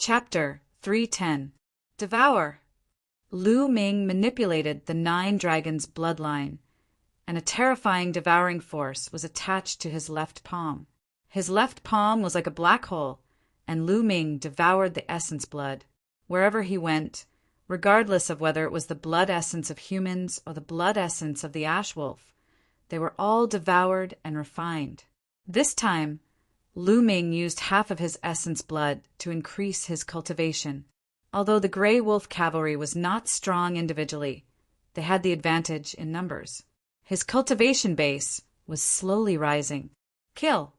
Chapter 310. Devour. Lu Ming manipulated the 9 dragons' bloodline, and a terrifying devouring force was attached to his left palm. His left palm was like a black hole, and Lu Ming devoured the essence blood. Wherever he went, regardless of whether it was the blood essence of humans or the blood essence of the ash wolf, they were all devoured and refined. This time, Lu Ming used half of his essence blood to increase his cultivation. Although the Grey Wolf cavalry was not strong individually, they had the advantage in numbers. His cultivation base was slowly rising. Kill!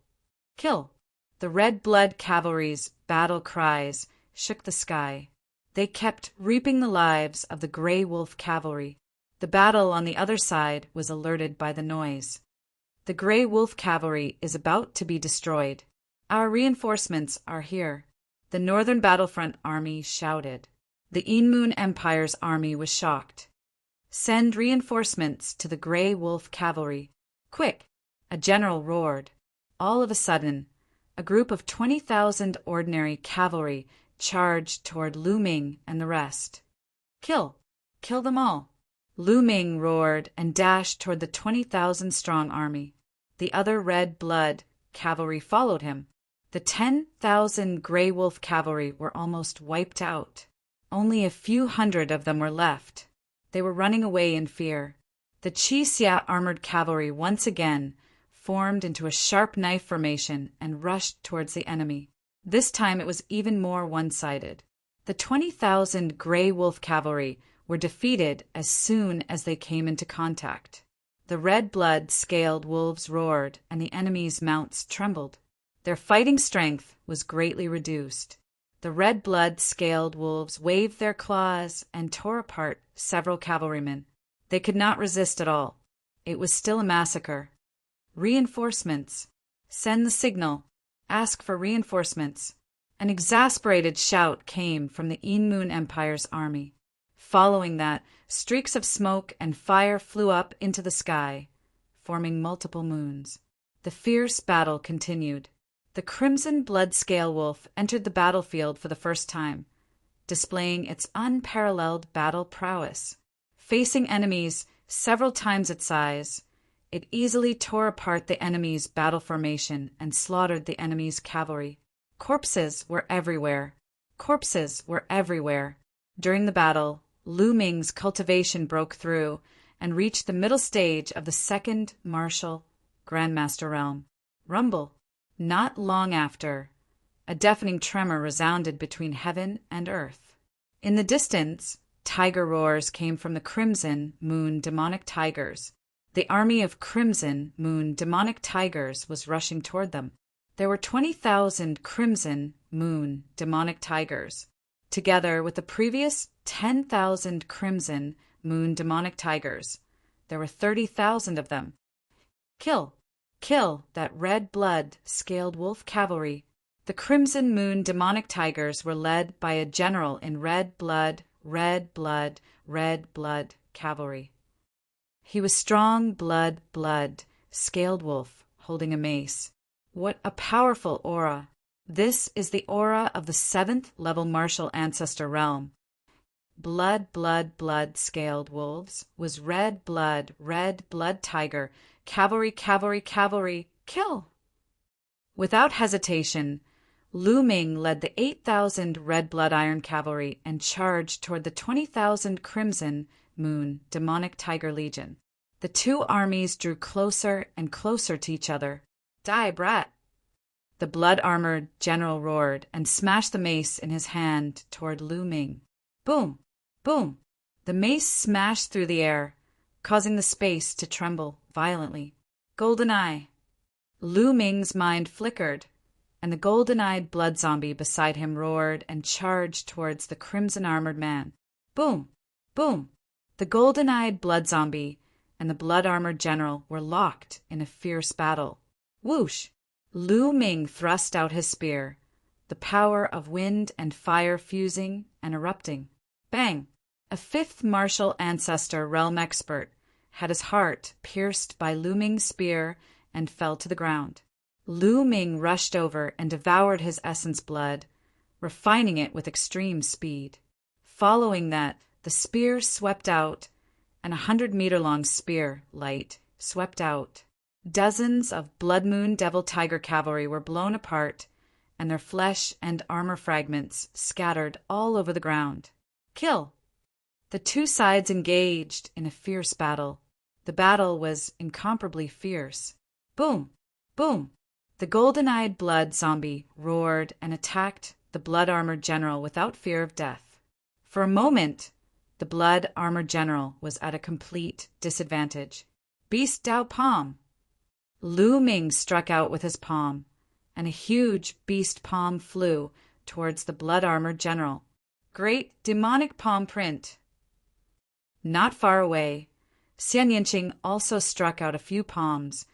Kill! The Red Blood cavalry's battle cries shook the sky. They kept reaping the lives of the Grey Wolf cavalry. The battle on the other side was alerted by the noise. The Grey Wolf cavalry is about to be destroyed. Our reinforcements are here. The Northern Battlefront Army shouted. The Inmun Empire's army was shocked. Send reinforcements to the Grey Wolf cavalry. Quick! A general roared. All of a sudden, a group of 20,000 ordinary cavalry charged toward Lu Ming and the rest. Kill! Kill them all! Lu Ming roared and dashed toward the 20,000-strong army. The other Red Blood cavalry followed him. The 10,000 Grey Wolf cavalry were almost wiped out. Only a few hundred of them were left. They were running away in fear. The Qixia armored cavalry once again formed into a sharp knife formation and rushed towards the enemy. This time it was even more one-sided. The 20,000 Grey Wolf cavalry were defeated as soon as they came into contact. The Red Blood scaled wolves roared, and the enemy's mounts trembled. Their fighting strength was greatly reduced. The Red Blood scaled wolves waved their claws and tore apart several cavalrymen. They could not resist at all. It was still a massacre. Reinforcements. Send the signal. Ask for reinforcements. An exasperated shout came from the Inmun Empire's army. Following that, streaks of smoke and fire flew up into the sky, forming multiple moons. The fierce battle continued. The Crimson Blood Scale Wolf entered the battlefield for the first time, displaying its unparalleled battle prowess. Facing enemies several times its size, it easily tore apart the enemy's battle formation and slaughtered the enemy's cavalry. Corpses were everywhere. Corpses were everywhere. During the battle, Lu Ming's cultivation broke through and reached the middle stage of the second martial Grandmaster realm. Rumble. Not long after, a deafening tremor resounded between heaven and earth. In the distance, tiger roars came from the Crimson Moon demonic tigers. The army of Crimson Moon demonic tigers was rushing toward them. There were 20,000 Crimson Moon demonic tigers. Together with the previous 10,000 Crimson Moon demonic tigers, there were 30,000 of them. Kill! Kill that Red Blood scaled wolf cavalry. The Crimson Moon demonic tigers were led by a general in Red Blood cavalry. He was strong blood, scaled wolf, holding a mace. What a powerful aura! This is the aura of the 7th level martial ancestor realm. Blood, scaled wolves was red blood tiger, cavalry, kill! Without hesitation, Lu Ming led the 8,000 red blood iron cavalry and charged toward the 20,000 Crimson Moon demonic tiger legion. The two armies drew closer and closer to each other. Die, brat! The blood-armored general roared and smashed the mace in his hand toward Lu Ming. Boom! Boom! The mace smashed through the air, causing the space to tremble violently. Golden Eye! Lu Ming's mind flickered, and the golden-eyed blood zombie beside him roared and charged towards the crimson-armored man. Boom! Boom! The golden-eyed blood zombie and the blood-armored general were locked in a fierce battle. Whoosh! Lu Ming thrust out his spear, the power of wind and fire fusing and erupting. Bang! A 5th martial ancestor realm expert had his heart pierced by Lu Ming's spear and fell to the ground. Lu Ming rushed over and devoured his essence blood, refining it with extreme speed. Following that, the spear swept out, and 100-meter-long spear, light, swept out. Dozens of Blood Moon Devil Tiger cavalry were blown apart, and their flesh and armor fragments scattered all over the ground. Kill! The two sides engaged in a fierce battle. The battle was incomparably fierce. Boom! Boom! The golden-eyed blood zombie roared and attacked the blood-armored general without fear of death. For a moment, the blood-armored general was at a complete disadvantage. Beast Dao Palm! Lu Ming struck out with his palm, and a huge beast palm flew towards the blood-armored general. Great demonic palm print! Not far away, Xian Yinqing also struck out a few palms,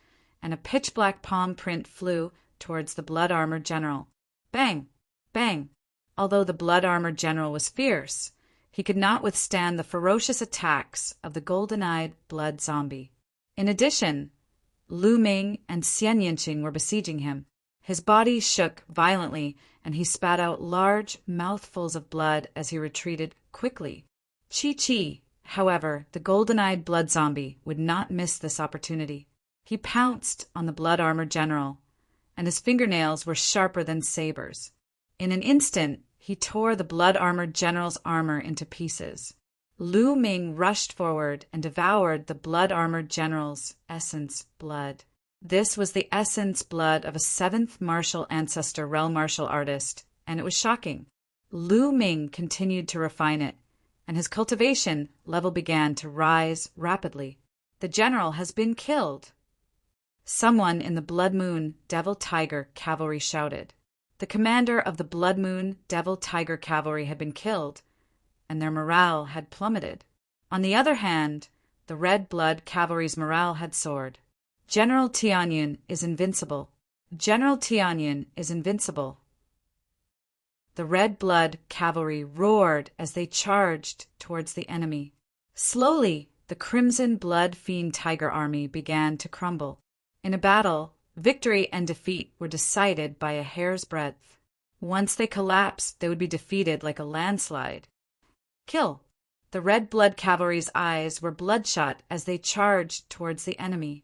and a pitch-black palm print flew towards the blood-armored general. Bang! Bang! Although the blood-armored general was fierce, he could not withstand the ferocious attacks of the golden-eyed blood zombie. In addition, Lu Ming and Xian Yinqing were besieging him. His body shook violently, and he spat out large mouthfuls of blood as he retreated quickly. Chi-Chi, however, the golden-eyed blood zombie, would not miss this opportunity. He pounced on the blood-armored general, and his fingernails were sharper than sabers. In an instant, he tore the blood-armored general's armor into pieces. Lu Ming rushed forward and devoured the blood-armored general's essence blood. This was the essence blood of a 7th martial ancestor realm martial artist, and it was shocking. Lu Ming continued to refine it, and his cultivation level began to rise rapidly. The general has been killed! Someone in the Blood Moon Devil Tiger cavalry shouted. The commander of the Blood Moon Devil Tiger cavalry had been killed, and their morale had plummeted. On the other hand, the Red Blood cavalry's morale had soared. General Tianyun is invincible. General Tianyun is invincible. The Red Blood cavalry roared as they charged towards the enemy. Slowly, the Crimson Blood Fiend Tiger army began to crumble. In a battle, victory and defeat were decided by a hair's breadth. Once they collapsed, they would be defeated like a landslide. Kill! The Red Blood cavalry's eyes were bloodshot as they charged towards the enemy.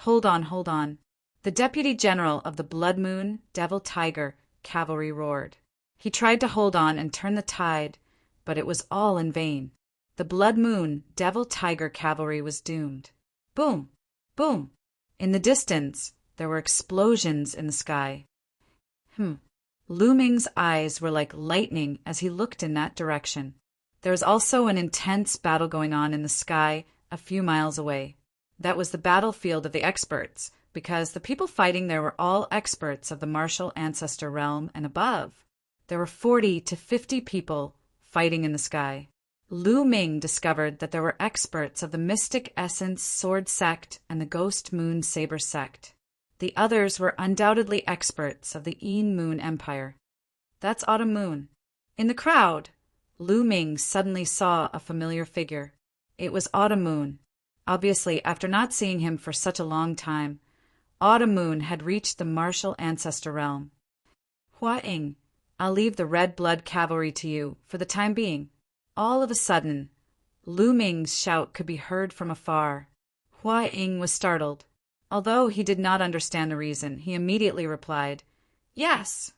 Hold on, hold on. The deputy general of the Blood Moon Devil Tiger cavalry roared. He tried to hold on and turn the tide, but it was all in vain. The Blood Moon Devil Tiger cavalry was doomed. Boom! Boom! In the distance, there were explosions in the sky. Lu Ming's eyes were like lightning as he looked in that direction. There was also an intense battle going on in the sky a few miles away. That was the battlefield of the experts, because the people fighting there were all experts of the martial ancestor realm and above. There were 40 to 50 people fighting in the sky. Lu Ming discovered that there were experts of the Mystic Essence Sword Sect and the Ghost Moon Saber Sect. The others were undoubtedly experts of the Een Moon Empire. That's Autumn Moon. In the crowd, Lu Ming suddenly saw a familiar figure. It was Autumn Moon. Obviously, after not seeing him for such a long time, Autumn Moon had reached the martial ancestor realm. Hua Ying, I'll leave the Red Blood cavalry to you for the time being. All of a sudden, Lu Ming's shout could be heard from afar. Hua Ying was startled. Although he did not understand the reason, he immediately replied, "Yes!"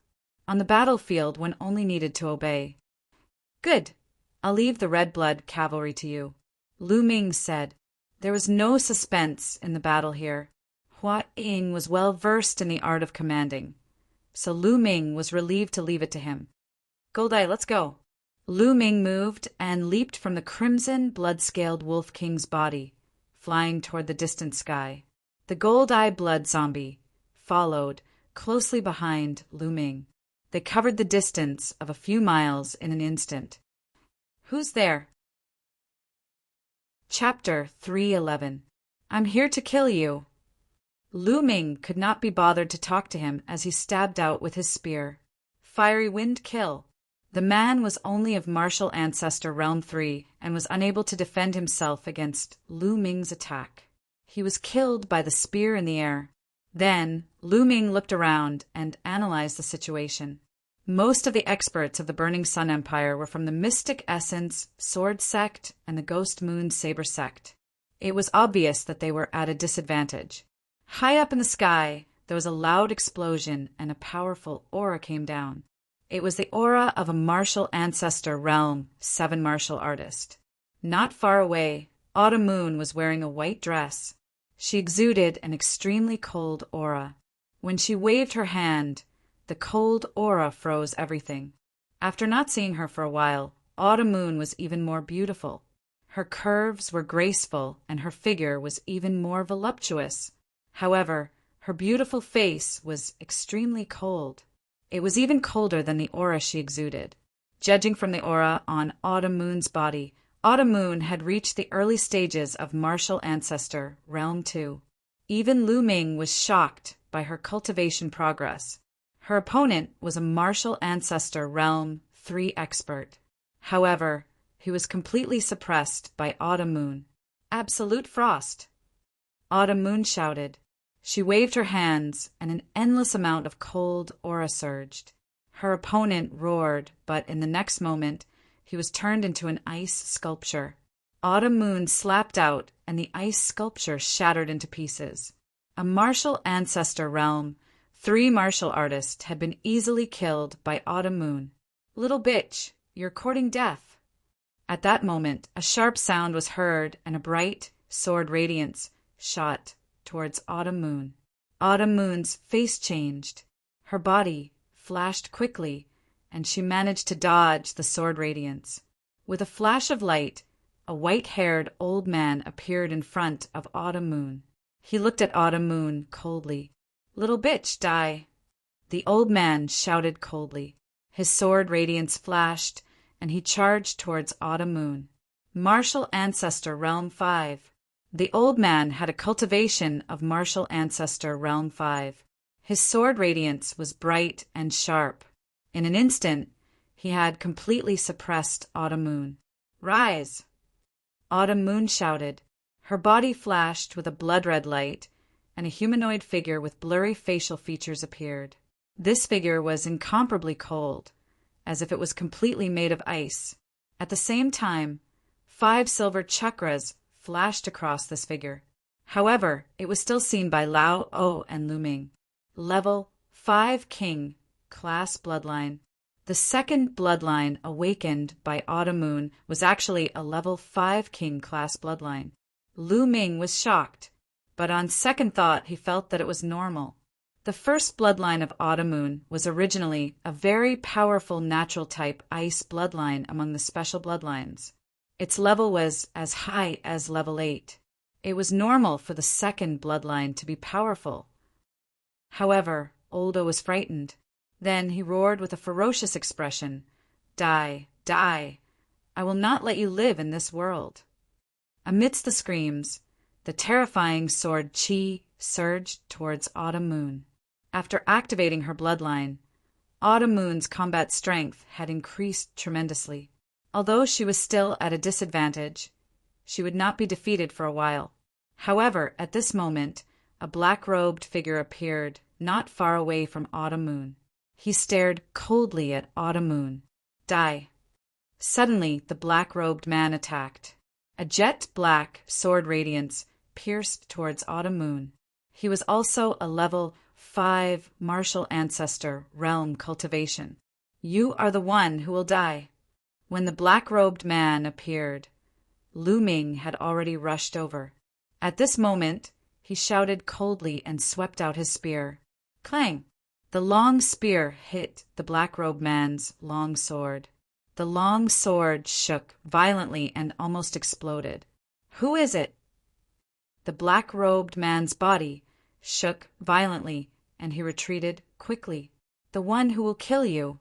On the battlefield, one only needed to obey. "Good. I'll leave the Red Blood cavalry to you," Lu Ming said. There was no suspense in the battle here. Hua Ying was well versed in the art of commanding, so Lu Ming was relieved to leave it to him. "Goldeye, let's go." Lu Ming moved and leaped from the crimson blood-scaled Wolf King's body, flying toward the distant sky. The Gold-Eye Blood Zombie followed closely behind Lu Ming. They covered the distance of a few miles in an instant. Who's there? Chapter 311. I'm here to kill you. Lu Ming could not be bothered to talk to him as he stabbed out with his spear. Fiery Wind Kill. The man was only of martial ancestor Realm 3 and was unable to defend himself against Lu Ming's attack. He was killed by the spear in the air. Then Lu Ming looked around and analyzed the situation. Most of the experts of the Burning Sun Empire were from the Mystic Essence, Sword Sect, and the Ghost Moon Saber Sect. It was obvious that they were at a disadvantage. High up in the sky, there was a loud explosion and a powerful aura came down. It was the aura of a martial ancestor realm 7 martial artist. Not far away, Autumn Moon was wearing a white dress. She exuded an extremely cold aura. When she waved her hand, the cold aura froze everything. After not seeing her for a while, Autumn Moon was even more beautiful. Her curves were graceful and her figure was even more voluptuous. However, her beautiful face was extremely cold. It was even colder than the aura she exuded. Judging from the aura on Autumn Moon's body, Autumn Moon had reached the early stages of Martial Ancestor, Realm 2. Even Lu Ming was shocked by her cultivation progress. Her opponent was a Martial Ancestor, Realm 3 expert. However, he was completely suppressed by Autumn Moon. Absolute frost! Autumn Moon shouted. She waved her hands, and an endless amount of cold aura surged. Her opponent roared, but in the next moment, he was turned into an ice sculpture. Autumn Moon slapped out, and the ice sculpture shattered into pieces. A Martial Ancestor Realm 3 martial artists had been easily killed by Autumn Moon. Little bitch, you're courting death. At that moment, a sharp sound was heard, and a bright sword radiance shot towards Autumn Moon. Autumn Moon's face changed. Her body flashed quickly, and she managed to dodge the sword radiance. With a flash of light, a white-haired old man appeared in front of Autumn Moon. He looked at Autumn Moon coldly. "Little bitch, die!" The old man shouted coldly. His sword radiance flashed, and he charged towards Autumn Moon. Martial Ancestor Realm 5. The old man had a cultivation of Martial Ancestor Realm 5. His sword radiance was bright and sharp. In an instant, he had completely suppressed Autumn Moon. "Rise!" Autumn Moon shouted. Her body flashed with a blood-red light, and a humanoid figure with blurry facial features appeared. This figure was incomparably cold, as if it was completely made of ice. At the same time, 5 silver chakras flashed across this figure. However, it was still seen by Lao O and Lu Ming. Level 5 King, Class Bloodline. The second bloodline awakened by Autumn Moon was actually a Level 5 King Class bloodline. Lu Ming was shocked, but on second thought he felt that it was normal. The first bloodline of Autumn Moon was originally a very powerful natural type ice bloodline among the special bloodlines. Its level was as high as level 8. It was normal for the second bloodline to be powerful. However, Oldo was frightened. Then he roared with a ferocious expression, "Die, die! I will not let you live in this world." Amidst the screams, the terrifying sword Qi surged towards Autumn Moon. After activating her bloodline, Autumn Moon's combat strength had increased tremendously. Although she was still at a disadvantage, she would not be defeated for a while. However, at this moment, a black-robed figure appeared not far away from Autumn Moon. He stared coldly at Autumn Moon. "Die!" Suddenly, the black-robed man attacked. A jet-black sword radiance pierced towards Autumn Moon. He was also a Level 5 Martial Ancestor Realm cultivation. "You are the one who will die." When the black-robed man appeared, Lu Ming had already rushed over. At this moment, he shouted coldly and swept out his spear. Clang! The long spear hit the black-robed man's long sword. The long sword shook violently and almost exploded. "Who is it?" The black-robed man's body shook violently, and he retreated quickly. "The one who will kill you."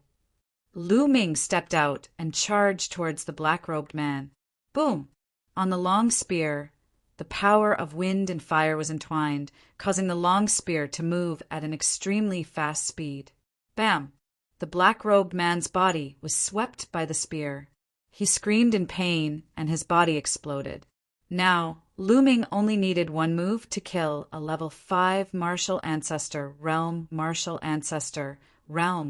Lu Ming stepped out and charged towards the black-robed man. Boom! On the long spear, the power of wind and fire was entwined, causing the long spear to move at an extremely fast speed. Bam! The black-robed man's body was swept by the spear. He screamed in pain, and his body exploded. Now, Lu Ming only needed one move to kill a Level 5 Martial Ancestor Realm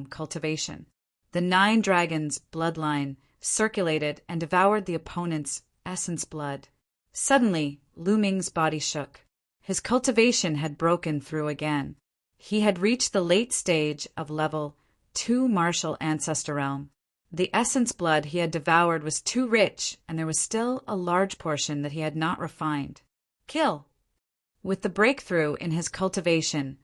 cultivation. The 9 dragons' bloodline circulated and devoured the opponent's essence blood. Suddenly, Lu Ming's body shook. His cultivation had broken through again. He had reached the late stage of level 2 martial ancestor realm. The essence blood he had devoured was too rich, and there was still a large portion that he had not refined. Kill! With the breakthrough in his cultivation,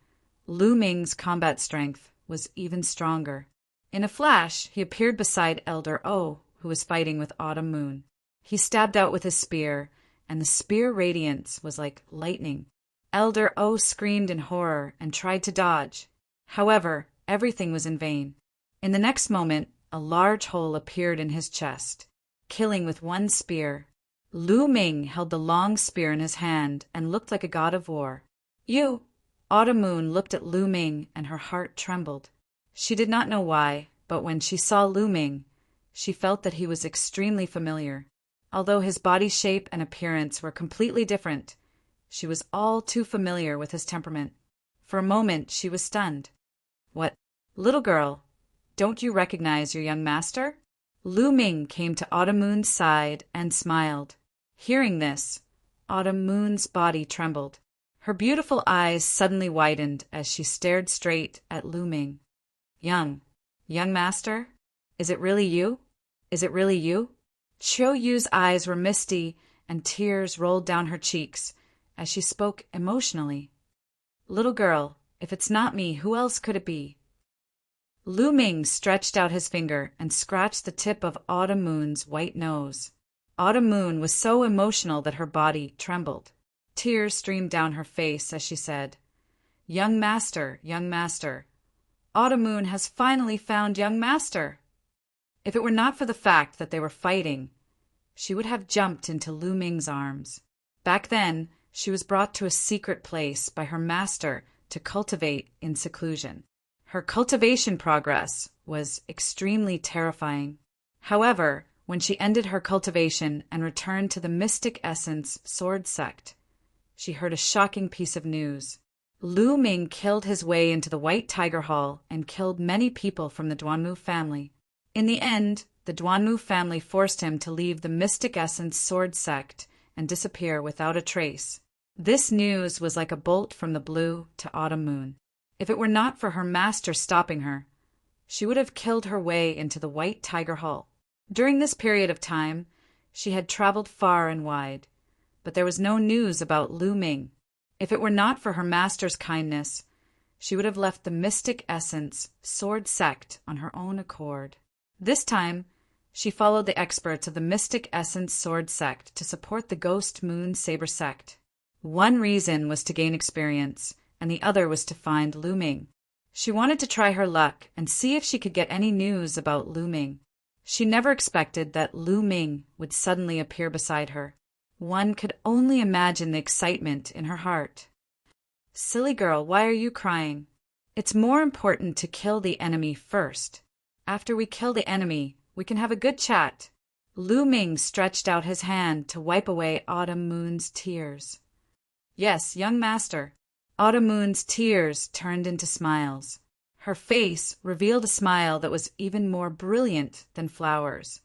Lu Ming's combat strength was even stronger. In a flash, he appeared beside Elder O, who was fighting with Autumn Moon. He stabbed out with his spear, and the spear radiance was like lightning. Elder O screamed in horror and tried to dodge. However, everything was in vain. In the next moment, a large hole appeared in his chest, killing with one spear. Lu Ming held the long spear in his hand and looked like a god of war. You! Autumn Moon looked at Lu Ming and her heart trembled. She did not know why, but when she saw Lu Ming, she felt that he was extremely familiar. Although his body shape and appearance were completely different, she was all too familiar with his temperament. For a moment, she was stunned. What? Little girl, don't you recognize your young master? Lu Ming came to Autumn Moon's side and smiled. Hearing this, Autumn Moon's body trembled. Her beautiful eyes suddenly widened as she stared straight at Lu Ming. Young master? Is it really you? Is it really you? Chiu Yu's eyes were misty and tears rolled down her cheeks as she spoke emotionally. Little girl, if it's not me, who else could it be? Lu Ming stretched out his finger and scratched the tip of Autumn Moon's white nose. Autumn Moon was so emotional that her body trembled. Tears streamed down her face as she said, young master, Autumn Moon has finally found young master. If it were not for the fact that they were fighting, she would have jumped into Lu Ming's arms. Back then, she was brought to a secret place by her master to cultivate in seclusion. Her cultivation progress was extremely terrifying. However, when she ended her cultivation and returned to the Mystic Essence Sword Sect, she heard a shocking piece of news. Lu Ming killed his way into the White Tiger Hall and killed many people from the Duanmu family. In the end, the Duanmu family forced him to leave the Mystic Essence Sword Sect and disappear without a trace. This news was like a bolt from the blue to Autumn Moon. If it were not for her master stopping her, she would have killed her way into the White Tiger Hall. During this period of time, she had traveled far and wide, but there was no news about Lu Ming. If it were not for her master's kindness, she would have left the Mystic Essence Sword Sect on her own accord. This time, she followed the experts of the Mystic Essence Sword Sect to support the Ghost Moon Saber Sect. One reason was to gain experience, and the other was to find Lu Ming. She wanted to try her luck and see if she could get any news about Lu Ming. She never expected that Lu Ming would suddenly appear beside her. One could only imagine the excitement in her heart. Silly girl, why are you crying? It's more important to kill the enemy first. After we kill the enemy, we can have a good chat. Lu Ming stretched out his hand to wipe away Autumn Moon's tears. Yes, young master. Autumn Moon's tears turned into smiles. Her face revealed a smile that was even more brilliant than flowers.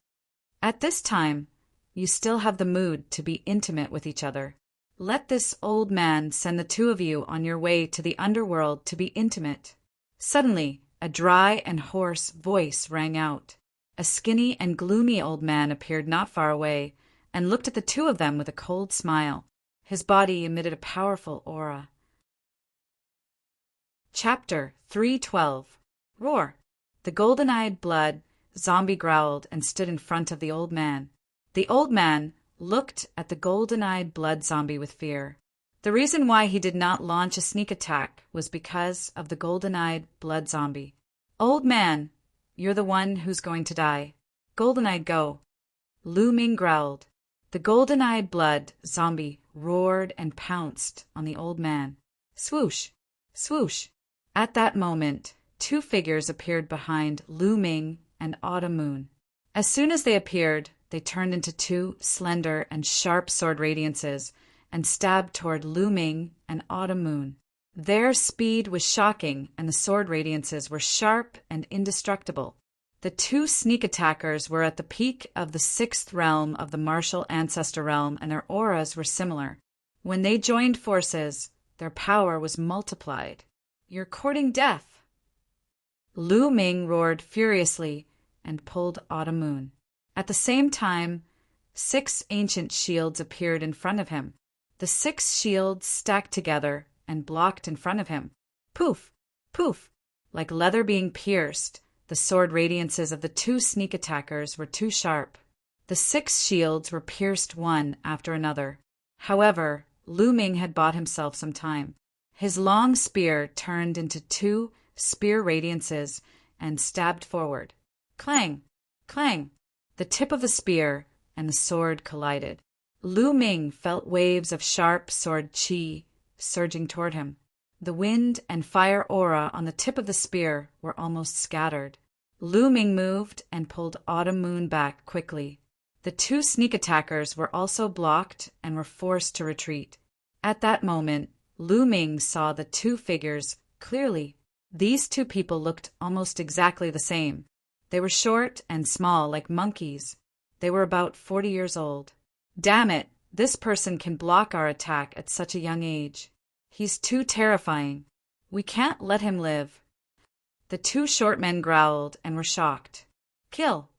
At this time, you still have the mood to be intimate with each other. Let this old man send the two of you on your way to the underworld to be intimate. Suddenly, a dry and hoarse voice rang out. A skinny and gloomy old man appeared not far away and looked at the two of them with a cold smile. His body emitted a powerful aura. Chapter 312. Roar. The golden-eyed blood zombie growled and stood in front of the old man. The old man looked at the golden-eyed blood zombie with fear. The reason why he did not launch a sneak attack was because of the golden-eyed blood zombie. Old man, you're the one who's going to die. Golden-eyed, go. Lu Ming growled. The golden-eyed blood zombie roared and pounced on the old man. Swoosh! Swoosh! At that moment, two figures appeared behind Lu Ming and Autumn Moon. As soon as they appeared, they turned into two slender and sharp sword radiances and stabbed toward Lu Ming and Autumn Moon. Their speed was shocking, and the sword radiances were sharp and indestructible. The two sneak attackers were at the peak of the 6th realm of the martial ancestor realm, and their auras were similar. When they joined forces, their power was multiplied. "You're courting death!" Lu Ming roared furiously and pulled Autumn Moon. At the same time, 6 ancient shields appeared in front of him. The 6 shields stacked together and blocked in front of him. Poof! Poof! Like leather being pierced, the sword radiances of the 2 sneak attackers were too sharp. The 6 shields were pierced one after another. However, Lu Ming had bought himself some time. His long spear turned into 2 spear radiances and stabbed forward. Clang! Clang! The tip of the spear and the sword collided. Lu Ming felt waves of sharp sword qi surging toward him. The wind and fire aura on the tip of the spear were almost scattered. Lu Ming moved and pulled Autumn Moon back quickly. The 2 sneak attackers were also blocked and were forced to retreat. At that moment, Lu Ming saw the 2 figures clearly. These 2 people looked almost exactly the same. They were short and small like monkeys. They were about 40 years old. "Damn it, this person can block our attack at such a young age. He's too terrifying. We can't let him live." The 2 short men growled and were shocked. "Kill!"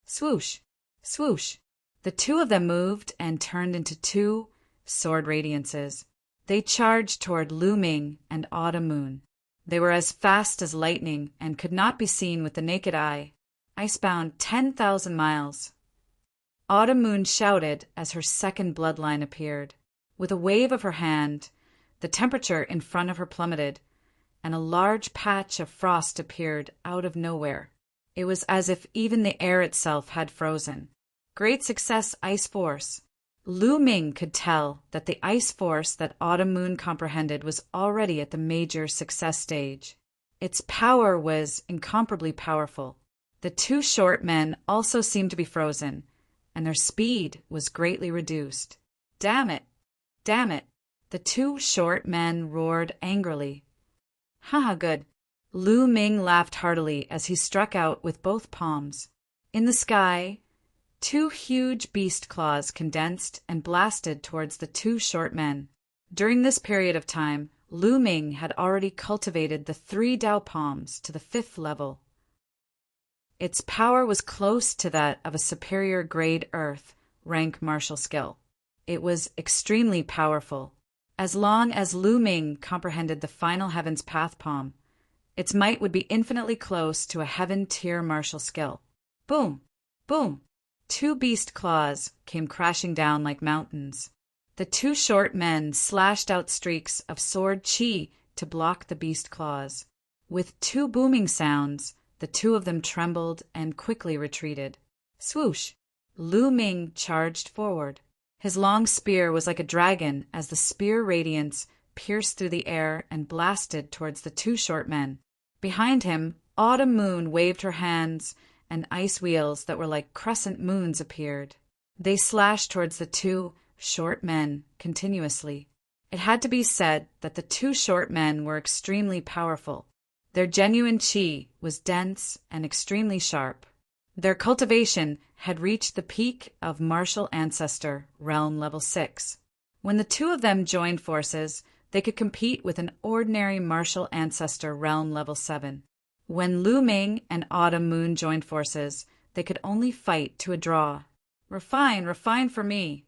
Swoosh! Swoosh! The 2 of them moved and turned into 2 sword radiances. They charged toward Lu Ming and Autumn Moon. They were as fast as lightning and could not be seen with the naked eye. Icebound 10,000 miles. Autumn Moon shouted as her second bloodline appeared. With a wave of her hand, the temperature in front of her plummeted, and a large patch of frost appeared out of nowhere. It was as if even the air itself had frozen. Great success, Ice Force. Lu Ming could tell that the ice force that Autumn Moon comprehended was already at the major success stage. Its power was incomparably powerful. The 2 short men also seemed to be frozen, and their speed was greatly reduced. "Damn it! Damn it!" The 2 short men roared angrily. "Haha, good." Lu Ming laughed heartily as he struck out with both palms. In the sky, 2 huge beast claws condensed and blasted towards the 2 short men. During this period of time, Lu Ming had already cultivated the 3 Dao palms to the 5th level. Its power was close to that of a superior grade Earth rank martial skill. It was extremely powerful. As long as Lu Ming comprehended the final Heaven's Path palm, its might would be infinitely close to a Heaven tier martial skill. Boom! Boom! 2 beast claws came crashing down like mountains. The 2 short men slashed out streaks of sword qi to block the beast claws. With 2 booming sounds, the 2 of them trembled and quickly retreated. Swoosh! Lu Ming charged forward. His long spear was like a dragon as the spear radiance pierced through the air and blasted towards the 2 short men. Behind him, Autumn Moon waved her hands, and ice wheels that were like crescent moons appeared. They slashed towards the 2 short men continuously. It had to be said that the 2 short men were extremely powerful. Their genuine qi was dense and extremely sharp. Their cultivation had reached the peak of martial ancestor realm level 6. When the 2 of them joined forces, they could compete with an ordinary martial ancestor realm level 7. When Lu Ming and Autumn Moon joined forces, they could only fight to a draw. "Refine, refine for me."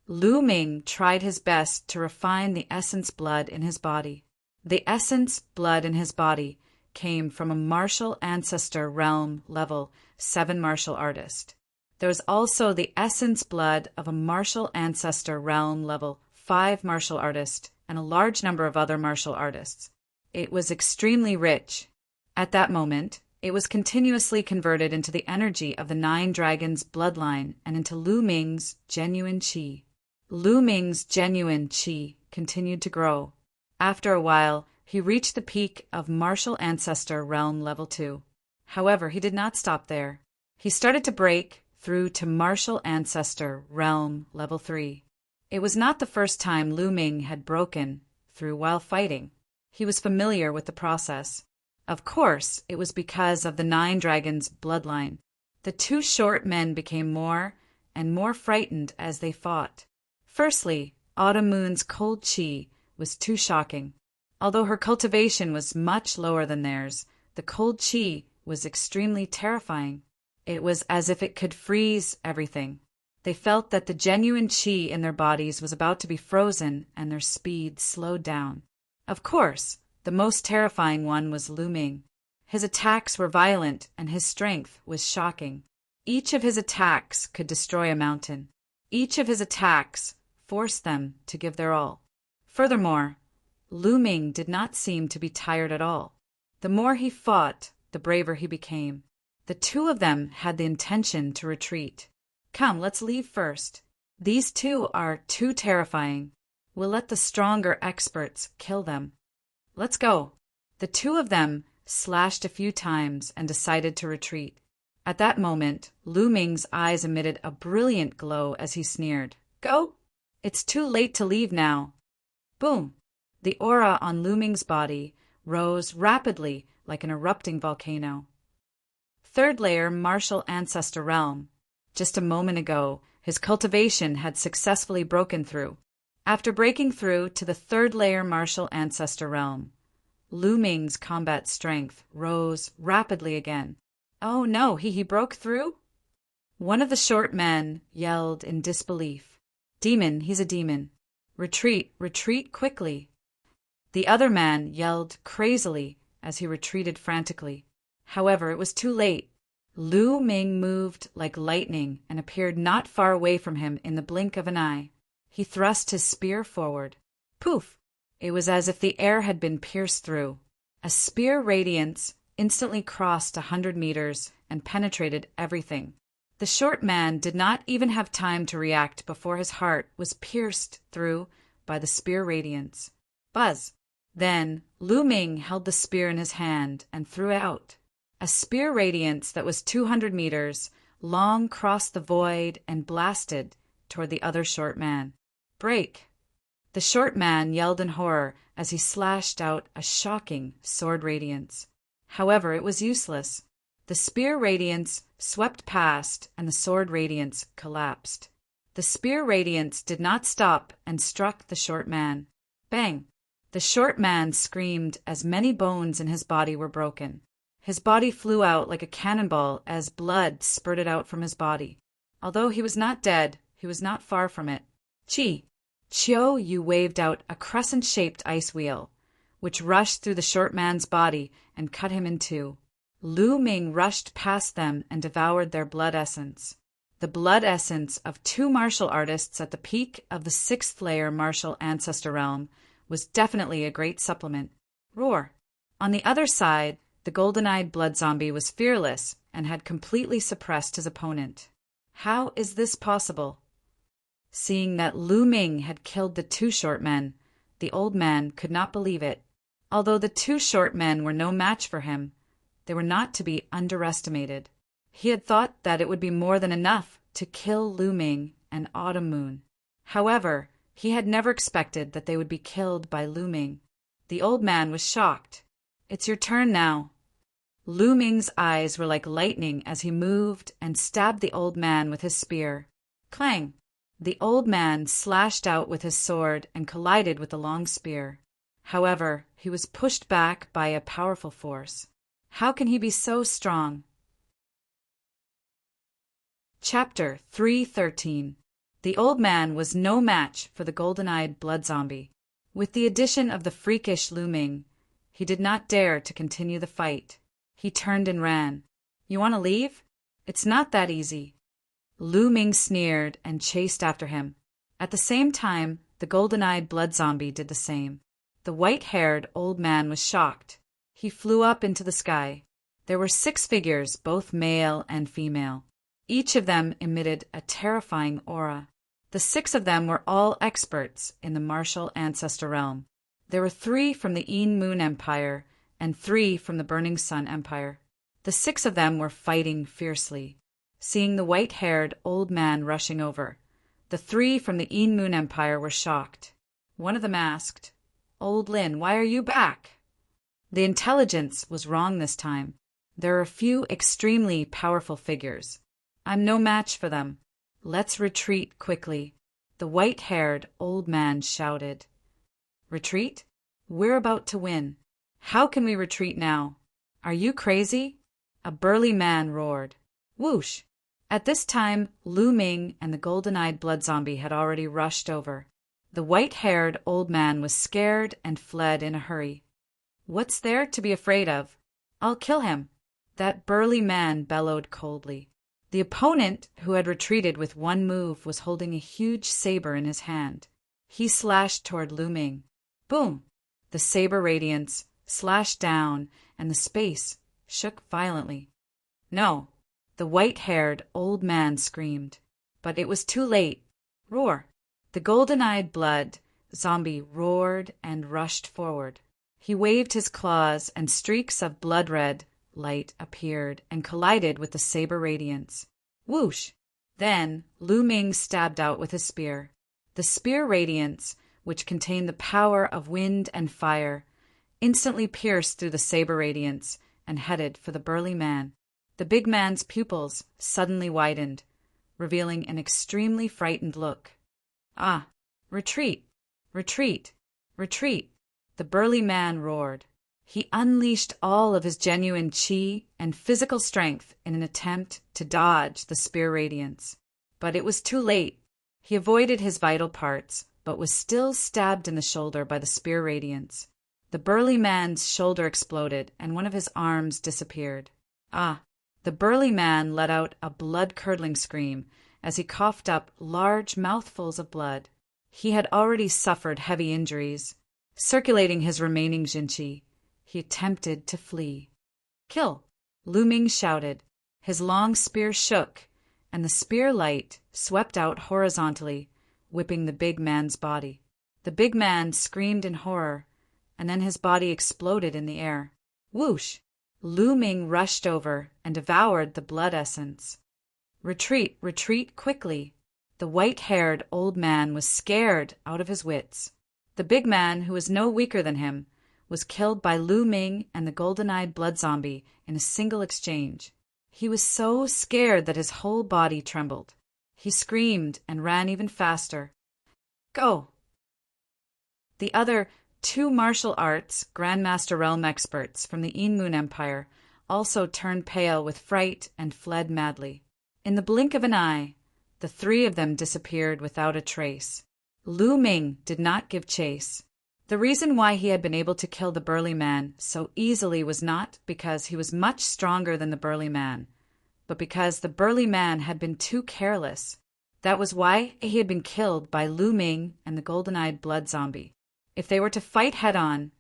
Lu Ming tried his best to refine the essence blood in his body. The essence blood in his body came from a martial ancestor realm level 7 martial artist. There was also the essence blood of a martial ancestor realm level 5 martial artist and a large number of other martial artists. It was extremely rich. At that moment, it was continuously converted into the energy of the 9 dragons' bloodline and into Lu Ming's genuine qi. Lu Ming's genuine qi continued to grow. After a while, he reached the peak of martial ancestor realm level 2. However, he did not stop there. He started to break through to martial ancestor realm level 3. It was not the first time Lu Ming had broken through while fighting. He was familiar with the process. Of course, it was because of the nine dragons' bloodline. The two short men became more and more frightened as they fought. Firstly, Autumn Moon's cold chi was too shocking. Although her cultivation was much lower than theirs, the cold chi was extremely terrifying. It was as if it could freeze everything. They felt that the genuine chi in their bodies was about to be frozen and their speed slowed down. Of course, the most terrifying one was Lu Ming. His attacks were violent and his strength was shocking. Each of his attacks could destroy a mountain. Each of his attacks forced them to give their all. Furthermore, Lu Ming did not seem to be tired at all. The more he fought, the braver he became. The two of them had the intention to retreat. Come, let's leave first. These two are too terrifying. We'll let the stronger experts kill them. Let's go. The two of them slashed a few times and decided to retreat. At that moment, Lu Ming's eyes emitted a brilliant glow as he sneered. Go? It's too late to leave now. Boom! The aura on Lu Ming's body rose rapidly like an erupting volcano. Third layer martial ancestor realm. Just a moment ago, his cultivation had successfully broken through. After breaking through to the third layer martial ancestor realm, Lu Ming's combat strength rose rapidly again. Oh no, he broke through? One of the short men yelled in disbelief. Demon, he's a demon. Retreat, retreat quickly. The other man yelled crazily as he retreated frantically. However, it was too late. Lu Ming moved like lightning and appeared not far away from him in the blink of an eye. He thrust his spear forward. Poof! It was as if the air had been pierced through. A spear radiance instantly crossed 100 meters and penetrated everything. The short man did not even have time to react before his heart was pierced through by the spear radiance. Buzz! Then Lu Ming held the spear in his hand and threw it out. A spear radiance that was 200 meters long crossed the void and blasted toward the other short man. Break! The short man yelled in horror as he slashed out a shocking sword radiance. However, it was useless. The spear radiance swept past and the sword radiance collapsed. The spear radiance did not stop and struck the short man. Bang! The short man screamed as many bones in his body were broken. His body flew out like a cannonball as blood spurted out from his body. Although he was not dead, he was not far from it. Chi! Chiu Yu waved out a crescent-shaped ice wheel, which rushed through the short man's body and cut him in two. Lu Ming rushed past them and devoured their blood essence. The blood essence of two martial artists at the peak of the sixth-layer martial ancestor realm was definitely a great supplement. Roar! On the other side, the golden-eyed blood zombie was fearless and had completely suppressed his opponent. How is this possible? Seeing that Lu Ming had killed the two short men, the old man could not believe it. Although the two short men were no match for him, they were not to be underestimated. He had thought that it would be more than enough to kill Lu Ming and Autumn Moon. However, he had never expected that they would be killed by Lu Ming. The old man was shocked. It's your turn now. Lu Ming's eyes were like lightning as he moved and stabbed the old man with his spear. Clang! The old man slashed out with his sword and collided with the long spear. However, he was pushed back by a powerful force. How can he be so strong? Chapter 313. The old man was no match for the golden-eyed blood zombie. With the addition of the freakish Lu Ming, he did not dare to continue the fight. He turned and ran. You want to leave? It's not that easy. Lu Ming sneered and chased after him. At the same time, the golden-eyed blood zombie did the same. The white-haired old man was shocked. He flew up into the sky. There were 6 figures, both male and female. Each of them emitted a terrifying aura. The 6 of them were all experts in the martial ancestor realm. There were 3 from the Een Moon Empire and 3 from the Burning Sun Empire. The 6 of them were fighting fiercely. Seeing the white-haired old man rushing over, the 3 from the Een Moon Empire were shocked. One of them asked, "Old Lin, why are you back?" The intelligence was wrong this time. There are a few extremely powerful figures. I'm no match for them. Let's retreat quickly, the white-haired old man shouted. Retreat? We're about to win. How can we retreat now? Are you crazy? A burly man roared. Whoosh! At this time, Lu Ming and the golden-eyed blood zombie had already rushed over. The white-haired old man was scared and fled in a hurry. What's there to be afraid of? I'll kill him, that burly man bellowed coldly. The opponent, who had retreated with one move, was holding a huge saber in his hand. He slashed toward Lu Ming. Boom! The saber radiance slashed down, and the space shook violently. No! The white-haired old man screamed. But it was too late. Roar! The golden-eyed blood zombie roared and rushed forward. He waved his claws, and streaks of blood-red light appeared and collided with the saber radiance. Whoosh! Then Lu Ming stabbed out with his spear. The spear radiance, which contained the power of wind and fire, instantly pierced through the saber radiance and headed for the burly man. The big man's pupils suddenly widened, revealing an extremely frightened look. Ah! Retreat! Retreat! Retreat! The burly man roared. He unleashed all of his genuine chi and physical strength in an attempt to dodge the spear radiance. But it was too late. He avoided his vital parts, but was still stabbed in the shoulder by the spear radiance. The burly man's shoulder exploded, and one of his arms disappeared. Ah! The burly man let out a blood-curdling scream as he coughed up large mouthfuls of blood. He had already suffered heavy injuries. Circulating his remaining jinchi, he attempted to flee. Kill! Lu Ming shouted. His long spear shook, and the spear light swept out horizontally, whipping the big man's body. The big man screamed in horror, and then his body exploded in the air. Whoosh! Lu Ming rushed over and devoured the blood essence. Retreat, retreat quickly. The white-haired old man was scared out of his wits. The big man, who was no weaker than him, was killed by Lu Ming and the golden-eyed blood zombie in a single exchange. He was so scared that his whole body trembled. He screamed and ran even faster. Go! The other two martial arts Grandmaster Realm experts from the Moon Empire also turned pale with fright and fled madly. In the blink of an eye, the three of them disappeared without a trace. Lu Ming did not give chase. The reason why he had been able to kill the burly man so easily was not because he was much stronger than the burly man, but because the burly man had been too careless. That was why he had been killed by Lu Ming and the golden-eyed blood zombie. If they were to fight head-on,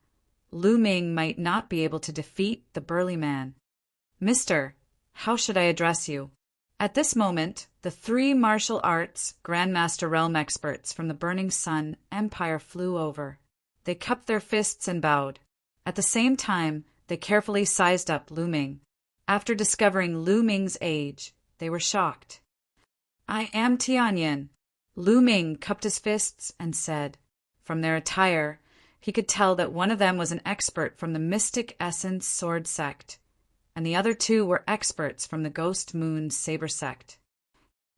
Lu Ming might not be able to defeat the burly man. Mister, how should I address you? At this moment, the three martial arts Grandmaster Realm experts from the Burning Sun Empire flew over. They cupped their fists and bowed. At the same time, they carefully sized up Lu Ming. After discovering Lu Ming's age, they were shocked. I am Tianyin. Lu Ming cupped his fists and said. From their attire, he could tell that one of them was an expert from the Mystic Essence Sword Sect, and the other two were experts from the Ghost Moon Saber Sect.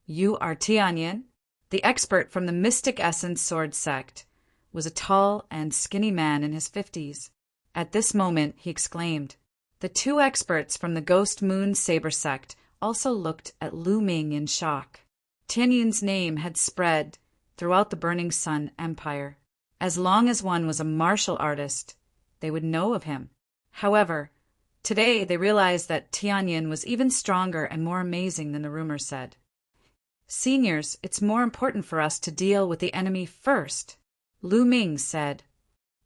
You are Tianyin? The expert from the Mystic Essence Sword Sect was a tall and skinny man in his 50s. At this moment, he exclaimed. The two experts from the Ghost Moon Saber Sect also looked at Lu Ming in shock. Tianyin's name had spread throughout the Burning Sun Empire. As long as one was a martial artist, they would know of him. However, today they realized that Tianyin was even stronger and more amazing than the rumors said. Seniors, it's more important for us to deal with the enemy first, Lu Ming said.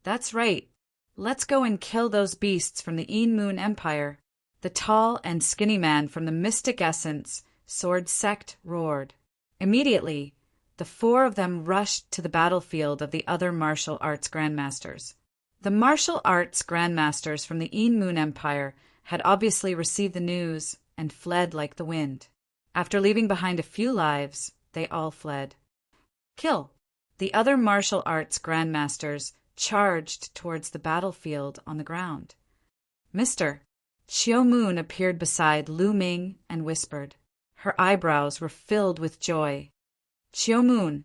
That's right. Let's go and kill those beasts from the Moon Empire. The tall and skinny man from the Mystic Essence Sword Sect roared. Immediately, the four of them rushed to the battlefield of the other martial arts grandmasters. The martial arts grandmasters from the Moon Empire had obviously received the news and fled like the wind. After leaving behind a few lives, they all fled. Kill! The other martial arts grandmasters charged towards the battlefield on the ground. Mister. Xiao Moon appeared beside Lu Ming and whispered. Her eyebrows were filled with joy. Xiao Moon,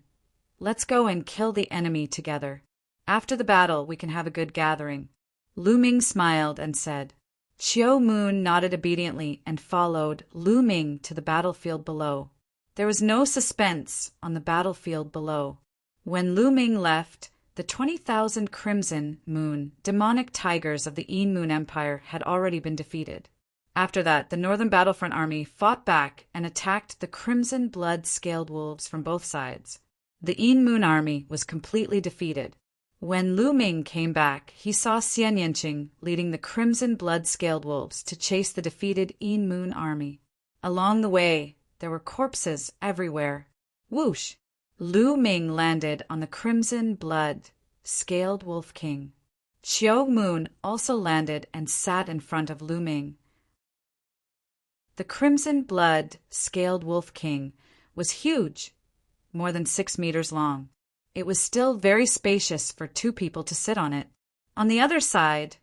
let's go and kill the enemy together. After the battle, we can have a good gathering. Lu Ming smiled and said. Xiao Moon nodded obediently and followed Lu Ming to the battlefield below. There was no suspense on the battlefield below. When Lu Ming left, the 20,000 Crimson Moon demonic tigers of the Yin Moon Empire had already been defeated. After that, the Northern Battlefront Army fought back and attacked the Crimson Blood Scaled Wolves from both sides. The Yin Moon Army was completely defeated. When Lu Ming came back, he saw Xian Yanqing leading the Crimson Blood Scaled Wolves to chase the defeated Yin Moon Army. Along the way, there were corpses everywhere. Whoosh! Lu Ming landed on the Crimson Blood Scaled Wolf King. Xiao Moon also landed and sat in front of Lu Ming. The Crimson Blood Scaled Wolf King was huge, more than 6 meters long. It was still very spacious for 2 people to sit on it. On the other side,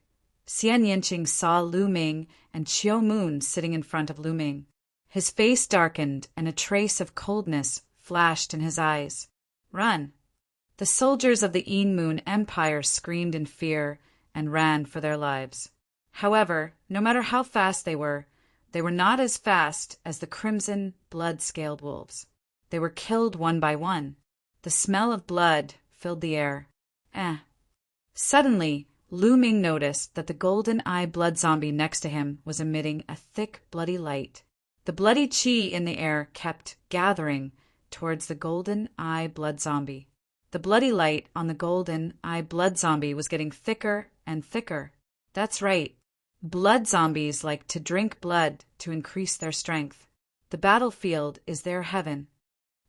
Xian Yanqing saw Lu Ming and Xiao Moon sitting in front of Lu Ming. His face darkened and a trace of coldness flashed in his eyes. Run! The soldiers of the Yin Moon Empire screamed in fear and ran for their lives. However, no matter how fast they were not as fast as the Crimson Blood-Scaled Wolves. They were killed one by one. The smell of blood filled the air. Suddenly, Lu Ming noticed that the golden eye blood zombie next to him was emitting a thick, bloody light. The bloody qi in the air kept gathering towards the golden eye blood zombie. The bloody light on the golden eye blood zombie was getting thicker and thicker. That's right. Blood zombies like to drink blood to increase their strength. The battlefield is their heaven.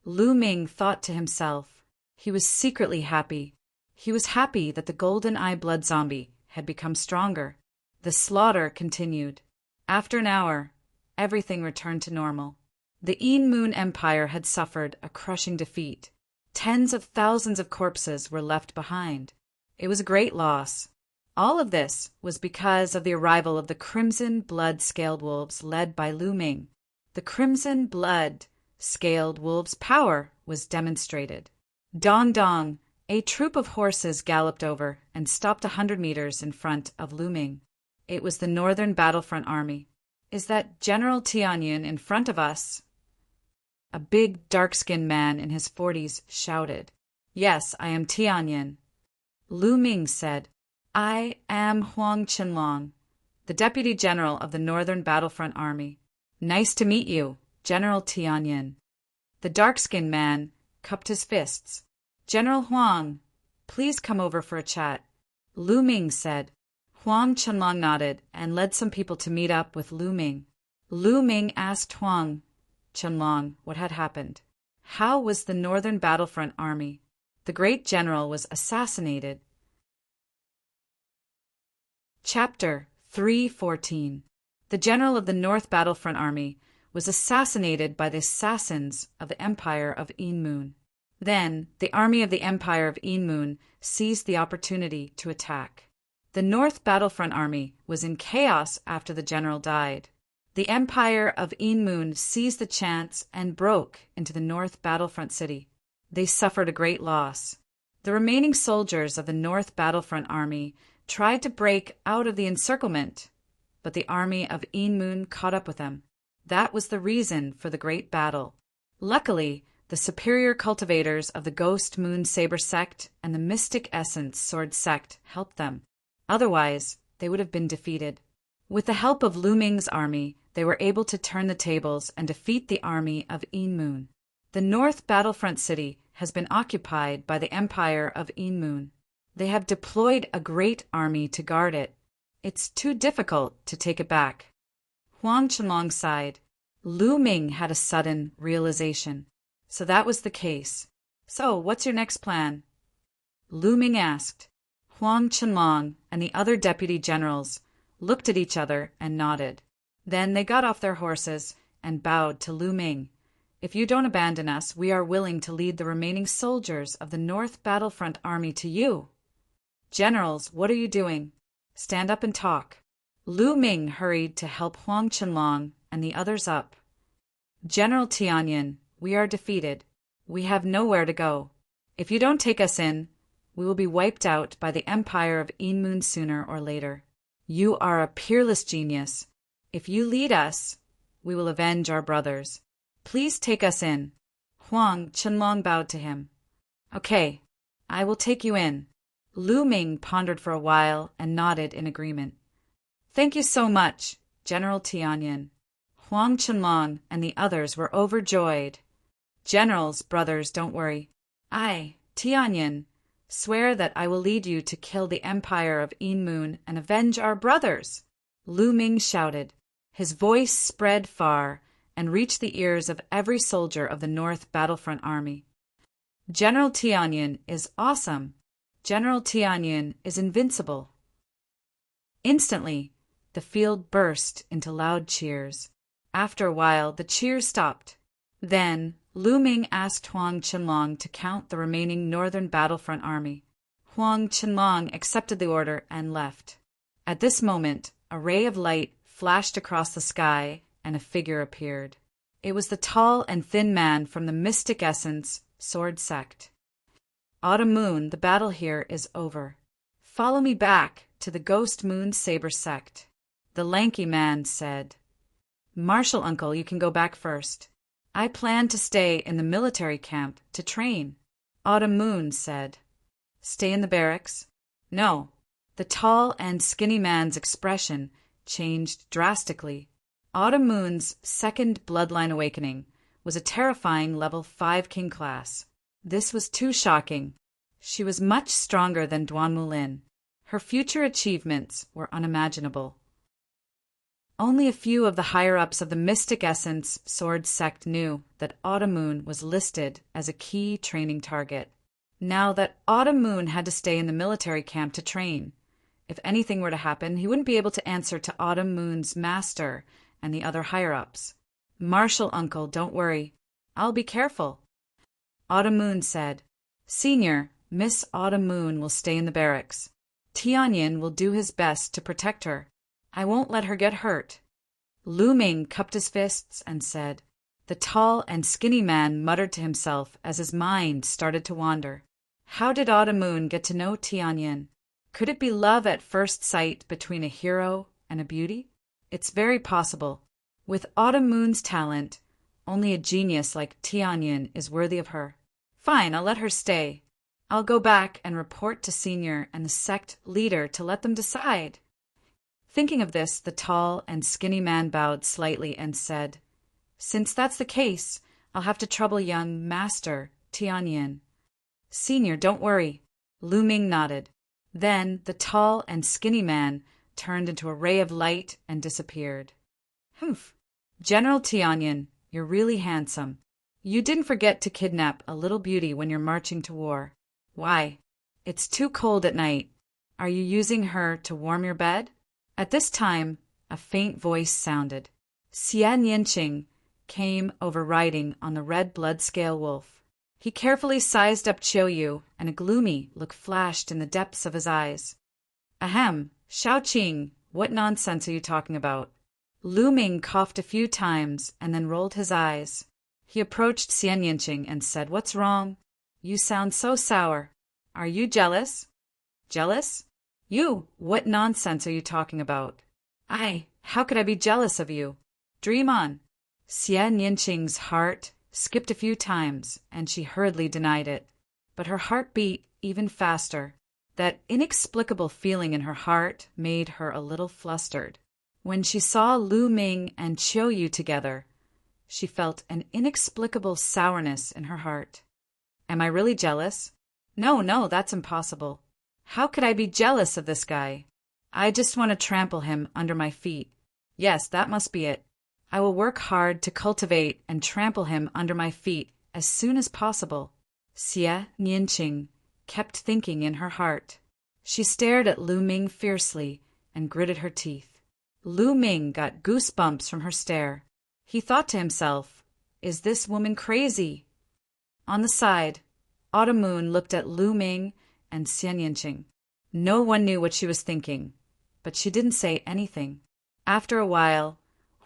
Lu Ming thought to himself. He was secretly happy. He was happy that the golden eye blood zombie had become stronger. The slaughter continued. After an hour, everything returned to normal. The Yin Moon Empire had suffered a crushing defeat. Tens of thousands of corpses were left behind. It was a great loss. All of this was because of the arrival of the Crimson Blood Scaled Wolves led by Lu Ming. The Crimson Blood Scaled Wolves' power was demonstrated. Dong dong, a troop of horses galloped over and stopped 100 meters in front of Lu Ming. It was the Northern Battlefront Army. Is that General Tianyin in front of us? A big, dark-skinned man in his 40s shouted. Yes, I am Tianyin. Lu Ming said, I am Huang Qinlong, the Deputy General of the Northern Battlefront Army. Nice to meet you, General Tianyin. The dark-skinned man cupped his fists. General Huang, please come over for a chat. Lu Ming said. Huang Qinlong nodded and led some people to meet up with Lu Ming. Lu Ming asked Huang Qinlong what had happened. How was the Northern Battlefront Army? The great general was assassinated. Chapter 314. The general of the North Battlefront Army was assassinated by the assassins of the Empire of Yin Moon. Then, the army of the Empire of Yin Moon seized the opportunity to attack. The North Battlefront Army was in chaos after the general died. The Empire of Yin Moon seized the chance and broke into the North Battlefront City. They suffered a great loss. The remaining soldiers of the North Battlefront Army tried to break out of the encirclement, but the army of Yin Moon caught up with them. That was the reason for the great battle. Luckily, the superior cultivators of the Ghost Moon Saber sect and the Mystic Essence Sword sect helped them. Otherwise, they would have been defeated. With the help of Lu Ming's army, they were able to turn the tables and defeat the army of Yin Moon. The North Battlefront City has been occupied by the Empire of Yin Moon. They have deployed a great army to guard it. It's too difficult to take it back. Huang Qinlong sighed. Lu Ming had a sudden realization. So that was the case. So, what's your next plan? Lu Ming asked. Huang Qinlong and the other deputy generals looked at each other and nodded. Then they got off their horses and bowed to Lu Ming. If you don't abandon us, we are willing to lead the remaining soldiers of the North Battlefront Army to you. Generals, what are you doing? Stand up and talk. Lu Ming hurried to help Huang Qianlong and the others up. General Tianyin, we are defeated. We have nowhere to go. If you don't take us in, we will be wiped out by the empire of Yinmun sooner or later. You are a peerless genius. If you lead us, we will avenge our brothers. Please take us in. Huang Qianlong bowed to him. Okay, I will take you in. Lu Ming pondered for a while and nodded in agreement. Thank you so much, General Tianyin. Huang Qianlong and the others were overjoyed. Generals, brothers, don't worry. I, Tianyin, swear that I will lead you to kill the empire of Yinmun and avenge our brothers. Lu Ming shouted. His voice spread far and reached the ears of every soldier of the North Battlefront Army. General Tianyin is awesome. General Tianyin is invincible. Instantly, the field burst into loud cheers. After a while, the cheers stopped. Then, Lu Ming asked Huang Qianlong to count the remaining Northern Battlefront Army. Huang Qianlong accepted the order and left. At this moment, a ray of light flashed across the sky and a figure appeared. It was the tall and thin man from the Mystic Essence Sword Sect. Autumn Moon, the battle here is over. Follow me back to the Ghost Moon Saber Sect. The lanky man said. Marshal Uncle, you can go back first. I plan to stay in the military camp to train. Autumn Moon said. Stay in the barracks? No. The tall and skinny man's expression changed drastically. Autumn Moon's second bloodline awakening was a terrifying level 5 king class. This was too shocking. She was much stronger than Duan Mulin. Her future achievements were unimaginable. Only a few of the higher-ups of the Mystic Essence Sword Sect knew that Autumn Moon was listed as a key training target. Now that Autumn Moon had to stay in the military camp to train. If anything were to happen, he wouldn't be able to answer to Autumn Moon's master and the other higher-ups. Marshal Uncle, don't worry. I'll be careful. Autumn Moon said, Senior, Miss Autumn Moon will stay in the barracks. Tianyin will do his best to protect her. I won't let her get hurt. Lu Ming cupped his fists and said. The tall and skinny man muttered to himself as his mind started to wander. How did Autumn Moon get to know Tianyin? Could it be love at first sight between a hero and a beauty? It's very possible. With Autumn Moon's talent, only a genius like Tianyin is worthy of her. Fine, I'll let her stay. I'll go back and report to Senior and the sect leader to let them decide. Thinking of this, the tall and skinny man bowed slightly and said, Since that's the case, I'll have to trouble young Master Tianyin. Senior, don't worry. Lu Ming nodded. Then the tall and skinny man turned into a ray of light and disappeared. Humph. General Tianyin, you're really handsome. You didn't forget to kidnap a little beauty when you're marching to war. Why? It's too cold at night. Are you using her to warm your bed? At this time, a faint voice sounded. Xian Yinqing came over riding on the red blood-scale wolf. He carefully sized up Qiuyu, and a gloomy look flashed in the depths of his eyes. Ahem, Shaoqing, what nonsense are you talking about? Lu Ming coughed a few times and then rolled his eyes. He approached Xian Yinqing and said, What's wrong? You sound so sour. Are you jealous? Jealous? You, what nonsense are you talking about? How could I be jealous of you? Dream on. Xian Yinqing's heart skipped a few times, and she hurriedly denied it. But her heart beat even faster. That inexplicable feeling in her heart made her a little flustered. When she saw Lu Ming and Qiuyu together, she felt an inexplicable sourness in her heart. Am I really jealous? No, that's impossible. How could I be jealous of this guy? I just want to trample him under my feet. Yes, that must be it. I will work hard to cultivate and trample him under my feet as soon as possible. Xie Nianqing kept thinking in her heart. She stared at Lu Ming fiercely and gritted her teeth. Lu Ming got goosebumps from her stare. He thought to himself, Is this woman crazy? On the side, Autumn Moon looked at Lu Ming and Xian Yinqing. No one knew what she was thinking. but she didn't say anything. After a while,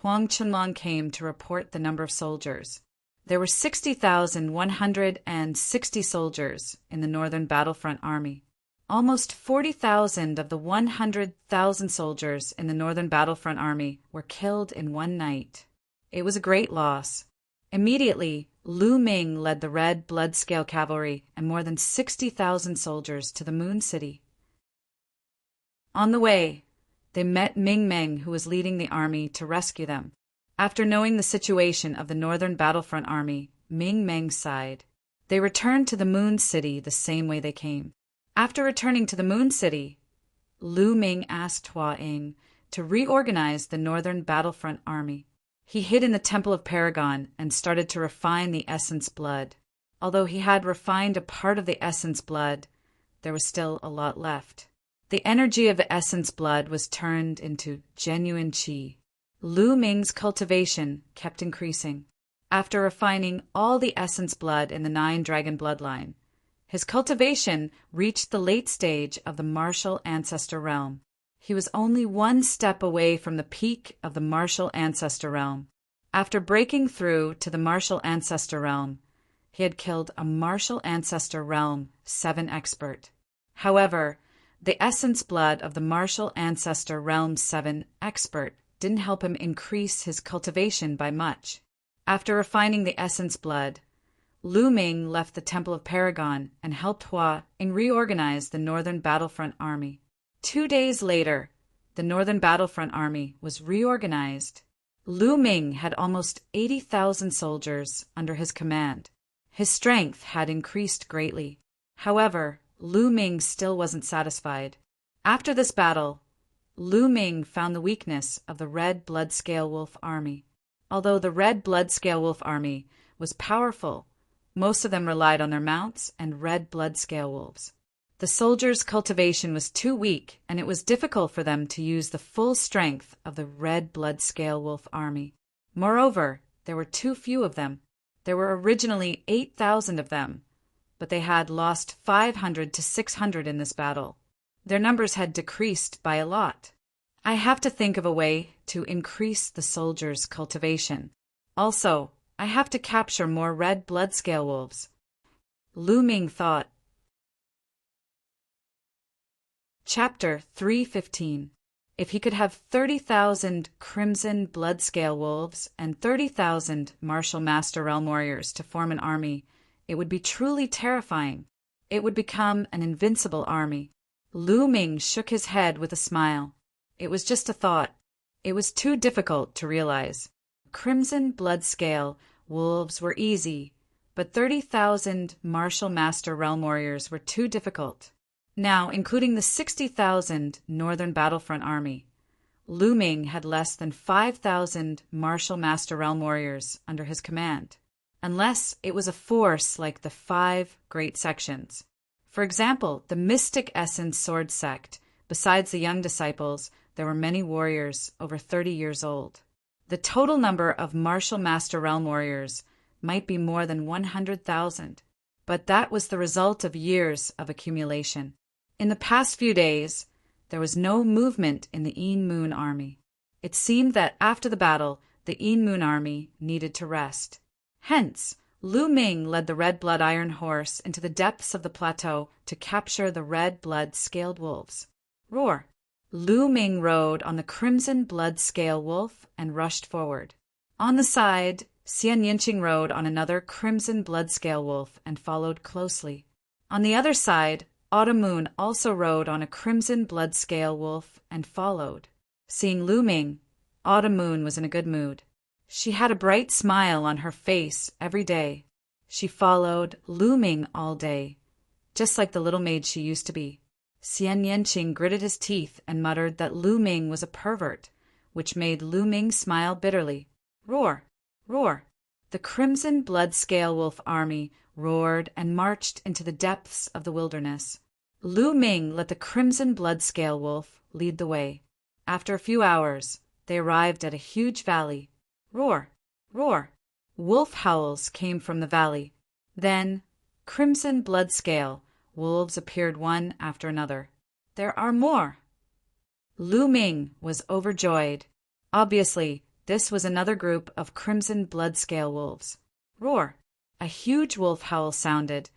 Huang Chunlong came to report the number of soldiers. There were 60,160 soldiers in the Northern Battlefront Army. Almost 40,000 of the 100,000 soldiers in the Northern Battlefront Army were killed in one night. It was a great loss. Immediately, Lu Ming led the Red Blood Scale Cavalry and more than 60,000 soldiers to the Moon City. On the way, they met Ming Meng, who was leading the army, to rescue them. After knowing the situation of the Northern Battlefront Army, Ming Meng sighed. They returned to the Moon City the same way they came. After returning to the Moon City, Lu Ming asked Hua Ying to reorganize the Northern Battlefront Army. He hid in the Temple of Paragon and started to refine the Essence Blood. Although he had refined a part of the Essence Blood, there was still a lot left. The energy of the Essence Blood was turned into genuine Qi. Lu Ming's cultivation kept increasing. After refining all the Essence Blood in the 9-dragon bloodline, his cultivation reached the late stage of the Martial Ancestor Realm. He was only one step away from the peak of the Martial Ancestor Realm. After breaking through to the Martial Ancestor Realm, he had killed a Martial Ancestor Realm 7 expert. However, the Essence Blood of the Martial Ancestor Realm 7 expert didn't help him increase his cultivation by much. After refining the Essence Blood, Lu Ming left the Temple of Paragon and helped Hua Ying reorganize the Northern Battlefront Army. 2 days later, the Northern Battlefront Army was reorganized. Lu Ming had almost 80,000 soldiers under his command. His strength had increased greatly. However, Lu Ming still wasn't satisfied. After this battle, Lu Ming found the weakness of the Red Blood Scale Wolf Army. Although the Red Blood Scale Wolf Army was powerful, most of them relied on their mounts and red blood scale wolves. The soldiers' cultivation was too weak, and it was difficult for them to use the full strength of the Red Blood Scale Wolf Army. Moreover, there were too few of them. There were originally 8,000 of them, but they had lost 500 to 600 in this battle. Their numbers had decreased by a lot. I have to think of a way to increase the soldiers' cultivation. Also, I have to capture more red blood scale wolves. Lu Ming thought. Chapter 315. If he could have 30,000 crimson blood scale wolves and 30,000 martial master realm warriors to form an army, it would be truly terrifying. It would become an invincible army. Lu Ming shook his head with a smile. It was just a thought. It was too difficult to realize. Crimson blood scale wolves were easy, but 30,000 martial master realm warriors were too difficult. Now, including the 60,000 Northern Battlefront Army, Lu Ming had less than 5,000 martial master realm warriors under his command, unless it was a force like the 5 great sections. For example, the Mystic Essence Sword Sect. Besides the young disciples, there were many warriors over 30 years old. The total number of martial master realm warriors might be more than 100,000, but that was the result of years of accumulation. In the past few days, there was no movement in the Yin Moon army. It seemed that after the battle, the Yin Moon army needed to rest. Hence, Lu Ming led the Red Blood Iron Horse into the depths of the plateau to capture the Red Blood Scaled Wolves. Roar! Lu Ming rode on the Crimson Blood Scale Wolf and rushed forward. On the side, Xian Yinqing rode on another Crimson Blood Scale Wolf and followed closely. On the other side, Autumn Moon also rode on a Crimson Blood Scale Wolf and followed. Seeing Lu Ming, Autumn Moon was in a good mood. She had a bright smile on her face every day. She followed Lu Ming all day, just like the little maid she used to be. Xian Yinqing gritted his teeth and muttered that Lu Ming was a pervert, which made Lu Ming smile bitterly. Roar! Roar! The Crimson Blood Scale Wolf army roared and marched into the depths of the wilderness. Lu Ming let the Crimson Blood Scale Wolf lead the way. After a few hours, they arrived at a huge valley. Roar! Roar! Wolf howls came from the valley. Then, Crimson Blood Scale wolves appeared one after another. There are more! Lu Ming was overjoyed. Obviously, this was another group of crimson blood-scale wolves. Roar! A huge wolf howl sounded,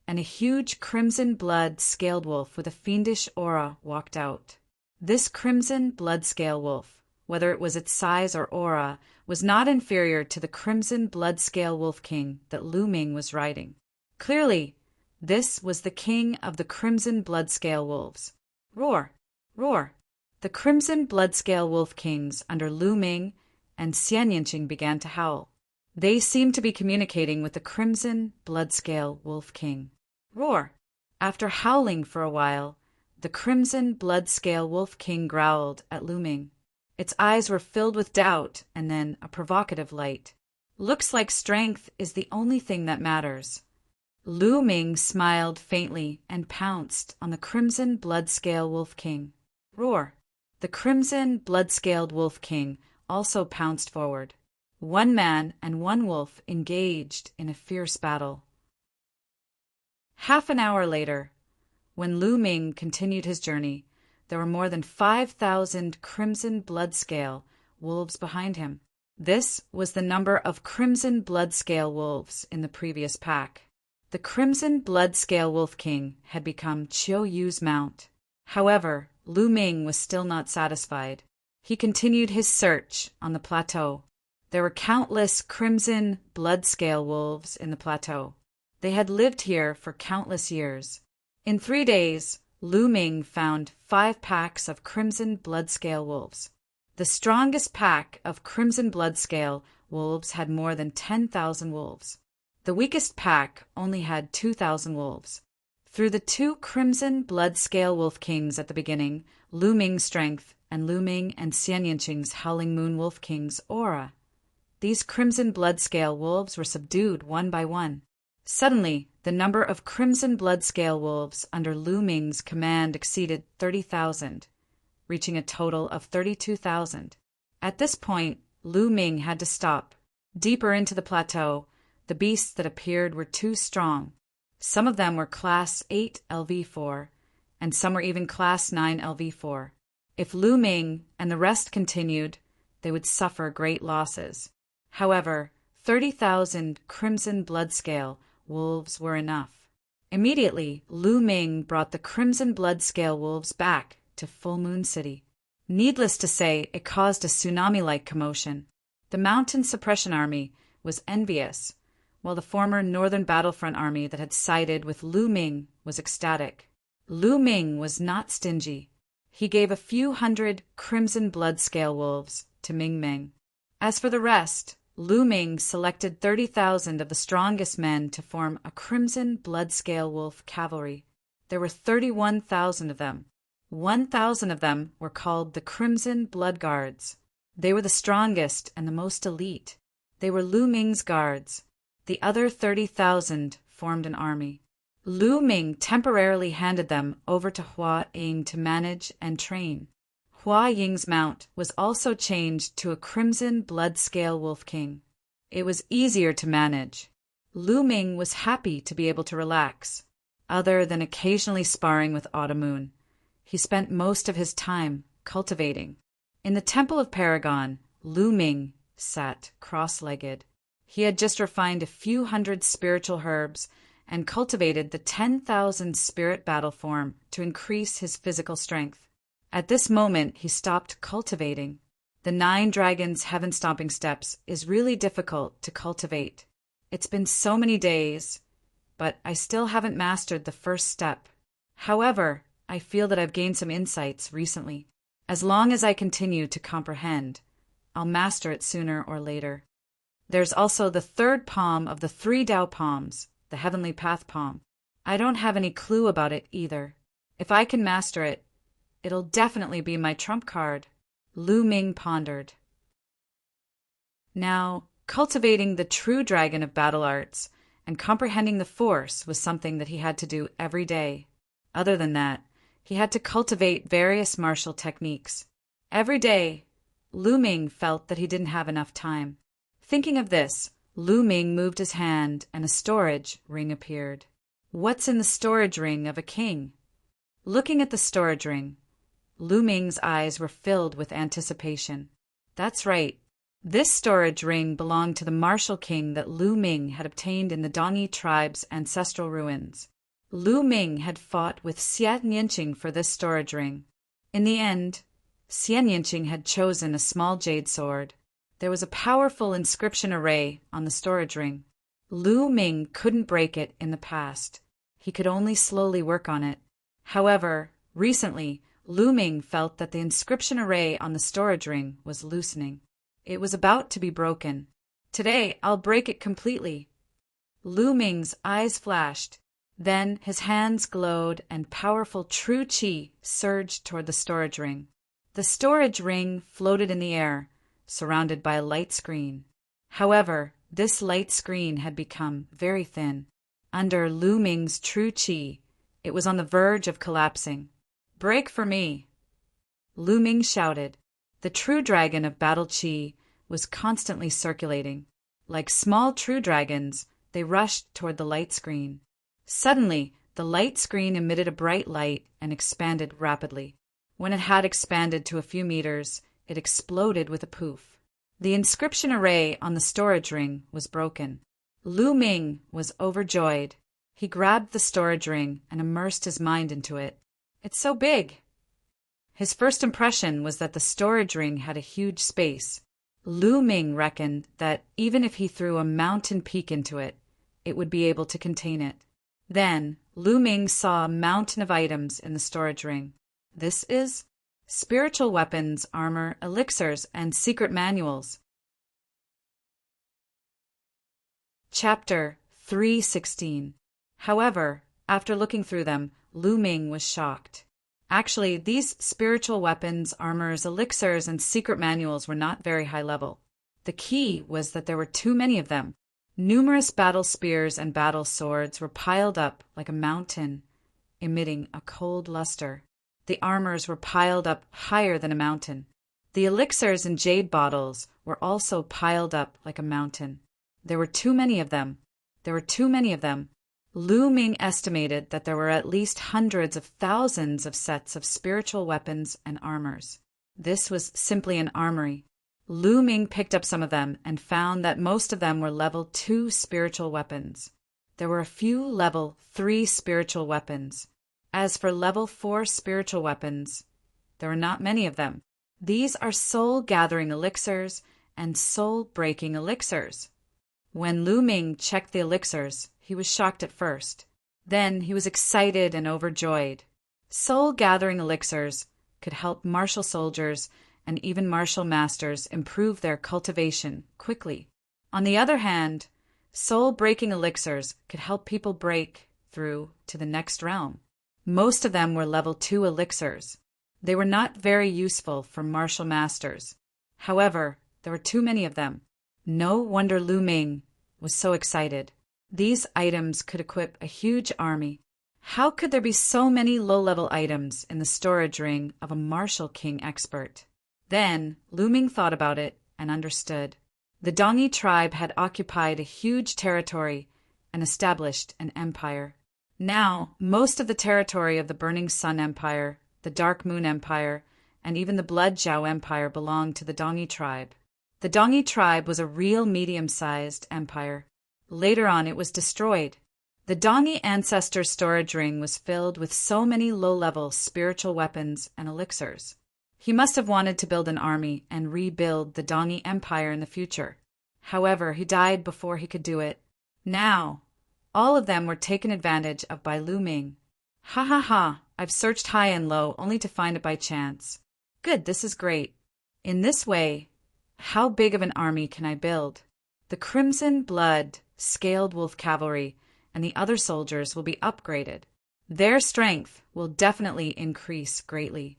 and a huge crimson blood-scaled wolf with a fiendish aura walked out. This crimson blood-scale wolf, whether it was its size or aura, was not inferior to the crimson blood-scale wolf king that Lu Ming was riding. Clearly, this was the king of the crimson blood-scale wolves. Roar! Roar! The crimson blood-scale wolf kings under Lu Ming and Xian Yinqing began to howl. They seemed to be communicating with the crimson blood-scale wolf king. Roar! After howling for a while, the crimson blood-scale wolf king growled at Lu Ming. Its eyes were filled with doubt and then a provocative light. Looks like strength is the only thing that matters. Lu Ming smiled faintly and pounced on the crimson blood-scale wolf king. Roar! The crimson blood-scaled wolf king also pounced forward. One man and one wolf engaged in a fierce battle. Half an hour later, when Lu Ming continued his journey, there were more than 5,000 crimson blood-scale wolves behind him. This was the number of crimson blood-scale wolves in the previous pack. The crimson blood-scale wolf king had become Qiu Yu's mount. However, Lu Ming was still not satisfied. He continued his search on the plateau. There were countless crimson blood-scale wolves in the plateau. They had lived here for countless years. In 3 days, Lu Ming found 5 packs of crimson blood-scale wolves. The strongest pack of crimson blood-scale wolves had more than 10,000 wolves. The weakest pack only had 2,000 wolves. Through the 2 crimson blood-scale wolf kings at the beginning, Lu Ming's strength and Lu Ming and Xian Yinqing's howling moon wolf king's aura, these crimson blood-scale wolves were subdued one by one. Suddenly, the number of crimson blood-scale wolves under Lu Ming's command exceeded 30,000, reaching a total of 32,000. At this point, Lu Ming had to stop. Deeper into the plateau, the beasts that appeared were too strong. Some of them were Class 8 LV4, and some were even Class 9 LV4. If Lu Ming and the rest continued, they would suffer great losses. However, 30,000 crimson blood-scale wolves were enough. Immediately, Lu Ming brought the crimson blood-scale wolves back to Full Moon City. Needless to say, it caused a tsunami-like commotion. The Mountain Suppression Army was envious, while the former Northern Battlefront Army that had sided with Lu Ming was ecstatic. Lu Ming was not stingy. He gave a few hundred crimson blood-scale wolves to Ming Ming. As for the rest, Lu Ming selected 30,000 of the strongest men to form a crimson blood-scale wolf cavalry. There were 31,000 of them. 1,000 of them were called the Crimson Blood Guards. They were the strongest and the most elite. They were Lu Ming's guards. The other 30,000 formed an army. Lu Ming temporarily handed them over to Hua Ying to manage and train. Hua Ying's mount was also changed to a crimson blood-scale wolf king. It was easier to manage. Lu Ming was happy to be able to relax. Other than occasionally sparring with Autumn Moon, he spent most of his time cultivating. In the Temple of Paragon, Lu Ming sat cross-legged. He had just refined a few hundred spiritual herbs and cultivated the 10,000 spirit battle form to increase his physical strength. At this moment, he stopped cultivating. The 9 Dragons Heaven-Stomping Steps is really difficult to cultivate. It's been so many days, but I still haven't mastered the first step. However, I feel that I've gained some insights recently. As long as I continue to comprehend, I'll master it sooner or later. There's also the 3rd palm of the 3 Tao palms, the Heavenly Path palm. I don't have any clue about it either. If I can master it, it'll definitely be my trump card. Lu Ming pondered. Now, cultivating the true dragon of battle arts and comprehending the force was something that he had to do every day. Other than that, he had to cultivate various martial techniques. Every day, Lu Ming felt that he didn't have enough time. Thinking of this, Lu Ming moved his hand and a storage ring appeared. What's in the storage ring of a king? Looking at the storage ring, Lu Ming's eyes were filled with anticipation. That's right. This storage ring belonged to the martial king that Lu Ming had obtained in the Dongyi tribe's ancestral ruins. Lu Ming had fought with Xie Nianqing for this storage ring. In the end, Xie Nianqing had chosen a small jade sword. There was a powerful inscription array on the storage ring. Lu Ming couldn't break it in the past. He could only slowly work on it. However, recently, Lu Ming felt that the inscription array on the storage ring was loosening. It was about to be broken. Today, I'll break it completely. Lu Ming's eyes flashed. Then his hands glowed and powerful true qi surged toward the storage ring. The storage ring floated in the air, surrounded by a light screen. However, this light screen had become very thin. Under Lu Ming's true qi, it was on the verge of collapsing. "Break for me!" Lu Ming shouted. The true dragon of battle qi was constantly circulating. Like small true dragons, they rushed toward the light screen. Suddenly, the light screen emitted a bright light and expanded rapidly. When it had expanded to a few meters, it exploded with a poof. The inscription array on the storage ring was broken. Lu Ming was overjoyed. He grabbed the storage ring and immersed his mind into it. It's so big! His first impression was that the storage ring had a huge space. Lu Ming reckoned that even if he threw a mountain peak into it, it would be able to contain it. Then, Lu Ming saw a mountain of items in the storage ring. This is spiritual weapons, armor, elixirs, and secret manuals. Chapter 316. However, after looking through them, Lu Ming was shocked. Actually, these spiritual weapons, armors, elixirs, and secret manuals were not very high level. The key was that there were too many of them. Numerous battle spears and battle swords were piled up like a mountain, emitting a cold luster. The armors were piled up higher than a mountain. The elixirs and jade bottles were also piled up like a mountain. There were too many of them. Lu Ming estimated that there were at least hundreds of thousands of sets of spiritual weapons and armors. This was simply an armory. Lu Ming picked up some of them and found that most of them were level 2 spiritual weapons. There were a few level 3 spiritual weapons. As for level 4 spiritual weapons, there are not many of them. These are soul-gathering elixirs and soul-breaking elixirs. When Lu Ming checked the elixirs, he was shocked at first. Then he was excited and overjoyed. Soul-gathering elixirs could help martial soldiers and even martial masters improve their cultivation quickly. On the other hand, soul-breaking elixirs could help people break through to the next realm. Most of them were level 2 elixirs. They were not very useful for martial masters. However, there were too many of them. No wonder Lu Ming was so excited. These items could equip a huge army. How could there be so many low-level items in the storage ring of a martial king expert? Then, Lu Ming thought about it and understood. The Dongyi tribe had occupied a huge territory and established an empire. Now, most of the territory of the Burning Sun Empire, the Dark Moon Empire, and even the Blood Zhao Empire belonged to the Dongyi tribe. The Dongyi tribe was a real medium-sized empire. Later on, it was destroyed. The Dongyi ancestor storage ring was filled with so many low-level spiritual weapons and elixirs. He must have wanted to build an army and rebuild the Dongyi Empire in the future. However, he died before he could do it. Now, all of them were taken advantage of by Lu Ming. Ha ha ha, I've searched high and low only to find it by chance. Good, this is great. In this way, how big of an army can I build? The Crimson Blood, Scaled Wolf Cavalry, and the other soldiers will be upgraded. Their strength will definitely increase greatly.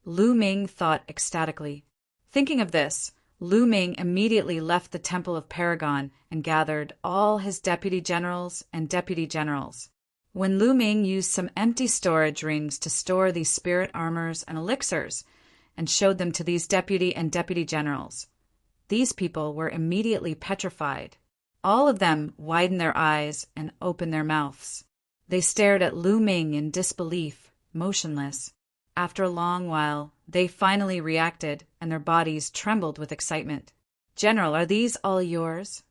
Lu Ming thought ecstatically. Thinking of this, Lu Ming immediately left the Temple of Paragon and gathered all his deputy generals and deputy generals. When Lu Ming used some empty storage rings to store these spirit armors and elixirs and showed them to these deputy and deputy generals, these people were immediately petrified. All of them widened their eyes and opened their mouths. They stared at Lu Ming in disbelief, motionless. After a long while, they finally reacted, and their bodies trembled with excitement. "General, are these all yours?"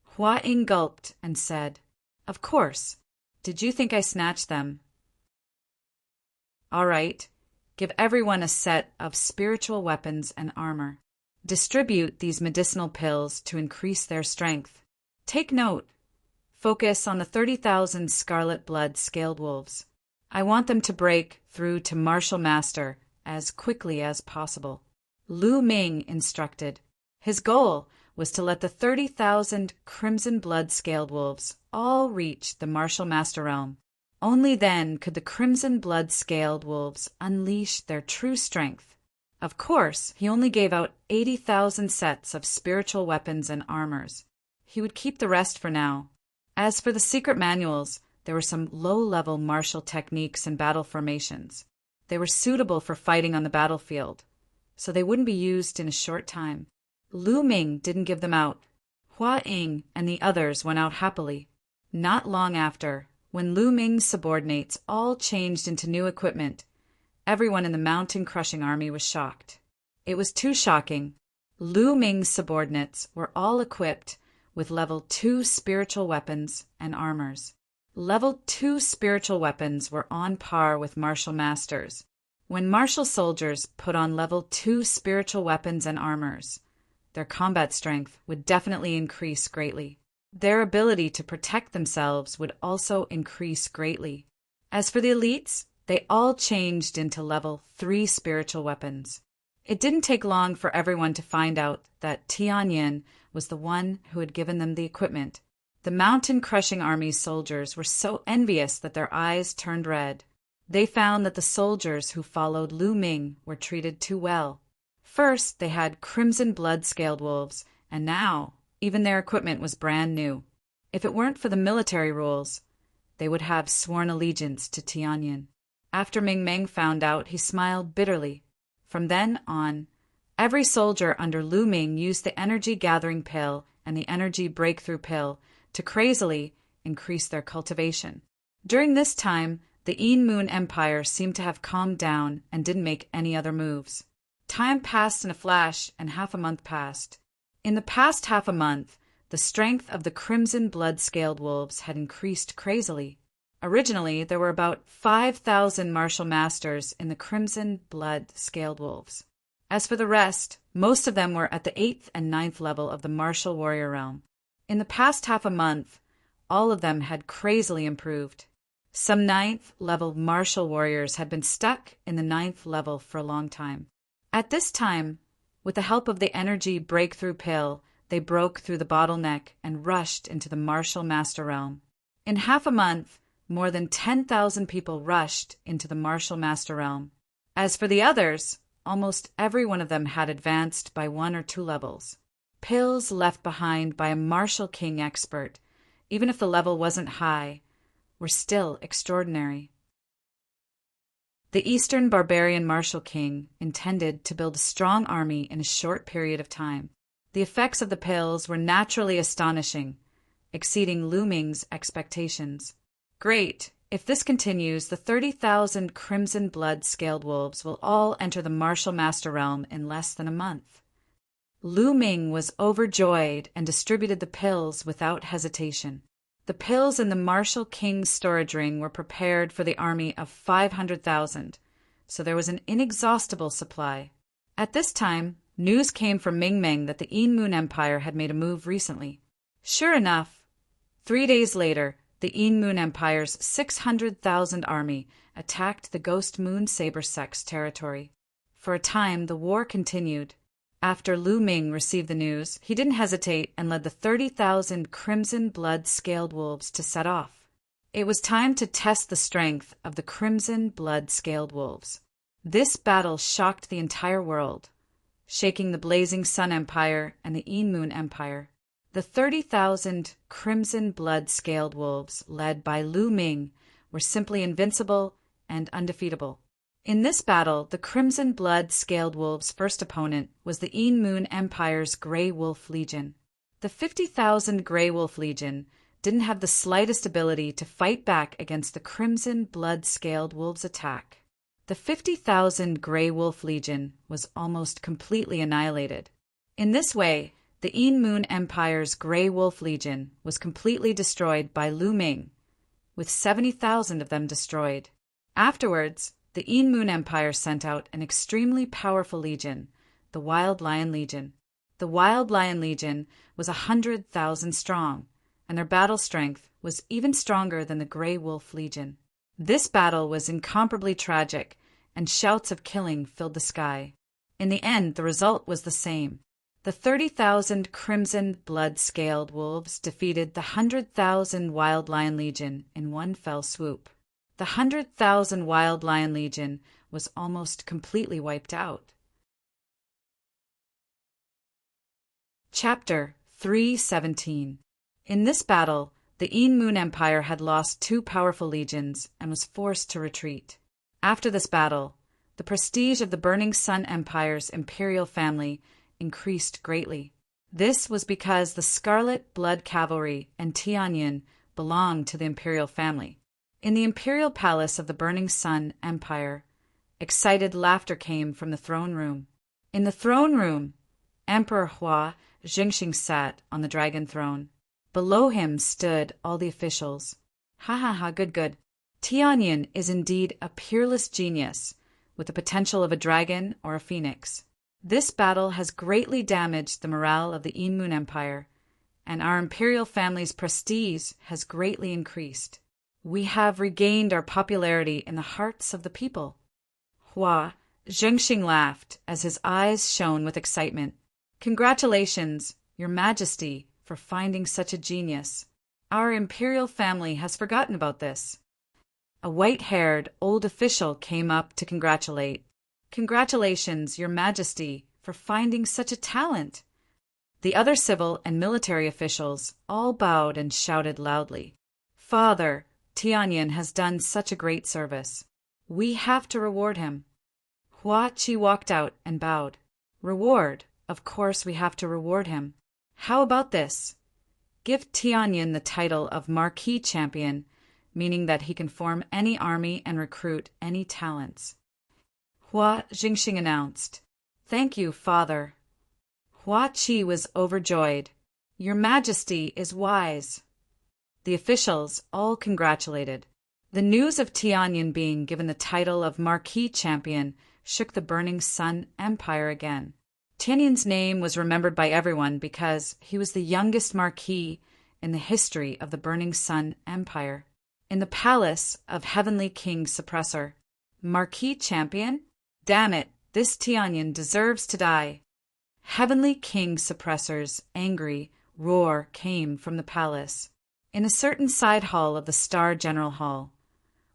Hua Ying gulped and said, "Of course. Did you think I snatched them?" "All right. Give everyone a set of spiritual weapons and armor. Distribute these medicinal pills to increase their strength. Take note. Focus on the 30,000 scarlet blood scaled wolves. I want them to break through to Martial Master as quickly as possible." Lu Ming instructed. His goal was to let the 30,000 crimson blood scaled wolves all reach the Martial Master realm. Only then could the crimson blood scaled wolves unleash their true strength. Of course, he only gave out 80,000 sets of spiritual weapons and armors. He would keep the rest for now. As for the secret manuals, there were some low-level martial techniques and battle formations. They were suitable for fighting on the battlefield, so they wouldn't be used in a short time. Lu Ming didn't give them out. Hua Ying and the others went out happily. Not long after, when Lu Ming's subordinates all changed into new equipment, everyone in the mountain-crushing army was shocked. It was too shocking. Lu Ming's subordinates were all equipped with level 2 spiritual weapons and armors. Level 2 spiritual weapons were on par with martial masters. When martial soldiers put on level 2 spiritual weapons and armors, their combat strength would definitely increase greatly. Their ability to protect themselves would also increase greatly. As for the elites, they all changed into level 3 spiritual weapons. It didn't take long for everyone to find out that Tianyin was the one who had given them the equipment. The mountain-crushing army's soldiers were so envious that their eyes turned red. They found that the soldiers who followed Lu Ming were treated too well. First, they had crimson blood-scaled wolves, and now even their equipment was brand new. If it weren't for the military rules, they would have sworn allegiance to Tianyin. After Ming Meng found out, he smiled bitterly. From then on, every soldier under Lu Ming used the energy-gathering pill and the energy breakthrough pill to crazily increase their cultivation. During this time, the Yin Moon Empire seemed to have calmed down and didn't make any other moves. Time passed in a flash, and half a month passed. In the past half a month, the strength of the crimson blood-scaled wolves had increased crazily. Originally, there were about 5,000 martial masters in the crimson blood-scaled wolves. As for the rest, most of them were at the 8th and 9th level of the martial warrior realm. In the past half a month, all of them had crazily improved. Some 9th level martial warriors had been stuck in the 9th level for a long time. At this time, with the help of the energy breakthrough pill, they broke through the bottleneck and rushed into the martial master realm. In half a month, more than 10,000 people rushed into the martial master realm. As for the others, almost every one of them had advanced by 1 or 2 levels. Pills left behind by a martial king expert, even if the level wasn't high, were still extraordinary. The Eastern barbarian martial king intended to build a strong army in a short period of time. The effects of the pills were naturally astonishing, exceeding Lu Ming's expectations. Great! If this continues, the 30,000 crimson blood-scaled wolves will all enter the martial master realm in less than a month. Lu Ming was overjoyed and distributed the pills without hesitation. The pills in the martial king's storage ring were prepared for the army of 500,000, so there was an inexhaustible supply. At this time, news came from Ming Meng that the Yin Moon Empire had made a move recently. Sure enough, 3 days later, the Yin Moon Empire's 600,000 army attacked the Ghost Moon Saber sect's territory. For a time, the war continued. After Lu Ming received the news, he didn't hesitate and led the 30,000 crimson blood-scaled wolves to set off. It was time to test the strength of the crimson blood-scaled wolves. This battle shocked the entire world, shaking the Blazing Sun Empire and the Yin Moon Empire. The 30,000 crimson blood-scaled wolves, led by Lu Ming, were simply invincible and undefeatable. In this battle, the crimson blood-scaled wolves' first opponent was the Yin Moon Empire's Grey Wolf Legion. The 50,000 Grey Wolf Legion didn't have the slightest ability to fight back against the crimson blood-scaled wolves' attack. The 50,000 Grey Wolf Legion was almost completely annihilated. In this way, the Yin Moon Empire's Grey Wolf Legion was completely destroyed by Lu Ming, with 70,000 of them destroyed. Afterwards, the Yin Moon Empire sent out an extremely powerful legion, the Wild Lion Legion. The Wild Lion Legion was 100,000 strong, and their battle strength was even stronger than the Grey Wolf Legion. This battle was incomparably tragic, and shouts of killing filled the sky. In the end, the result was the same. The 30,000 crimson blood-scaled wolves defeated the 100,000 Wild Lion Legion in one fell swoop. The 100,000 Wild Lion Legion was almost completely wiped out. Chapter 317. In this battle, the Yin Moon Empire had lost 2 powerful legions and was forced to retreat. After this battle, the prestige of the Burning Sun Empire's imperial family increased greatly. This was because the Scarlet Blood Cavalry and Tianyin belonged to the imperial family. In the imperial palace of the Burning Sun Empire, excited laughter came from the throne room. In the throne room, Emperor Hua Jingxing sat on the dragon throne. Below him stood all the officials. Ha ha ha, good. Tianyin is indeed a peerless genius, with the potential of a dragon or a phoenix. This battle has greatly damaged the morale of the Yin Moon Empire, and our imperial family's prestige has greatly increased. We have regained our popularity in the hearts of the people. Hua Zhengxing laughed as his eyes shone with excitement. Congratulations, Your Majesty, for finding such a genius. Our imperial family has forgotten about this. A white-haired old official came up to congratulate. Congratulations, Your Majesty, for finding such a talent. The other civil and military officials all bowed and shouted loudly. Father, Tianyin has done such a great service. We have to reward him. Hua Qi walked out and bowed. Reward? Of course we have to reward him. How about this? Give Tianyin the title of Marquis Champion, meaning that he can form any army and recruit any talents. Hua Jingxing announced. Thank you, Father. Hua Qi was overjoyed. Your Majesty is wise. The officials all congratulated. The news of Tianyin being given the title of Marquis Champion shook the Burning Sun Empire again. Tianyin's name was remembered by everyone because he was the youngest marquis in the history of the Burning Sun Empire. In the palace of Heavenly King Suppressor, Marquis Champion? Damn it, this Tianyin deserves to die. Heavenly King Suppressor's angry roar came from the palace. In a certain side hall of the Star General Hall,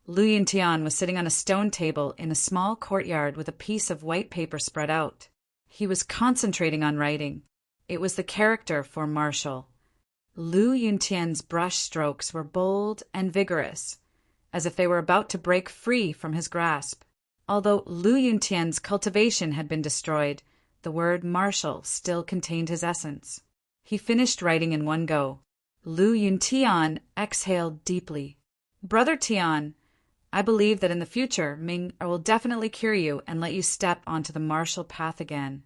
Lu Yintian was sitting on a stone table in a small courtyard with a piece of white paper spread out. He was concentrating on writing. It was the character for Marshal. Lu Yuntian's brush strokes were bold and vigorous, as if they were about to break free from his grasp. Although Lu Yuntian's cultivation had been destroyed, the word Marshal still contained his essence. He finished writing in one go. Lu Yuntian exhaled deeply. Brother Tian, I believe that in the future Ming will definitely cure you and let you step onto the martial path again.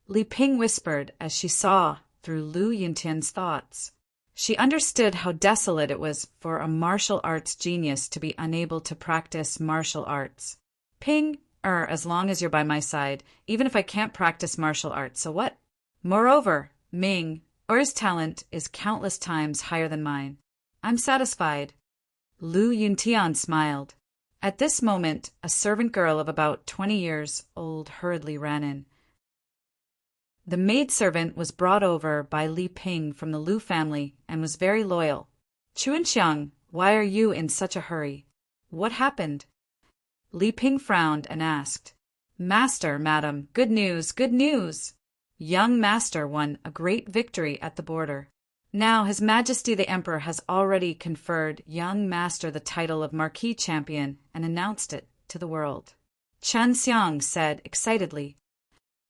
Li Ping whispered as she saw through Lu Yuntian's thoughts. She understood how desolate it was for a martial arts genius to be unable to practice martial arts. Ping, as long as you're by my side, even if I can't practice martial arts, so what? Moreover, Ming, his talent is countless times higher than mine. I'm satisfied. Lu Yuntian smiled. At this moment, a servant girl of about 20 years old hurriedly ran in. The maidservant was brought over by Li Ping from the Lu family and was very loyal. Chuanxiang, why are you in such a hurry? What happened? Li Ping frowned and asked. Master, madam, good news, good news! Young master won a great victory at the border. Now His Majesty the Emperor has already conferred young master the title of Marquis Champion and announced it to the world. Chen Xiang said excitedly.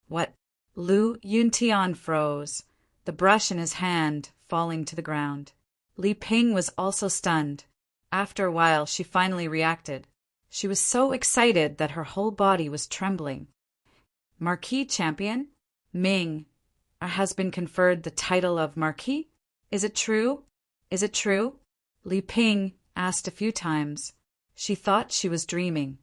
What? Lu Yuntian froze, the brush in his hand falling to the ground. Li Ping was also stunned. After a while, she finally reacted. She was so excited that her whole body was trembling. Marquis champion? Ming has been conferred the title of Marquis? Is it true? Is it true? Li Ping asked a few times. She thought she was dreaming.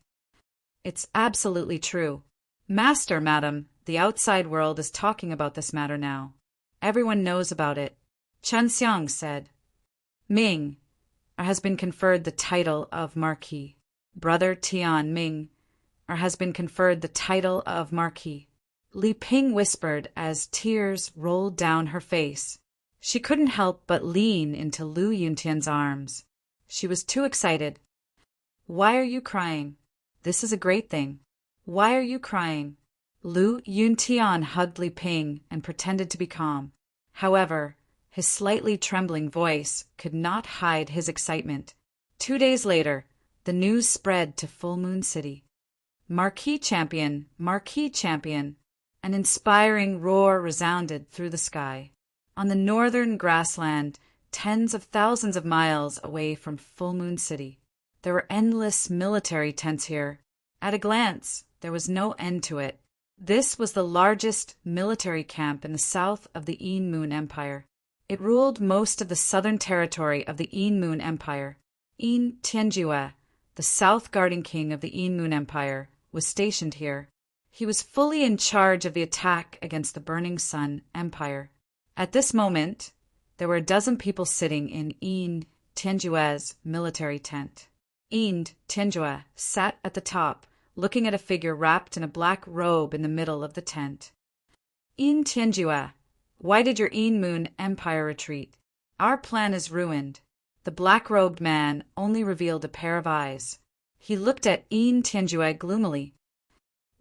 It's absolutely true. Master, madam, the outside world is talking about this matter now. Everyone knows about it. Chen Xiang said. Ming has been conferred the title of Marquis. Brother Tian Ming has been conferred the title of Marquis. Li Ping whispered as tears rolled down her face. She couldn't help but lean into Lu Yuntian's arms. She was too excited. Why are you crying? This is a great thing. Why are you crying? Lu Yuntian hugged Li Ping and pretended to be calm. However, his slightly trembling voice could not hide his excitement. 2 days later, the news spread to Full Moon City. Marquis champion, Marquis champion! An inspiring roar resounded through the sky. On the northern grassland, tens of thousands of miles away from Full Moon City, there were endless military tents here. At a glance, there was no end to it. This was the largest military camp in the south of the Yin Moon Empire. It ruled most of the southern territory of the Yin Moon Empire. Yin Tianjue, the south guarding king of the Yin Moon Empire, was stationed here. He was fully in charge of the attack against the Burning Sun Empire. At this moment, there were a dozen people sitting in Yin Tianjue's military tent. Yin Tianjue sat at the top, looking at a figure wrapped in a black robe in the middle of the tent. Yin Tianjue, why did your Yin Moon Empire retreat? Our plan is ruined. The black-robed man only revealed a pair of eyes. He looked at Yin Tianjue gloomily.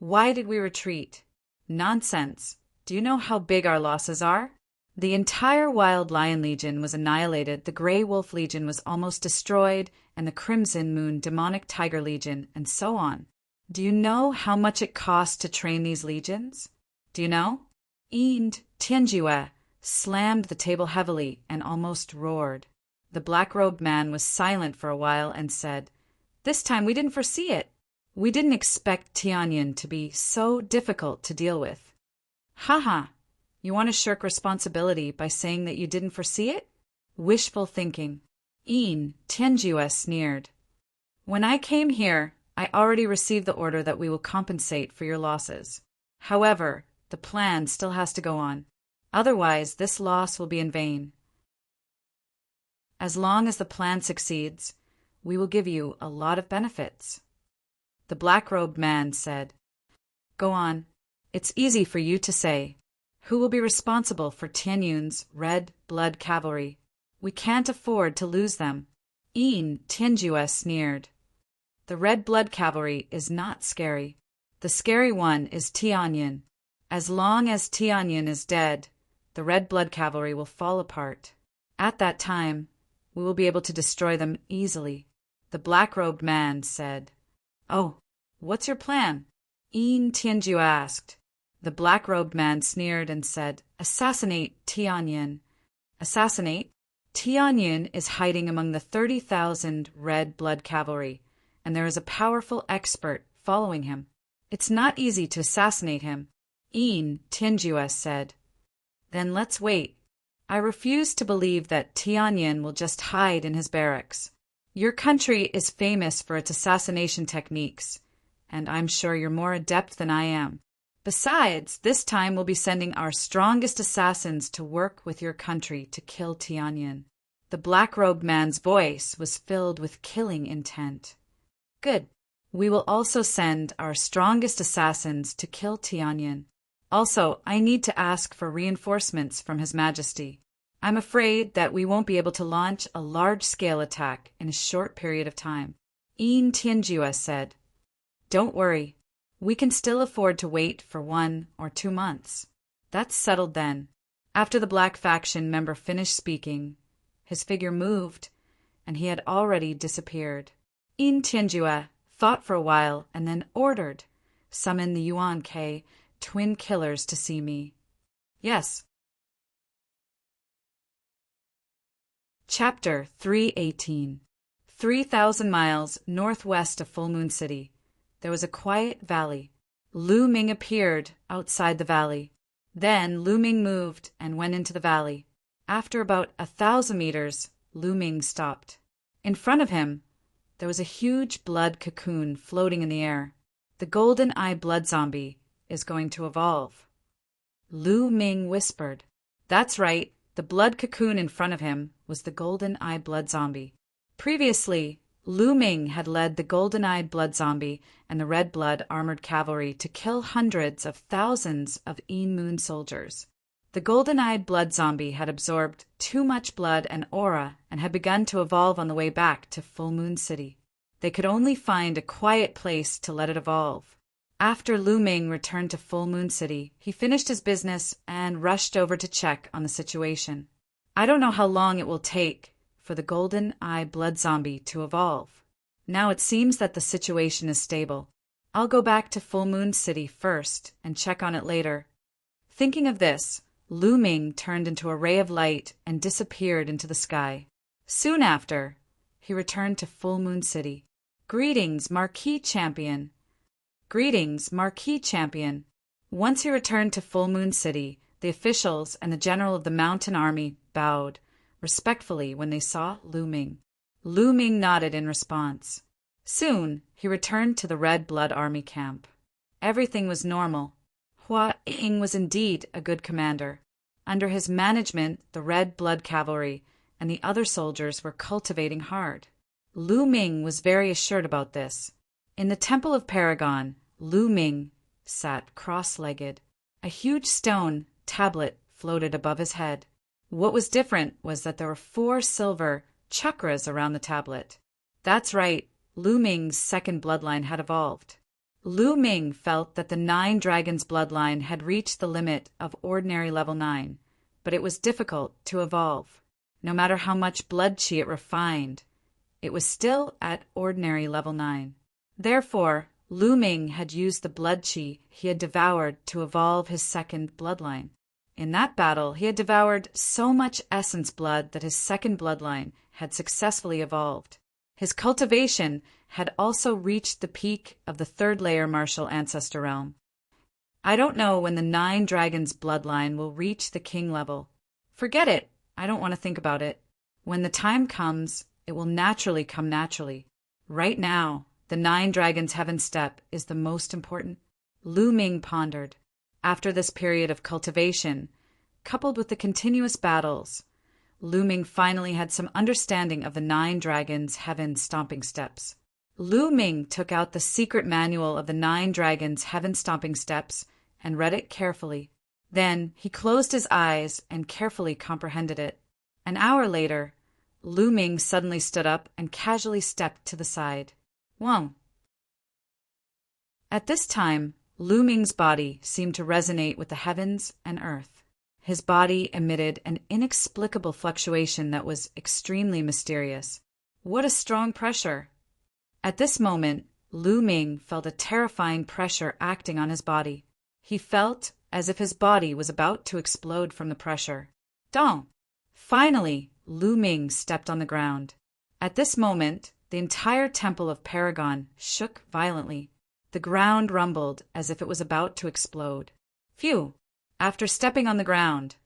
Why did we retreat? Nonsense. Do you know how big our losses are? The entire Wild Lion Legion was annihilated, the Grey Wolf Legion was almost destroyed, and the Crimson Moon Demonic Tiger Legion, and so on. Do you know how much it cost to train these legions? Do you know? Yin Tianjue slammed the table heavily and almost roared. The black-robed man was silent for a while and said, This time we didn't foresee it. We didn't expect Tianyin to be so difficult to deal with. Ha! You want to shirk responsibility by saying that you didn't foresee it? Wishful thinking. Yin Tianjue sneered. When I came here, I already received the order that we will compensate for your losses. However, the plan still has to go on. Otherwise, this loss will be in vain. As long as the plan succeeds, we will give you a lot of benefits. The black-robed man said, Go on. It's easy for you to say. Who will be responsible for Tianyun's red blood cavalry? We can't afford to lose them. Yin Tianjue sneered. The red blood cavalry is not scary. The scary one is Tianyin. As long as Tianyin is dead, the red blood cavalry will fall apart. At that time, we will be able to destroy them easily. The black-robed man said, Oh, what's your plan? Yin Tianjue asked. The black-robed man sneered and said, Assassinate Tianyin. Assassinate? Tianyin is hiding among the 30,000 red blood cavalry, and there is a powerful expert following him. It's not easy to assassinate him. Yin Tianjue said. Then let's wait. I refuse to believe that Tianyin will just hide in his barracks. Your country is famous for its assassination techniques, and I'm sure you're more adept than I am. Besides, this time we'll be sending our strongest assassins to work with your country to kill Tianyin. The black-robed man's voice was filled with killing intent. Good. We will also send our strongest assassins to kill Tianyin. Also, I need to ask for reinforcements from His Majesty. I'm afraid that we won't be able to launch a large-scale attack in a short period of time. Yin Tianjue said, Don't worry. We can still afford to wait for 1 or 2 months. That's settled then. After the Black Faction member finished speaking, his figure moved, and he had already disappeared. Yin Tianjue thought for a while and then ordered, Summon the Yuan Ke twin killers to see me. Yes. Chapter 318. 3,000 miles northwest of Full Moon City, there was a quiet valley. Lu Ming appeared outside the valley. Then Lu Ming moved and went into the valley. After about 1,000 meters, Lu Ming stopped. In front of him, there was a huge blood cocoon floating in the air. The golden eye blood zombie is going to evolve. Lu Ming whispered. That's right, the blood cocoon in front of him was the golden eye blood zombie. Previously, Lu Ming had led the golden-eyed blood zombie and the red blood armored cavalry to kill hundreds of thousands of Een Moon soldiers. The golden-eyed blood zombie had absorbed too much blood and aura and had begun to evolve on the way back to Full Moon City. They could only find a quiet place to let it evolve. After Lu Ming returned to Full Moon City, he finished his business and rushed over to check on the situation. I don't know how long it will take for the golden eye blood zombie to evolve. Now it seems that the situation is stable. I'll go back to Full Moon City first and check on it later. Thinking of this, Lu Ming turned into a ray of light and disappeared into the sky. Soon after, he returned to Full Moon City. Greetings, Marquis Champion. Greetings, Marquis Champion. Once he returned to Full Moon City, the officials and the general of the mountain army bowed respectfully when they saw Lu Ming. Lu Ming nodded in response. Soon, he returned to the Red Blood Army camp. Everything was normal. Hua Ying was indeed a good commander. Under his management, the Red Blood Cavalry and the other soldiers were cultivating hard. Lu Ming was very assured about this. In the Temple of Paragon, Lu Ming sat cross-legged. A huge stone tablet floated above his head. What was different was that there were 4 silver chakras around the tablet. That's right, Lu Ming's second bloodline had evolved. Lu Ming felt that the 9 dragons bloodline had reached the limit of ordinary level 9, but it was difficult to evolve. No matter how much blood chi it refined, it was still at ordinary level 9. Therefore, Lu Ming had used the blood chi he had devoured to evolve his second bloodline. In that battle, he had devoured so much essence blood that his second bloodline had successfully evolved. His cultivation had also reached the peak of the 3rd layer martial ancestor realm. I don't know when the 9 dragons bloodline will reach the king level. Forget it. I don't want to think about it. When the time comes, it will naturally come naturally. Right now, the 9 dragons heaven step is the most important. Lu Ming pondered. After this period of cultivation, coupled with the continuous battles, Lu Ming finally had some understanding of the 9 dragons' heaven stomping steps. Lu Ming took out the secret manual of the 9 dragons' heaven stomping steps and read it carefully. Then he closed his eyes and carefully comprehended it. An hour later, Lu Ming suddenly stood up and casually stepped to the side. Whoa! At this time, Lu Ming's body seemed to resonate with the heavens and earth. His body emitted an inexplicable fluctuation that was extremely mysterious. What a strong pressure! At this moment, Lu Ming felt a terrifying pressure acting on his body. He felt as if his body was about to explode from the pressure. Dong! Finally, Lu Ming stepped on the ground. At this moment, the entire Temple of Paragon shook violently. The ground rumbled as if it was about to explode. Phew! After stepping on the ground,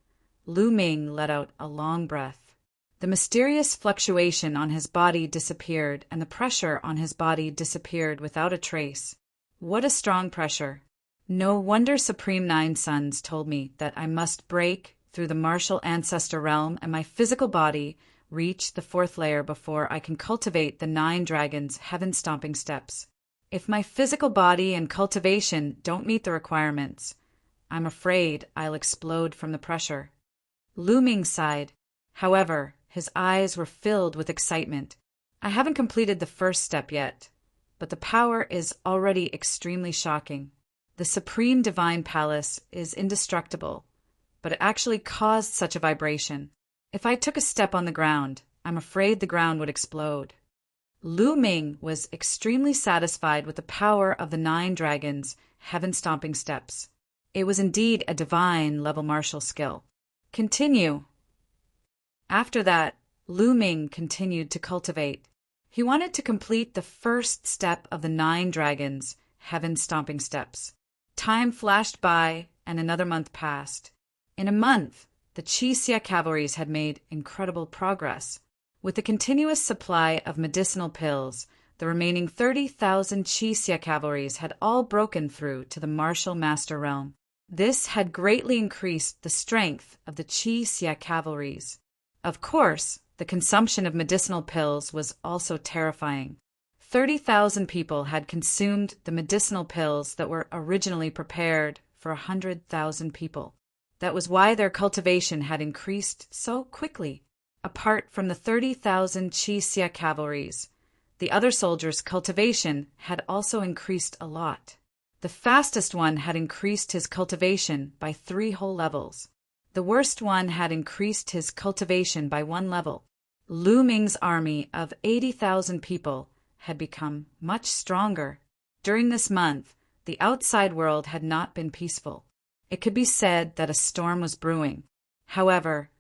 Lu Ming let out a long breath. The mysterious fluctuation on his body disappeared, and the pressure on his body disappeared without a trace. What a strong pressure! No wonder Supreme Nine Suns told me that I must break through the martial ancestor realm and my physical body reach the 4th layer before I can cultivate the 9 dragons' heaven-stomping steps. If my physical body and cultivation don't meet the requirements, I'm afraid I'll explode from the pressure. Lu Ming sighed. However, his eyes were filled with excitement. I haven't completed the 1st step yet, but the power is already extremely shocking. The Supreme Divine Palace is indestructible, but it actually caused such a vibration. If I took a step on the ground, I'm afraid the ground would explode. Lu Ming was extremely satisfied with the power of the 9 dragons' heaven-stomping steps. It was indeed a divine level martial skill. Continue. After that, Lu Ming continued to cultivate. He wanted to complete the first step of the 9 dragons' heaven-stomping steps. Time flashed by, and another month passed. In a month, the Qixia cavalries had made incredible progress. With the continuous supply of medicinal pills, the remaining 30,000 Qixia cavalries had all broken through to the martial master realm. This had greatly increased the strength of the Qixia cavalries. Of course, the consumption of medicinal pills was also terrifying. 30,000 people had consumed the medicinal pills that were originally prepared for 100,000 people. That was why their cultivation had increased so quickly. Apart from the 30,000 Qixia cavalries, the other soldiers' cultivation had also increased a lot. The fastest one had increased his cultivation by 3 whole levels. The worst one had increased his cultivation by 1 level. Lu Ming's army of 80,000 people had become much stronger. During this month, the outside world had not been peaceful. It could be said that a storm was brewing. However,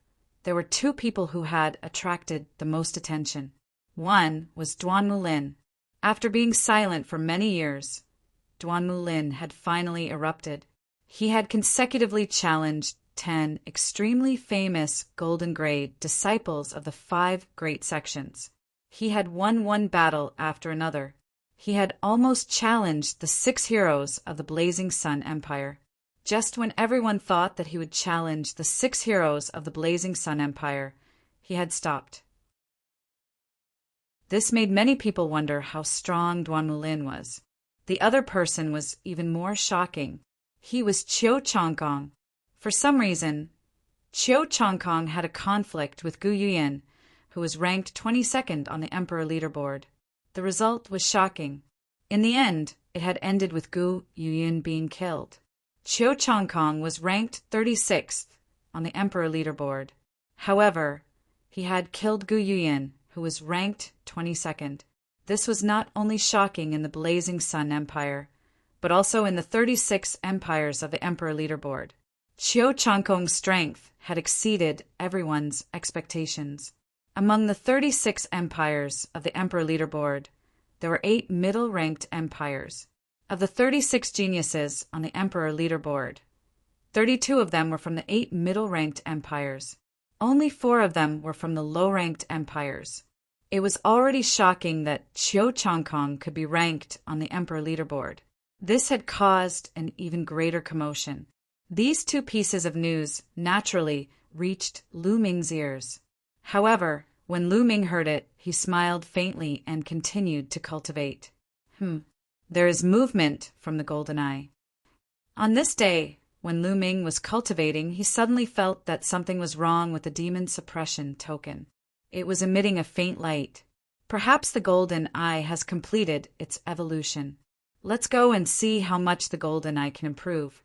there were 2 people who had attracted the most attention. One was Duan Mulin. After being silent for many years, Duan Mulin had finally erupted. He had consecutively challenged 10 extremely famous Golden Grade disciples of the 5 great sections. He had won one battle after another. He had almost challenged the 6 heroes of the Blazing Sun Empire. Just when everyone thought that he would challenge the 6 heroes of the Blazing Sun Empire, he had stopped. This made many people wonder how strong Duan Mulin was. The other person was even more shocking. He was Qiu Changkong. For some reason, Qiu Changkong had a conflict with Gu Yuyin, who was ranked 22nd on the Emperor leaderboard. The result was shocking. In the end, it had ended with Gu Yuyin being killed. Qiu Changkong was ranked 36th on the Emperor leaderboard. However, he had killed Gu Yuyin, who was ranked 22nd. This was not only shocking in the Blazing Sun Empire, but also in the 36 empires of the Emperor leaderboard. Qiu Changkong's strength had exceeded everyone's expectations. Among the 36 empires of the Emperor leaderboard, there were 8 middle-ranked empires. Of the 36 geniuses on the Emperor leaderboard, 32 of them were from the 8 middle-ranked empires. Only 4 of them were from the low-ranked empires. It was already shocking that Qiu Changkong could be ranked on the Emperor leaderboard. This had caused an even greater commotion. These 2 pieces of news naturally reached Lu Ming's ears. However, when Lu Ming heard it, he smiled faintly and continued to cultivate. There is movement from the golden eye. On this day, when Lu Ming was cultivating, he suddenly felt that something was wrong with the demon suppression token. It was emitting a faint light. Perhaps the golden eye has completed its evolution. Let's go and see how much the golden eye can improve.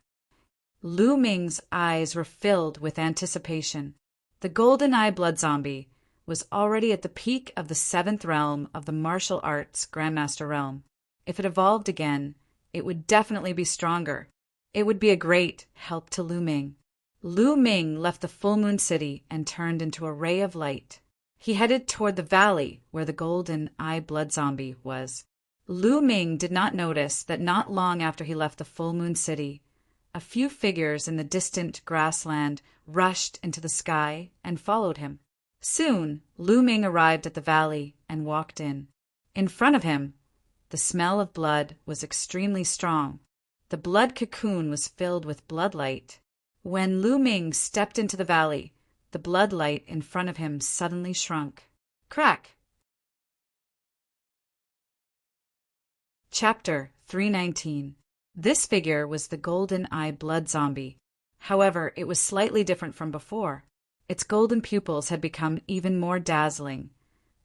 Lu Ming's eyes were filled with anticipation. The golden eye blood zombie was already at the peak of the 7th realm of the martial arts Grandmaster realm. If it evolved again, it would definitely be stronger. It would be a great help to Lu Ming. Lu Ming left the full moon city and turned into a ray of light. He headed toward the valley where the golden eye blood zombie was. Lu Ming did not notice that not long after he left the full moon city, a few figures in the distant grassland rushed into the sky and followed him. Soon, Lu Ming arrived at the valley and walked in. In front of him, the smell of blood was extremely strong. The blood cocoon was filled with blood light. When Lu Ming stepped into the valley, the blood light in front of him suddenly shrunk. Crack! Chapter 319. This figure was the golden eye blood zombie. However, it was slightly different from before. Its golden pupils had become even more dazzling,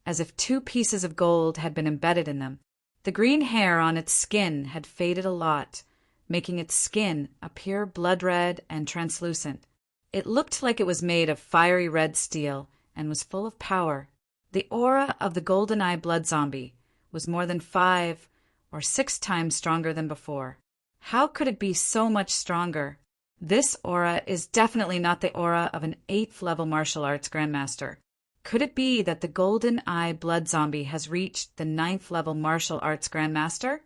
as if 2 pieces of gold had been embedded in them. The green hair on its skin had faded a lot, making its skin appear blood red and translucent. It looked like it was made of fiery red steel and was full of power. The aura of the golden eye blood zombie was more than 5 or 6 times stronger than before. How could it be so much stronger? This aura is definitely not the aura of an 8th level martial arts grandmaster. Could it be that the Golden Eye Blood Zombie has reached the 9th level martial arts grandmaster?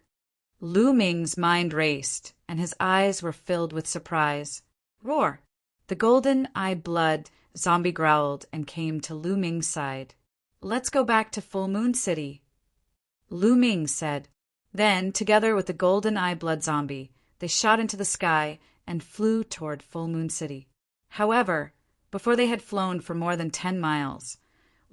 Lu Ming's mind raced, and his eyes were filled with surprise. Roar! The Golden Eye Blood Zombie growled and came to Lu Ming's side. Let's go back to Full Moon City, Lu Ming said. Then, together with the Golden Eye Blood Zombie, they shot into the sky and flew toward Full Moon City. However, before they had flown for more than 10 miles,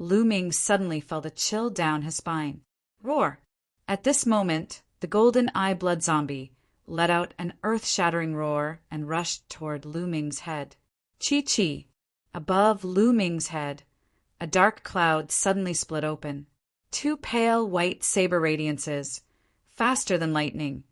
Lu Ming suddenly felt a chill down his spine. Roar! At this moment, the Golden Eye Blood Zombie let out an earth-shattering roar and rushed toward Lu Ming's head. Chi-chi! Above Lu Ming's head, a dark cloud suddenly split open. 2 pale white saber radiances, faster than lightning,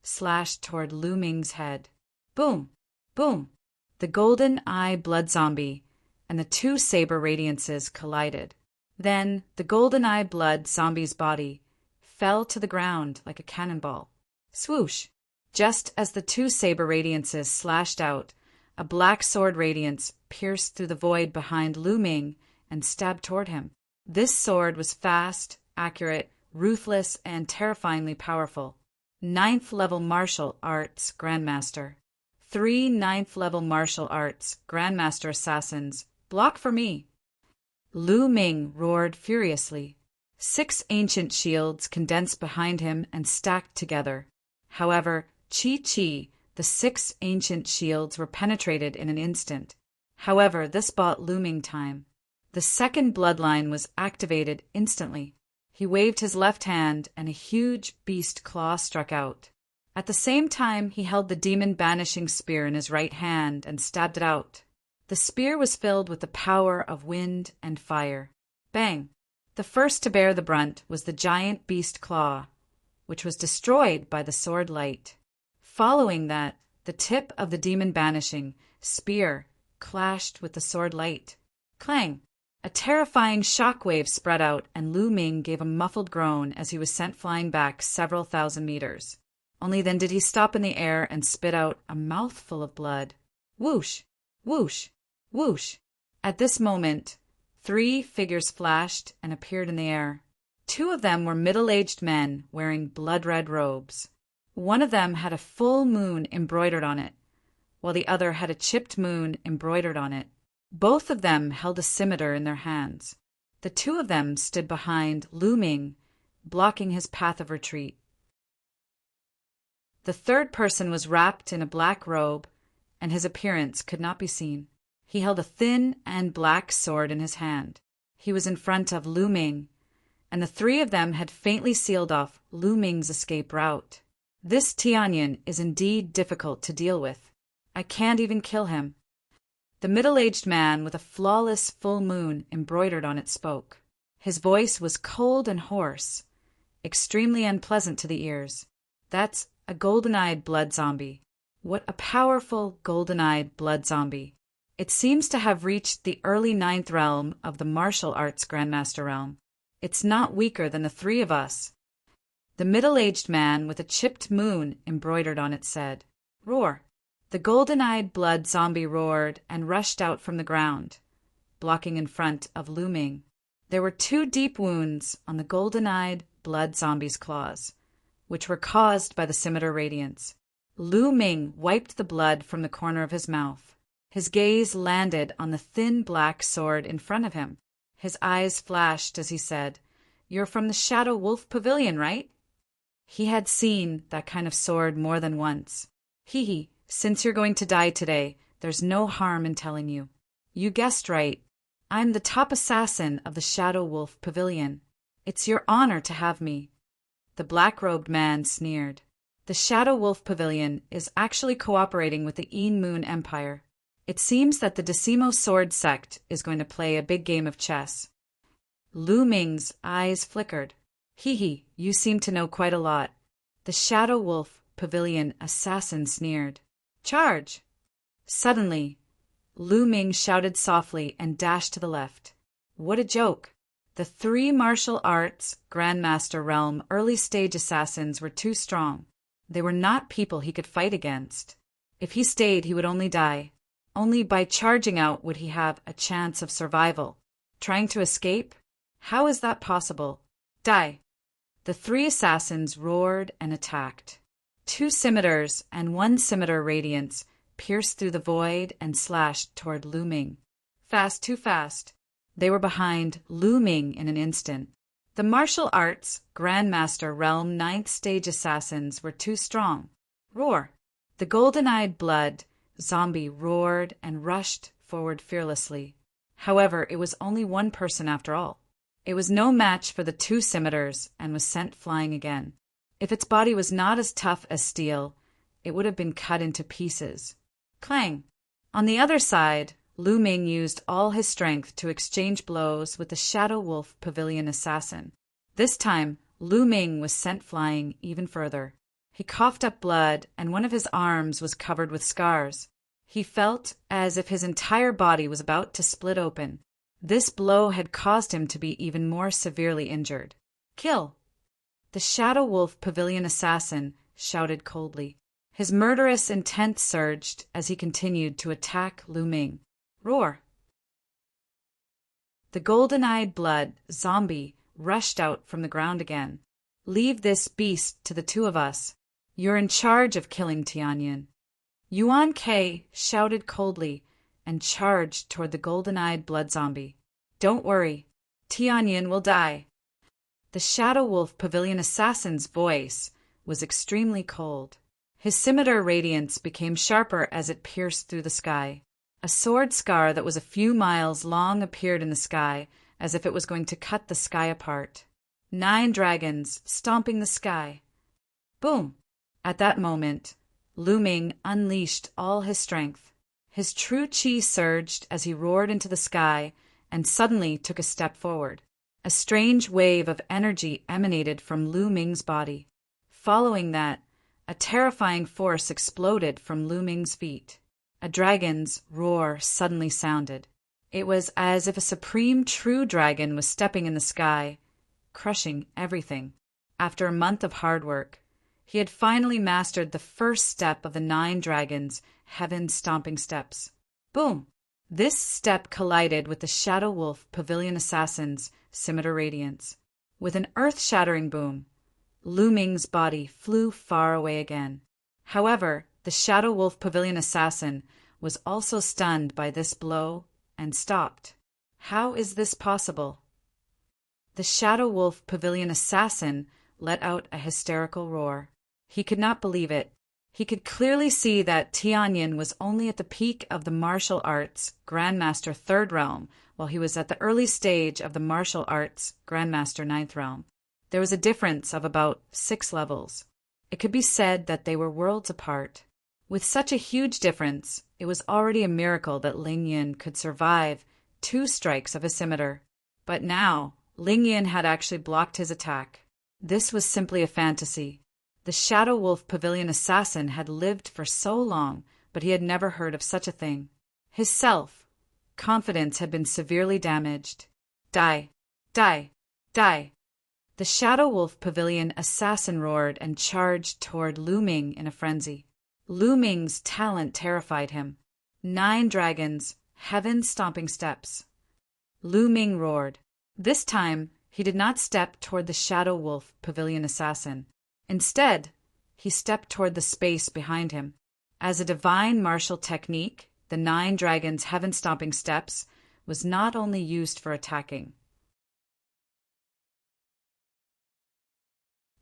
slashed toward Lu Ming's head. Boom! Boom! The Golden Eye Blood Zombie and the 2 saber radiances collided. Then the Golden Eye Blood Zombie's body fell to the ground like a cannonball. Swoosh! Just as the 2 saber radiances slashed out, a black sword radiance pierced through the void behind Lu Ming and stabbed toward him. This sword was fast, accurate, ruthless, and terrifyingly powerful. 9th level martial arts grandmaster. 3 9th level martial arts grandmaster assassins. Block for me! Lu Ming roared furiously. 6 ancient shields condensed behind him and stacked together. However, Chi-chi, the 6 ancient shields were penetrated in an instant. However, this bought Lu Ming time. The second bloodline was activated instantly. He waved his left hand and a huge beast claw struck out. At the same time, he held the demon-banishing spear in his right hand and stabbed it out. The spear was filled with the power of wind and fire. Bang! The first to bear the brunt was the giant beast claw, which was destroyed by the sword light. Following that, the tip of the demon-banishing spear clashed with the sword light. Clang! A terrifying shockwave spread out, and Lu Ming gave a muffled groan as he was sent flying back several thousand meters. Only then did he stop in the air and spit out a mouthful of blood. Whoosh! Whoosh! Whoosh! At this moment, 3 figures flashed and appeared in the air. 2 of them were middle-aged men wearing blood-red robes. One of them had a full moon embroidered on it, while the other had a chipped moon embroidered on it. Both of them held a scimitar in their hands. The 2 of them stood behind Lu Ming, blocking his path of retreat. The third person was wrapped in a black robe, and his appearance could not be seen. He held a thin and black sword in his hand. He was in front of Lu Ming, and the 3 of them had faintly sealed off Lu Ming's escape route. This Tianyan is indeed difficult to deal with. I can't even kill him. The middle-aged man with a flawless full moon embroidered on it spoke. His voice was cold and hoarse, extremely unpleasant to the ears. That's a golden-eyed blood zombie. What a powerful golden-eyed blood zombie. It seems to have reached the early 9th realm of the martial arts grandmaster realm. It's not weaker than the 3 of us. The middle-aged man with a chipped moon embroidered on it said. Roar! The golden-eyed blood zombie roared and rushed out from the ground, blocking in front of Lu Ming. There were 2 deep wounds on the golden-eyed blood zombie's claws, which were caused by the scimitar radiance. Lu Ming wiped the blood from the corner of his mouth. His gaze landed on the thin black sword in front of him. His eyes flashed as he said, "You're from the Shadow Wolf Pavilion, right?" He had seen that kind of sword more than once. Hee. Since you're going to die today, there's no harm in telling you. You guessed right. I'm the top assassin of the Shadow Wolf Pavilion. It's your honor to have me. The black-robed man sneered. The Shadow Wolf Pavilion is actually cooperating with the Een Moon Empire. It seems that the Decimo Sword Sect is going to play a big game of chess. Lu Ming's eyes flickered. Hee, you seem to know quite a lot. The Shadow Wolf Pavilion assassin sneered. Charge! Suddenly, Lu Ming shouted softly and dashed to the left. What a joke! The 3 martial arts grandmaster realm early-stage assassins were too strong. They were not people he could fight against. If he stayed, he would only die. Only by charging out would he have a chance of survival. Trying to escape? How is that possible? Die! The three assassins roared and attacked. Two scimitars and one scimitar radiance pierced through the void and slashed toward Lu Ming. Fast, too fast. They were behind Lu Ming in an instant. The martial arts Grandmaster Realm 9th Stage assassins were too strong. Roar! The golden-eyed blood zombie roared and rushed forward fearlessly. However, it was only one person after all. It was no match for the two scimitars and was sent flying again. If its body was not as tough as steel, it would have been cut into pieces. Clang! On the other side, Lu Ming used all his strength to exchange blows with the Shadow Wolf Pavilion assassin. This time, Lu Ming was sent flying even further. He coughed up blood, and one of his arms was covered with scars. He felt as if his entire body was about to split open. This blow had caused him to be even more severely injured. Kill! The Shadow Wolf Pavilion assassin shouted coldly. His murderous intent surged as he continued to attack Lu Ming. Roar! The golden-eyed blood zombie rushed out from the ground again. Leave this beast to the two of us. You're in charge of killing Tianyin. Yuan Ke shouted coldly and charged toward the golden-eyed blood zombie. Don't worry, Tianyin will die. The Shadow Wolf Pavilion assassin's voice was extremely cold. His scimitar radiance became sharper as it pierced through the sky. A sword scar that was a few miles long appeared in the sky, as if it was going to cut the sky apart. 9 dragons stomping the sky. Boom! At that moment, Lu Ming unleashed all his strength. His true chi surged as he roared into the sky and suddenly took a step forward. A strange wave of energy emanated from Lu Ming's body. Following that, a terrifying force exploded from Lu Ming's feet. A dragon's roar suddenly sounded. It was as if a supreme true dragon was stepping in the sky, crushing everything. After a month of hard work, he had finally mastered the first step of the 9 dragons' heaven-stomping steps. Boom! This step collided with the Shadow Wolf Pavilion assassin's scimitar radiance. With an earth-shattering boom, Lu Ming's body flew far away again. However, the Shadow Wolf Pavilion assassin was also stunned by this blow and stopped. How is this possible? The Shadow Wolf Pavilion assassin let out a hysterical roar. He could not believe it. He could clearly see that Tianyin was only at the peak of the martial arts Grandmaster 3rd Realm, while he was at the early stage of the martial arts Grandmaster 9th Realm. There was a difference of about 6 levels. It could be said that they were worlds apart. With such a huge difference, it was already a miracle that Ling Yin could survive 2 strikes of a scimitar. But now, Ling Yin had actually blocked his attack. This was simply a fantasy. The Shadow Wolf Pavilion assassin had lived for so long, but he had never heard of such a thing. His self-confidence had been severely damaged. Die! Die! Die! The Shadow Wolf Pavilion assassin roared and charged toward Lu Ming in a frenzy. Lu Ming's talent terrified him. 9 dragons, heaven-stomping steps. Lu Ming roared. This time, he did not step toward the Shadow Wolf Pavilion assassin. Instead, he stepped toward the space behind him. As a divine martial technique, the 9 dragons' heaven-stomping steps was not only used for attacking.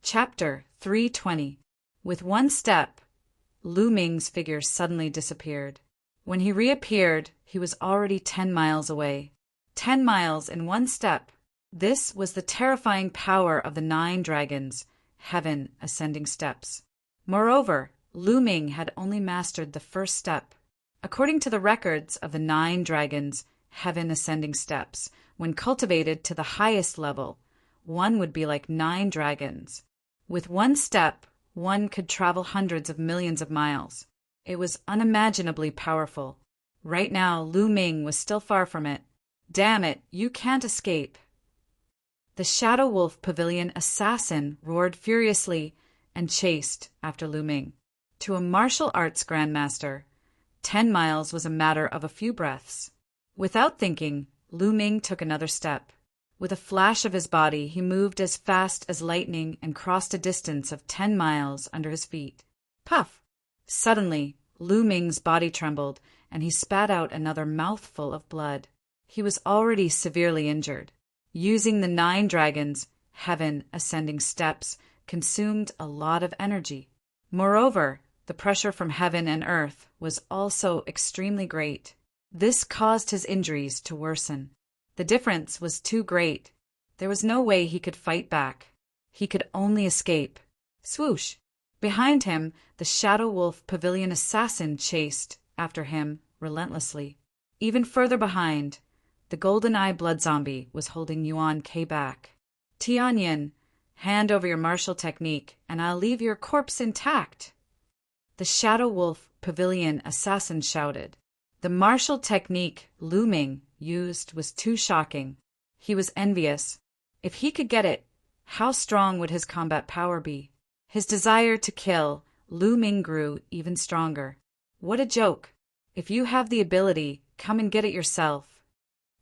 Chapter 320. With one step, Lu Ming's figure suddenly disappeared. When he reappeared, he was already 10 miles away. 10 miles in one step. This was the terrifying power of the 9 dragons' heaven-ascending steps. Moreover, Lu Ming had only mastered the first step. According to the records of the 9 dragons' heaven-ascending steps, when cultivated to the highest level, one would be like 9 dragons. With one step, one could travel hundreds of millions of miles. It was unimaginably powerful. Right now, Lu Ming was still far from it. Damn it, you can't escape. The Shadow Wolf Pavilion assassin roared furiously and chased after Lu Ming. To a martial arts grandmaster, 10 miles was a matter of a few breaths. Without thinking, Lu Ming took another step. With a flash of his body, he moved as fast as lightning and crossed a distance of 10 miles under his feet. Puff! Suddenly, Lu Ming's body trembled, and he spat out another mouthful of blood. He was already severely injured. Using the 9 dragons' heaven-ascending steps consumed a lot of energy. Moreover, the pressure from heaven and earth was also extremely great. This caused his injuries to worsen. The difference was too great. There was no way he could fight back. He could only escape. Swoosh! Behind him, the Shadow Wolf Pavilion assassin chased after him relentlessly. Even further behind, the Golden Eye Blood Zombie was holding Yuan K back. Tianyin, hand over your martial technique, and I'll leave your corpse intact. The Shadow Wolf Pavilion assassin shouted. The martial technique Lu Ming used was too shocking. He was envious. If he could get it, how strong would his combat power be? His desire to kill Lu Ming grew even stronger. What a joke! If you have the ability, come and get it yourself.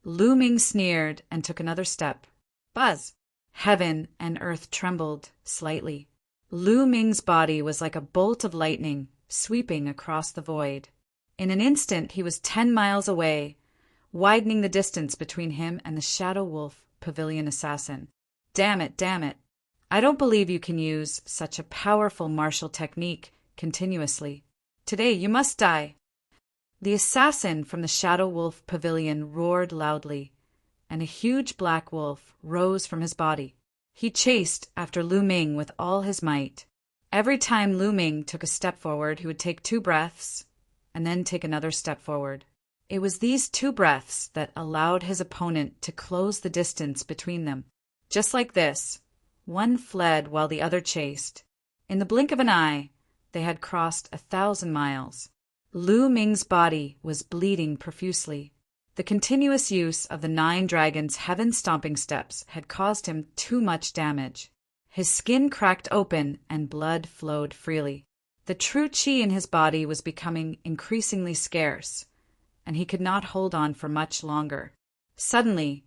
Lu Ming sneered and took another step. Buzz! Heaven and earth trembled slightly. Lu Ming's body was like a bolt of lightning sweeping across the void. In an instant he was 10 miles away, widening the distance between him and the Shadow Wolf Pavilion assassin. Damn it, damn it. I don't believe you can use such a powerful martial technique continuously. Today you must die. The assassin from the Shadow Wolf Pavilion roared loudly, and a huge black wolf rose from his body. He chased after Lu Ming with all his might. Every time Lu Ming took a step forward, he would take 2 breaths, and then take another step forward. It was these 2 breaths that allowed his opponent to close the distance between them. Just like this, one fled while the other chased. In the blink of an eye, they had crossed 1,000 miles. Lu Ming's body was bleeding profusely. The continuous use of the 9 dragons' heaven-stomping steps had caused him too much damage. His skin cracked open and blood flowed freely. The true qi in his body was becoming increasingly scarce, and he could not hold on for much longer. Suddenly,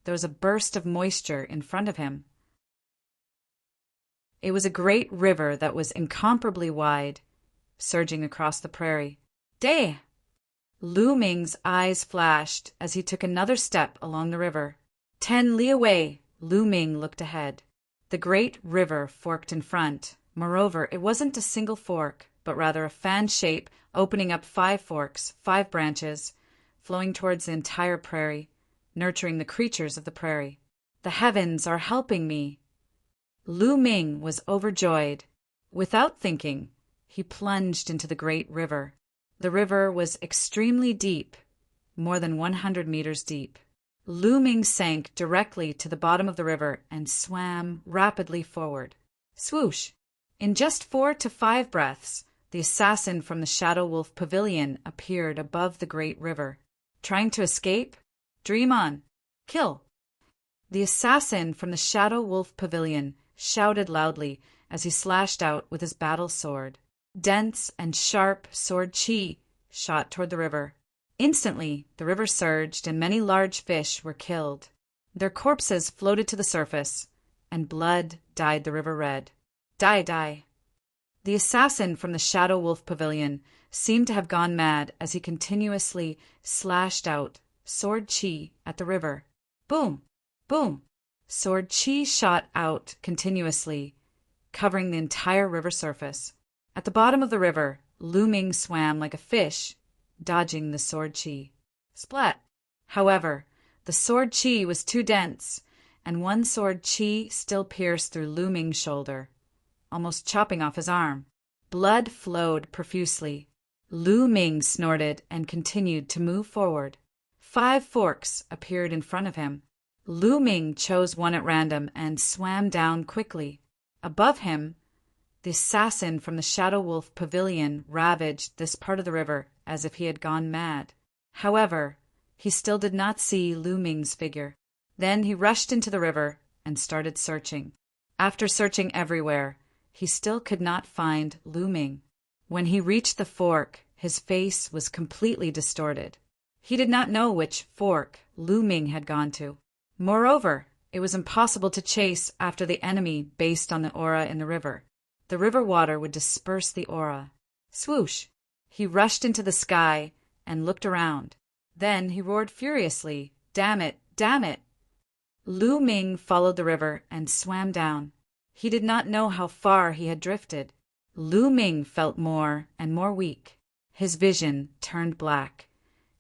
there was a burst of moisture in front of him. It was a great river that was incomparably wide, surging across the prairie. Day! Lu Ming's eyes flashed as he took another step along the river. 10 li away, Lu Ming looked ahead. The great river forked in front. Moreover, it wasn't a single fork, but rather a fan shape, opening up 5 forks, 5 branches, flowing towards the entire prairie, nurturing the creatures of the prairie. The heavens are helping me. Lu Ming was overjoyed. Without thinking, he plunged into the great river. The river was extremely deep, more than 100 meters deep. Lu Ming sank directly to the bottom of the river and swam rapidly forward. Swoosh! In just 4 to 5 breaths, the assassin from the Shadow Wolf Pavilion appeared above the great river. Trying to escape? Dream on. Kill! The assassin from the Shadow Wolf Pavilion shouted loudly as he slashed out with his battle sword. Dense and sharp sword qi shot toward the river. Instantly, the river surged and many large fish were killed. Their corpses floated to the surface, and blood dyed the river red. Die, die. The assassin from the Shadow Wolf Pavilion seemed to have gone mad as he continuously slashed out sword qi at the river. Boom! Boom! Sword qi shot out continuously, covering the entire river surface. At the bottom of the river, Lu Ming swam like a fish, dodging the sword qi. Splat! However, the sword qi was too dense, and one sword qi still pierced through Lu Ming's shoulder, almost chopping off his arm. Blood flowed profusely. Lu Ming snorted and continued to move forward. 5 forks appeared in front of him. Lu Ming chose one at random and swam down quickly. Above him, the assassin from the Shadow Wolf Pavilion ravaged this part of the river as if he had gone mad. However, he still did not see Lu Ming's figure. Then he rushed into the river and started searching. After searching everywhere, he still could not find Lu Ming. When he reached the fork, his face was completely distorted. He did not know which fork Lu Ming had gone to. Moreover, it was impossible to chase after the enemy based on the aura in the river. The river water would disperse the aura. Swoosh! He rushed into the sky and looked around. Then he roared furiously, "Damn it! Damn it!" Lu Ming followed the river and swam down. He did not know how far he had drifted. Lu Ming felt more and more weak. His vision turned black,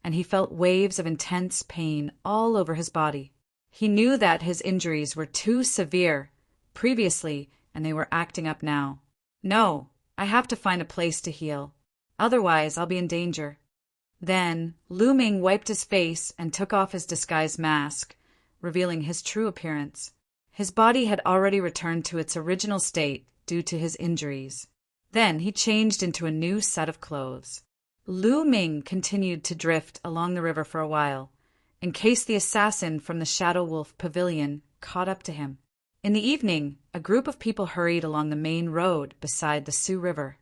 and he felt waves of intense pain all over his body. He knew that his injuries were too severe previously, and they were acting up now. No, I have to find a place to heal. Otherwise, I'll be in danger. Then, Lu Ming wiped his face and took off his disguise mask, revealing his true appearance. His body had already returned to its original state due to his injuries. Then he changed into a new set of clothes. Lu Ming continued to drift along the river for a while, in case the assassin from the Shadow Wolf Pavilion caught up to him. In the evening, a group of people hurried along the main road beside the Sioux River.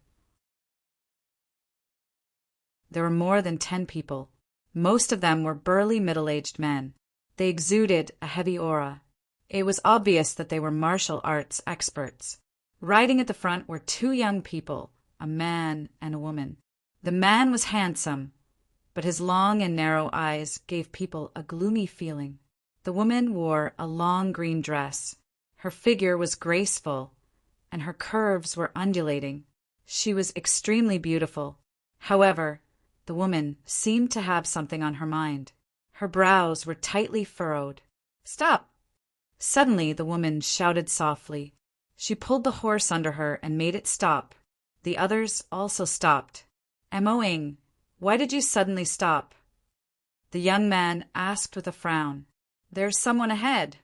There were more than 10 people. Most of them were burly middle-aged men. They exuded a heavy aura. It was obvious that they were martial arts experts. Riding at the front were 2 young people, a man and a woman. The man was handsome, but his long and narrow eyes gave people a gloomy feeling. The woman wore a long green dress. Her figure was graceful, and her curves were undulating. She was extremely beautiful. However, the woman seemed to have something on her mind. Her brows were tightly furrowed. "Stop!" Suddenly the woman shouted softly. She pulled the horse under her and made it stop. The others also stopped. "Mo-ing, why did you suddenly stop?" The young man asked with a frown. "There's someone ahead,"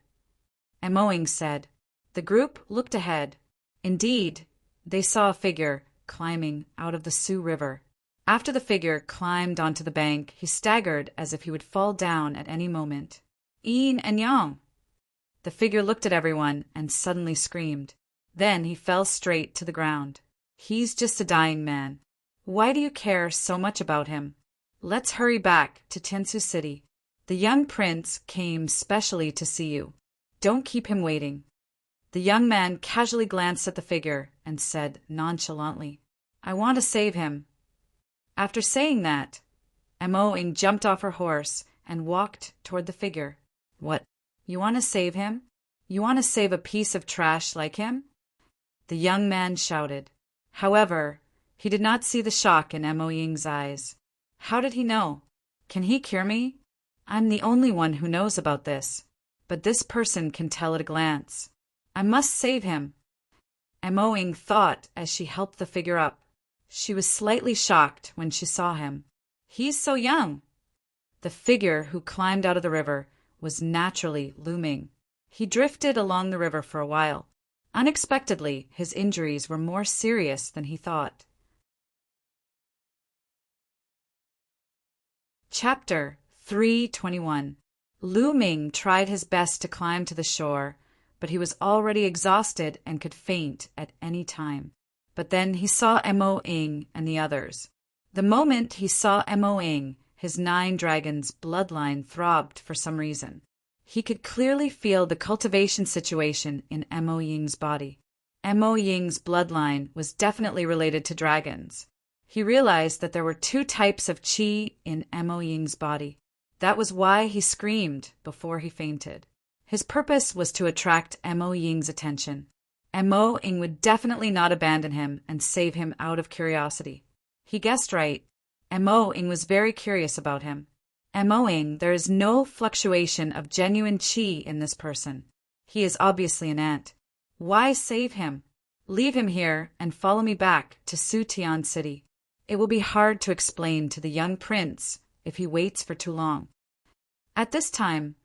Mo-ing said. The group looked ahead. Indeed, they saw a figure climbing out of the Sioux River. After the figure climbed onto the bank, he staggered as if he would fall down at any moment. "Yin and Yang!" The figure looked at everyone and suddenly screamed. Then he fell straight to the ground. "He's just a dying man. Why do you care so much about him? Let's hurry back to Tiansu City. The young prince came specially to see you. Don't keep him waiting." The young man casually glanced at the figure and said nonchalantly, "I want to save him." After saying that, Mo-ing jumped off her horse and walked toward the figure. "What? You want to save him? You want to save a piece of trash like him?" The young man shouted. However, he did not see the shock in Mo-ying's eyes. How did he know? Can he cure me? I'm the only one who knows about this, but this person can tell at a glance. I must save him. Mo-ing thought as she helped the figure up. She was slightly shocked when she saw him. He's so young. The figure who climbed out of the river was naturally Lu Ming. He drifted along the river for a while. Unexpectedly, his injuries were more serious than he thought. Chapter 321. Lu Ming tried his best to climb to the shore, but he was already exhausted and could faint at any time. But then he saw Mo-ing and the others. The moment he saw Mo-ing, his 9 dragons bloodline throbbed for some reason. He could clearly feel the cultivation situation in Mo-ying's body. Mo-ying's bloodline was definitely related to dragons. He realized that there were 2 types of qi in Mo-ying's body. That was why he screamed before he fainted. His purpose was to attract Mo-ying's attention. Mo-ing would definitely not abandon him and save him out of curiosity. He guessed right. Mo-ing was very curious about him. Mo-ing, there is no fluctuation of genuine qi in this person. He is obviously an ant. Why save him? Leave him here and follow me back to Tian City. It will be hard to explain to the young prince if he waits for too long. At this time,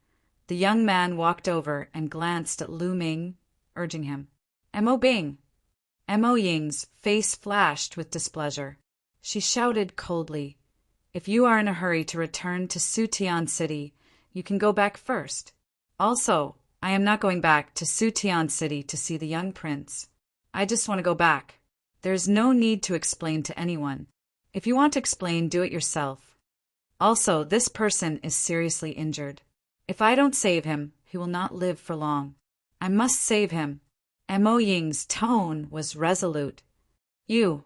the young man walked over and glanced at Lu Ming, urging him. Mo-bing. Mo-ying's face flashed with displeasure. She shouted coldly, "If you are in a hurry to return to Tian City, you can go back first. Also, I am not going back to Tian City to see the young prince. I just want to go back. There is no need to explain to anyone. If you want to explain, do it yourself." Also, this person is seriously injured. If I don't save him, he will not live for long. I must save him. Mo Ying's tone was resolute. You.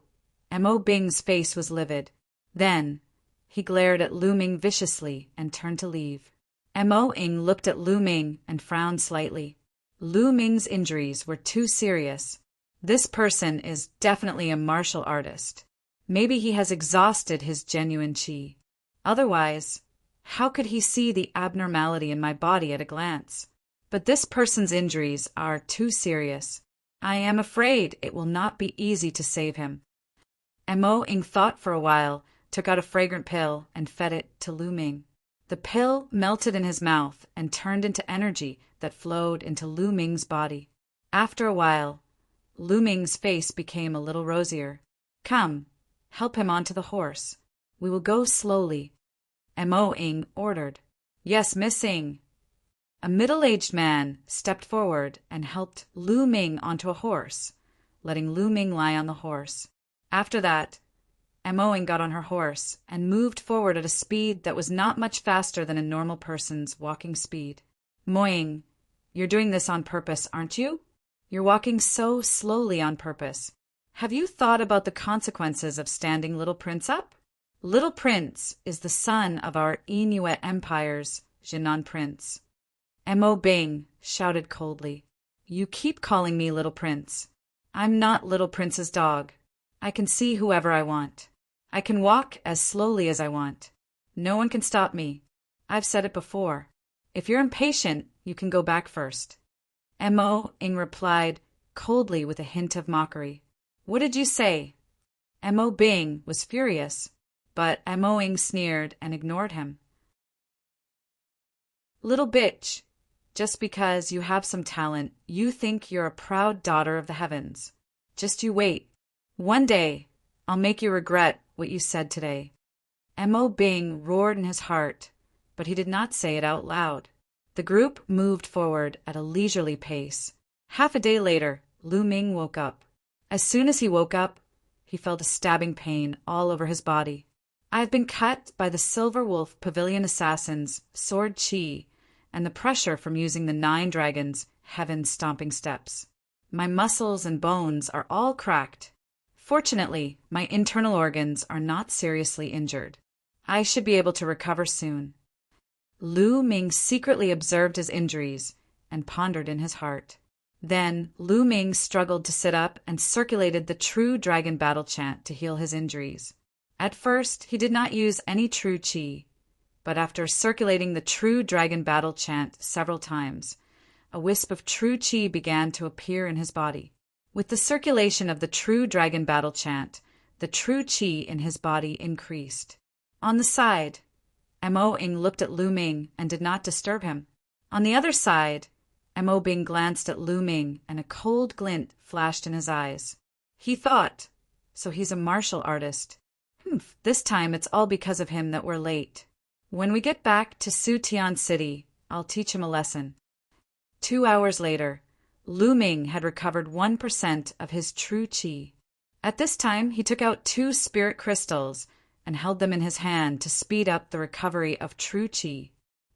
Mo Bing's face was livid. Then, he glared at Lu Ming viciously and turned to leave. Mo Ying looked at Lu Ming and frowned slightly. Lu Ming's injuries were too serious. This person is definitely a martial artist. Maybe he has exhausted his genuine qi. Otherwise, how could he see the abnormality in my body at a glance? But this person's injuries are too serious. I am afraid it will not be easy to save him. Mo Ying thought for a while, took out a fragrant pill, and fed it to Lu Ming. The pill melted in his mouth and turned into energy that flowed into Lu Ming's body. After a while, Lu Ming's face became a little rosier. Come, help him onto the horse. We will go slowly. Mo Ying ordered. Yes, Miss Ying. A middle-aged man stepped forward and helped Lu Ming onto a horse, letting Lu Ming lie on the horse. After that, Mo Ying got on her horse and moved forward at a speed that was not much faster than a normal person's walking speed. Mo Ying, you're doing this on purpose, aren't you? You're walking so slowly on purpose. Have you thought about the consequences of standing Little Prince up? Little Prince is the son of our Inuit Empire's Jinan Prince. Mo Bing shouted coldly. You keep calling me Little Prince. I'm not Little Prince's dog. I can see whoever I want. I can walk as slowly as I want. No one can stop me. I've said it before. If you're impatient, you can go back first. Mo Ying replied coldly with a hint of mockery. What did you say? Mo Bing was furious, but Mo Ying sneered and ignored him. Little bitch, just because you have some talent, you think you're a proud daughter of the heavens. Just you wait. One day, I'll make you regret what you said today. Mo Bing roared in his heart, but he did not say it out loud. The group moved forward at a leisurely pace. Half a day later, Lu Ming woke up. As soon as he woke up, he felt a stabbing pain all over his body. I have been cut by the Silver Wolf Pavilion Assassin's sword chi and the pressure from using the 9 dragons' heaven-stomping steps. My muscles and bones are all cracked. Fortunately, my internal organs are not seriously injured. I should be able to recover soon. Lu Ming secretly observed his injuries and pondered in his heart. Then Lu Ming struggled to sit up and circulated the true dragon battle chant to heal his injuries. At first, he did not use any true qi, but after circulating the true dragon battle chant several times, a wisp of true qi began to appear in his body. With the circulation of the true dragon battle chant, the true qi in his body increased. On the side, Mo Ying looked at Lu Ming and did not disturb him. On the other side, Mo Bing glanced at Lu Ming and a cold glint flashed in his eyes. He thought, so he's a martial artist. This time it's all because of him that we're late. When we get back to Sutian City, I'll teach him a lesson. 2 hours later, Lu Ming had recovered 1% of his true qi. At this time, he took out 2 spirit crystals and held them in his hand to speed up the recovery of true qi.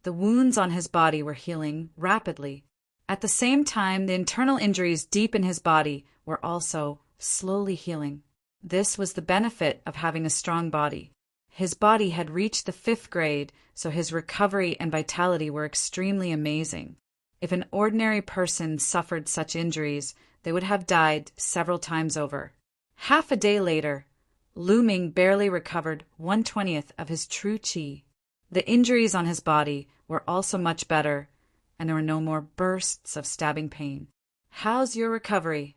The wounds on his body were healing rapidly. At the same time, the internal injuries deep in his body were also slowly healing. This was the benefit of having a strong body. His body had reached the 5th grade, so his recovery and vitality were extremely amazing. If an ordinary person suffered such injuries, they would have died several times over. Half a day later, Lu Ming barely recovered 1/20th of his true qi. The injuries on his body were also much better, and there were no more bursts of stabbing pain. How's your recovery?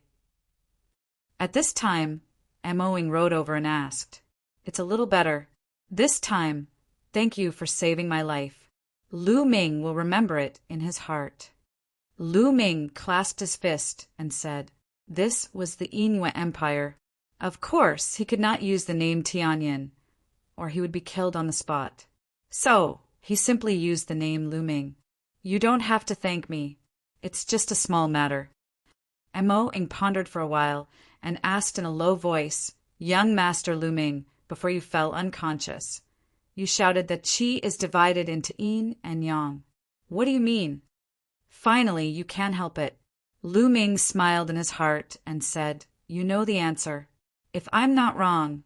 At this time, Mo Ying rode over and asked. It's a little better. This time, thank you for saving my life. Lu Ming will remember it in his heart. Lu Ming clasped his fist and said, this was the Inuit Empire. Of course, he could not use the name Tianyin, or he would be killed on the spot. So, he simply used the name Lu Ming. You don't have to thank me. It's just a small matter. Mo Ying pondered for a while and asked in a low voice, Young Master Lu Ming, before you fell unconscious, You shouted that qi is divided into yin and yang. What do you mean? Finally, you can't help it. Lu Ming smiled in his heart and said, You know the answer. If I'm not wrong,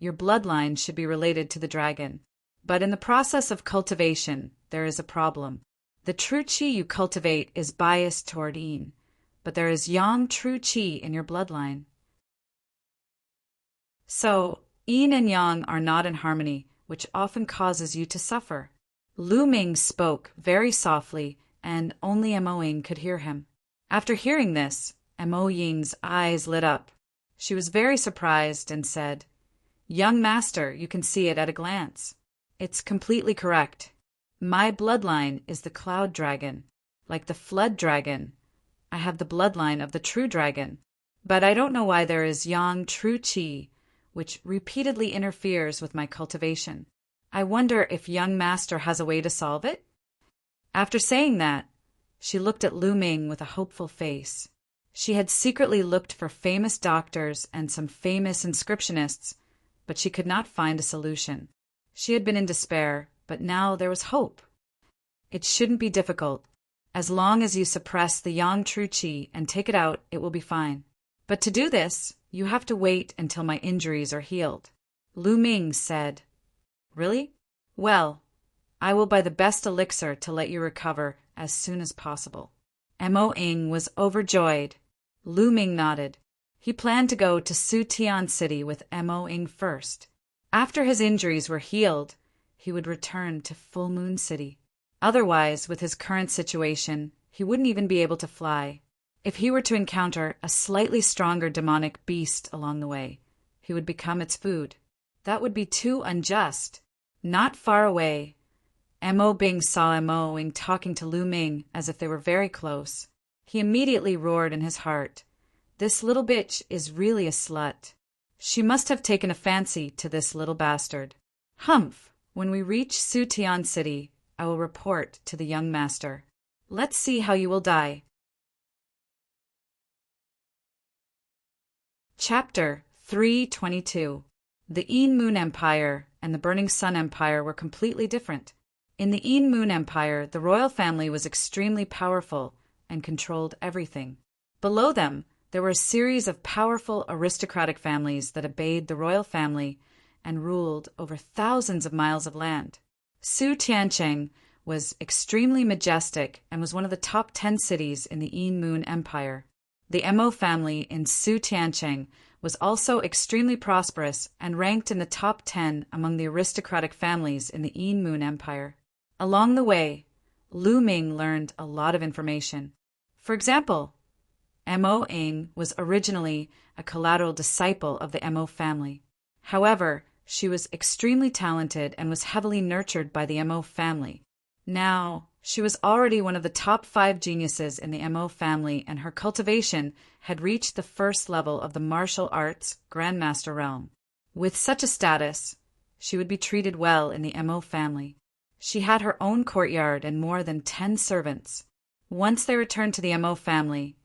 your bloodline should be related to the dragon. But in the process of cultivation, there is a problem. The true qi you cultivate is biased toward yin, but there is yang true qi in your bloodline. So, yin and yang are not in harmony, which often causes you to suffer. Lu Ming spoke very softly, and only Mo Ying could hear him. After hearing this, Mo Ying's eyes lit up. She was very surprised and said, Young master, you can see it at a glance. It's completely correct. My bloodline is the cloud dragon. Like the flood dragon, I have the bloodline of the true dragon. But I don't know why there is yang true qi, which repeatedly interferes with my cultivation. I wonder if young master has a way to solve it? After saying that, she looked at Lu Ming with a hopeful face. She had secretly looked for famous doctors and some famous inscriptionists, but she could not find a solution. She had been in despair, but now there was hope. It shouldn't be difficult. As long as you suppress the yang true qi and take it out, it will be fine. But to do this, you have to wait until my injuries are healed. Lu Ming said, Really? Well, I will buy the best elixir to let you recover as soon as possible. Mo Ying was overjoyed. Lu Ming nodded. He planned to go to Sutian City with Mo Ying first. After his injuries were healed, he would return to Full Moon City. Otherwise, with his current situation, he wouldn't even be able to fly. If he were to encounter a slightly stronger demonic beast along the way, he would become its food. That would be too unjust. Not far away, Mo Bing saw Mo Ying talking to Lu Ming as if they were very close. He immediately roared in his heart, This little bitch is really a slut. She must have taken a fancy to this little bastard. Humph! When we reach Sutian City, I will report to the young master. Let's see how you will die. Chapter 322. The Yin Moon Empire and the Burning Sun Empire were completely different. In the Yin Moon Empire, the royal family was extremely powerful and controlled everything. Below them, there were a series of powerful aristocratic families that obeyed the royal family and ruled over thousands of miles of land. Su Tiancheng was extremely majestic and was one of the top 10 cities in the Yin Moon Empire. The Mo family in Su Tiancheng was also extremely prosperous and ranked in the top 10 among the aristocratic families in the Yin Moon Empire. Along the way, Lu Ming learned a lot of information. For example, Mo Ying was originally a collateral disciple of the Mo family. However, she was extremely talented and was heavily nurtured by the Mo family. Now, she was already one of the top 5 geniuses in the Mo family, and her cultivation had reached the first level of the martial arts Grandmaster realm. With such a status, she would be treated well in the Mo family. She had her own courtyard and more than 10 servants. Once they returned to the Mo family,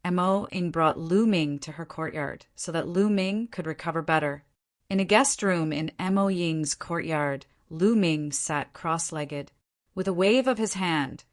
Mo Ying brought Lu Ming to her courtyard so that Lu Ming could recover better. In a guest room in Mo Ying's courtyard, Lu Ming sat cross-legged. With a wave of his hand,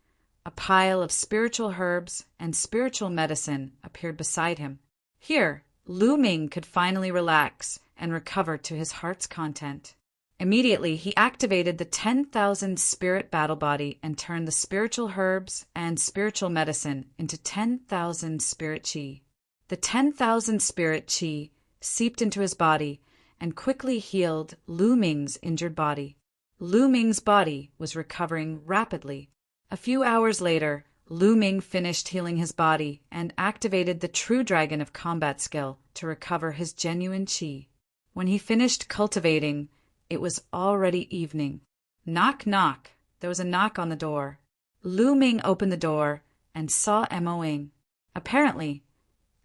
a pile of spiritual herbs and spiritual medicine appeared beside him. Here, Lu Ming could finally relax and recover to his heart's content. Immediately, he activated the 10,000 spirit battle body and turned the spiritual herbs and spiritual medicine into 10,000 spirit qi. The 10,000 spirit qi seeped into his body and quickly healed Lu Ming's injured body. Lu Ming's body was recovering rapidly. A few hours later, Lu Ming finished healing his body and activated the True Dragon of Combat skill to recover his genuine qi. When he finished cultivating, it was already evening. Knock, knock. There was a knock on the door. Lu Ming opened the door and saw Mo Ying. Apparently,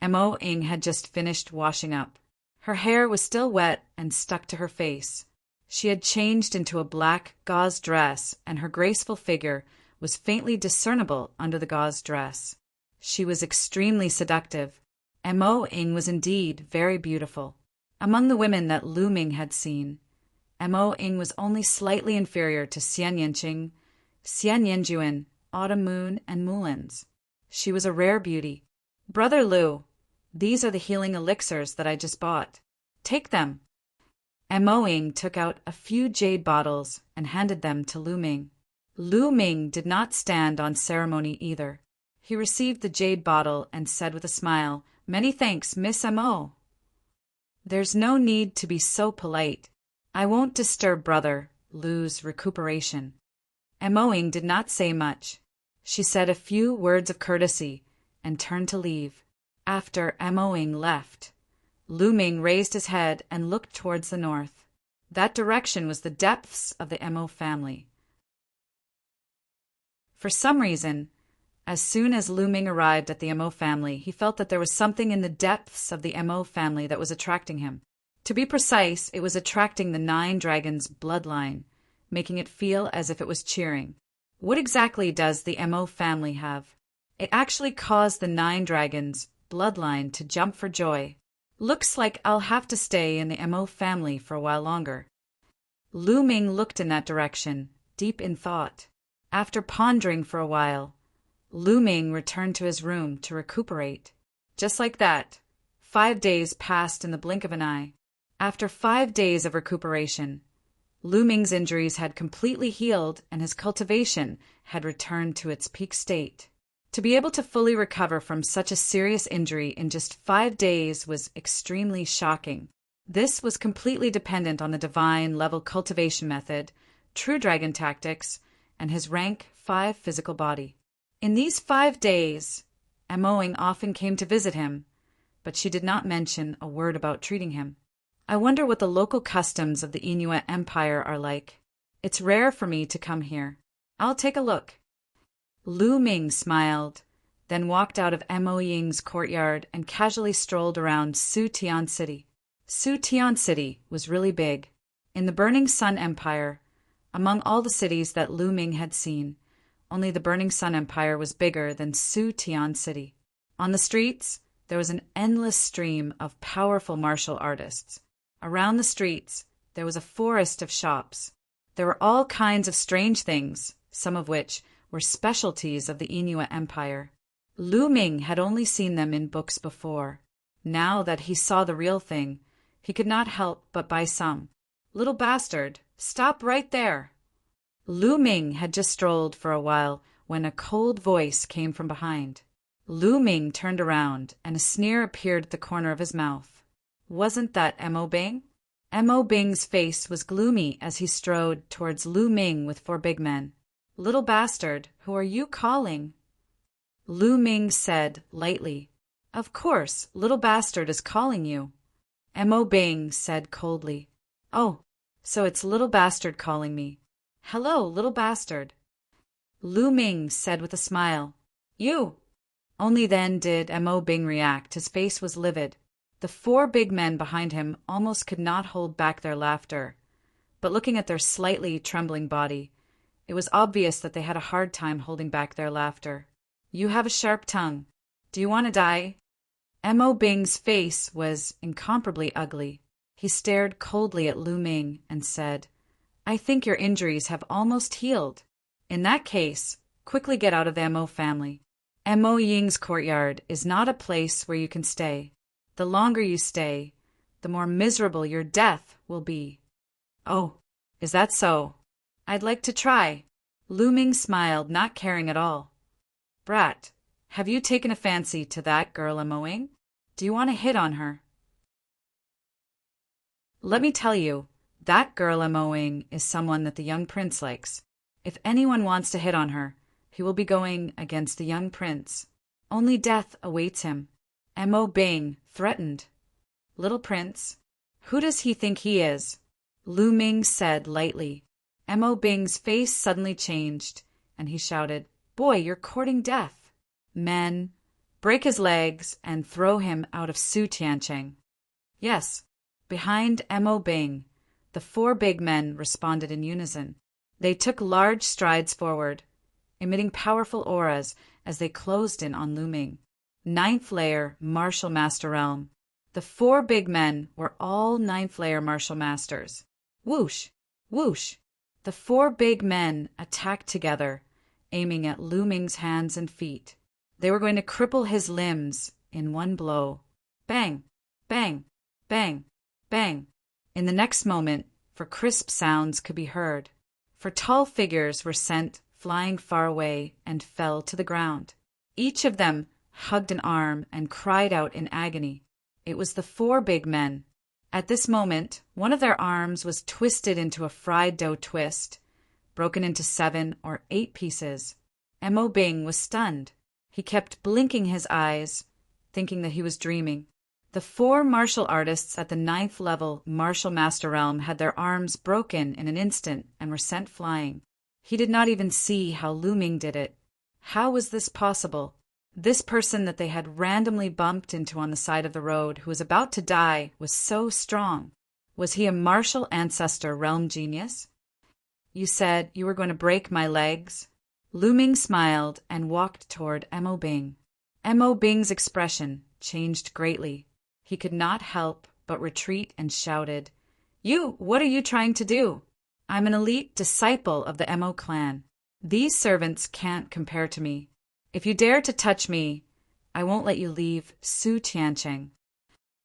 Mo Ying had just finished washing up. Her hair was still wet and stuck to her face. She had changed into a black gauze dress, and her graceful figure was faintly discernible under the gauze dress. She was extremely seductive. Mo Ying was indeed very beautiful. Among the women that Lu Ming had seen, Mo Ying was only slightly inferior to Xian Yinqing, Xian Yinjuan, Autumn Moon, and Mulins. She was a rare beauty. Brother Lu, these are the healing elixirs that I just bought. Take them. Mo Ying took out a few jade bottles and handed them to Lu Ming. Lu Ming did not stand on ceremony either. He received the jade bottle and said with a smile, "Many thanks, Miss Mo. There's no need to be so polite. I won't disturb Brother Lu's recuperation." Mo Ying did not say much. She said a few words of courtesy and turned to leave. After Mo Ying left, Lu Ming raised his head and looked towards the north. That direction was the depths of the Mo family. For some reason, as soon as Lu Ming arrived at the Mo family, he felt that there was something in the depths of the Mo family that was attracting him. To be precise, it was attracting the 9 dragons' bloodline, making it feel as if it was cheering. What exactly does the Mo family have? It actually caused the 9 dragons' bloodline to jump for joy. Looks like I'll have to stay in the Mo family for a while longer. Lu Ming looked in that direction, deep in thought. After pondering for a while, Lu Ming returned to his room to recuperate. Just like that, 5 days passed in the blink of an eye. After 5 days of recuperation, Lu Ming's injuries had completely healed and his cultivation had returned to its peak state. To be able to fully recover from such a serious injury in just 5 days was extremely shocking. This was completely dependent on the divine level cultivation method, true dragon tactics, and his rank 5 physical body. In these 5 days, Mo Ying often came to visit him, but she did not mention a word about treating him. I wonder what the local customs of the Inuit Empire are like. It's rare for me to come here. I'll take a look. Lu Ming smiled, then walked out of Mo Ying's courtyard and casually strolled around Su Tian City. Su Tian City was really big. In the Burning Sun Empire, among all the cities that Lu Ming had seen, only the Burning Sun Empire was bigger than Su Tian City. On the streets, there was an endless stream of powerful martial artists. Around the streets, there was a forest of shops. There were all kinds of strange things, some of which were specialties of the Inuit Empire. Lu Ming had only seen them in books before. Now that he saw the real thing, he could not help but buy some. "Little bastard, stop right there!" Lu Ming had just strolled for a while when a cold voice came from behind. Lu Ming turned around and a sneer appeared at the corner of his mouth. Wasn't that Mo Bing? Mo Bing's face was gloomy as he strode towards Lu Ming with 4 big men. "Little bastard, who are you calling?" Lu Ming said lightly. "Of course, little bastard is calling you." Mo Bing said coldly. "Oh, so it's little bastard calling me. Hello, little bastard." Lu Ming said with a smile. "You." Only then did Mo Bing react. His face was livid. The 4 big men behind him almost could not hold back their laughter, but looking at their slightly trembling body, it was obvious that they had a hard time holding back their laughter. "You have a sharp tongue. Do you want to die?" Mo Bing's face was incomparably ugly. He stared coldly at Lu Ming and said, "I think your injuries have almost healed. In that case, quickly get out of the Mo family. Mo Ying's courtyard is not a place where you can stay. The longer you stay, the more miserable your death will be." "Oh, is that so? I'd like to try." Lu Ming smiled, not caring at all. "Brat, have you taken a fancy to that girl Mo Ying? Do you want to hit on her?" "Let me tell you, that girl Mo Ying is someone that the young prince likes. If anyone wants to hit on her, he will be going against the young prince. Only death awaits him." Mo Bing threatened. "Little prince, who does he think he is?" Lu Ming said lightly. Mo Bing's face suddenly changed, and he shouted, "Boy, you're courting death. Men, break his legs and throw him out of Su Tiancheng." Yes, behind Mo Bing, the 4 big men responded in unison. They took large strides forward, emitting powerful auras as they closed in on Lu Ming. 9th layer martial master realm. The 4 big men were all 9th layer martial masters. Whoosh! Whoosh! The four big men attacked together, aiming at Lu Ming's hands and feet. They were going to cripple his limbs in one blow. Bang! Bang! Bang! Bang! In the next moment, for crisp sounds could be heard. For tall figures were sent flying far away and fell to the ground. Each of them hugged an arm and cried out in agony. It was the four big men. At this moment, one of their arms was twisted into a fried dough twist, broken into 7 or 8 pieces. Mo Bing was stunned. He kept blinking his eyes, thinking that he was dreaming. The 4 martial artists at the 9th level martial master realm had their arms broken in an instant and were sent flying. He did not even see how Lu Ming did it. How was this possible? This person that they had randomly bumped into on the side of the road, who was about to die, was so strong. Was he a martial ancestor realm genius? You said you were going to break my legs? Lu Ming smiled and walked toward Mo Bing. Mo Bing's expression changed greatly. He could not help but retreat and shouted, What are you trying to do? I'm an elite disciple of the Mo clan. These servants can't compare to me. If you dare to touch me, I won't let you leave Su Tiancheng.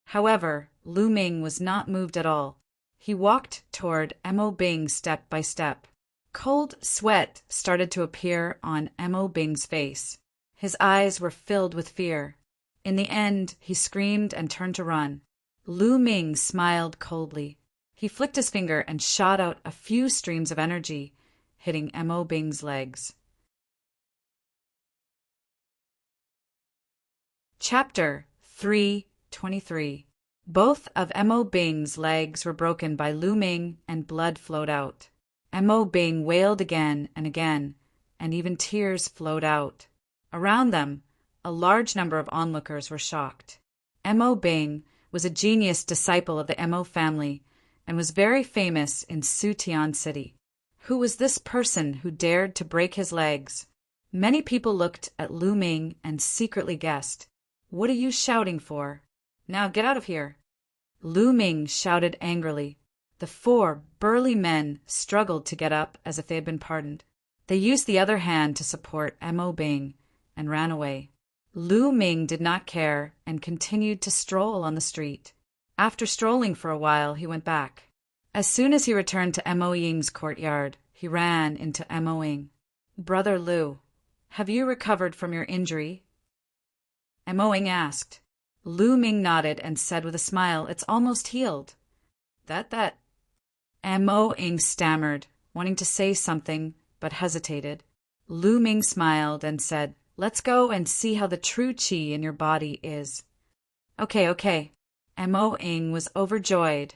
However, Lu Ming was not moved at all. He walked toward Mo Bing step by step. Cold sweat started to appear on Mo Bing's face. His eyes were filled with fear. In the end, he screamed and turned to run. Lu Ming smiled coldly. He flicked his finger and shot out a few streams of energy, hitting Mo Bing's legs. Chapter 3:23. Both of Mo Bing's legs were broken by Lu Ming and blood flowed out. Mo Bing wailed again, and even tears flowed out. Around them, a large number of onlookers were shocked. Mo Bing was a genius disciple of the Mo family and was very famous in Sutian City. Who was this person who dared to break his legs? Many people looked at Lu Ming and secretly guessed, What are you shouting for? Now get out of here. Lu Ming shouted angrily. The 4 burly men struggled to get up as if they had been pardoned. They used the other hand to support Mo Bing and ran away. Lu Ming did not care and continued to stroll on the street. After strolling for a while, he went back. As soon as he returned to Mo Ying's courtyard, he ran into Mo Ying. Brother Lu, have you recovered from your injury? Mo Ying asked. Lu Ming nodded and said with a smile, It's almost healed. That. Mo Ying stammered, wanting to say something, but hesitated. Lu Ming smiled and said, Let's go and see how the true qi in your body is. Okay. Mo Ying was overjoyed.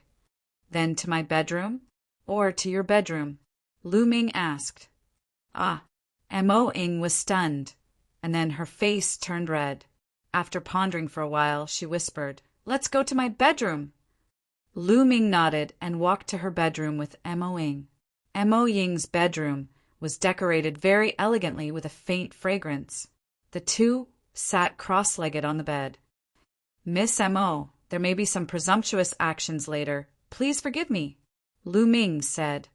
Then to my bedroom? Or to your bedroom? Lu Ming asked. Mo Ying was stunned, and then her face turned red. After pondering for a while, she whispered, Let's go to my bedroom. Lu Ming nodded and walked to her bedroom with Mo Ying. Mo Ying's bedroom was decorated very elegantly with a faint fragrance. The two sat cross-legged on the bed. Miss Mo, there may be some presumptuous actions later. Please forgive me, Lu Ming said.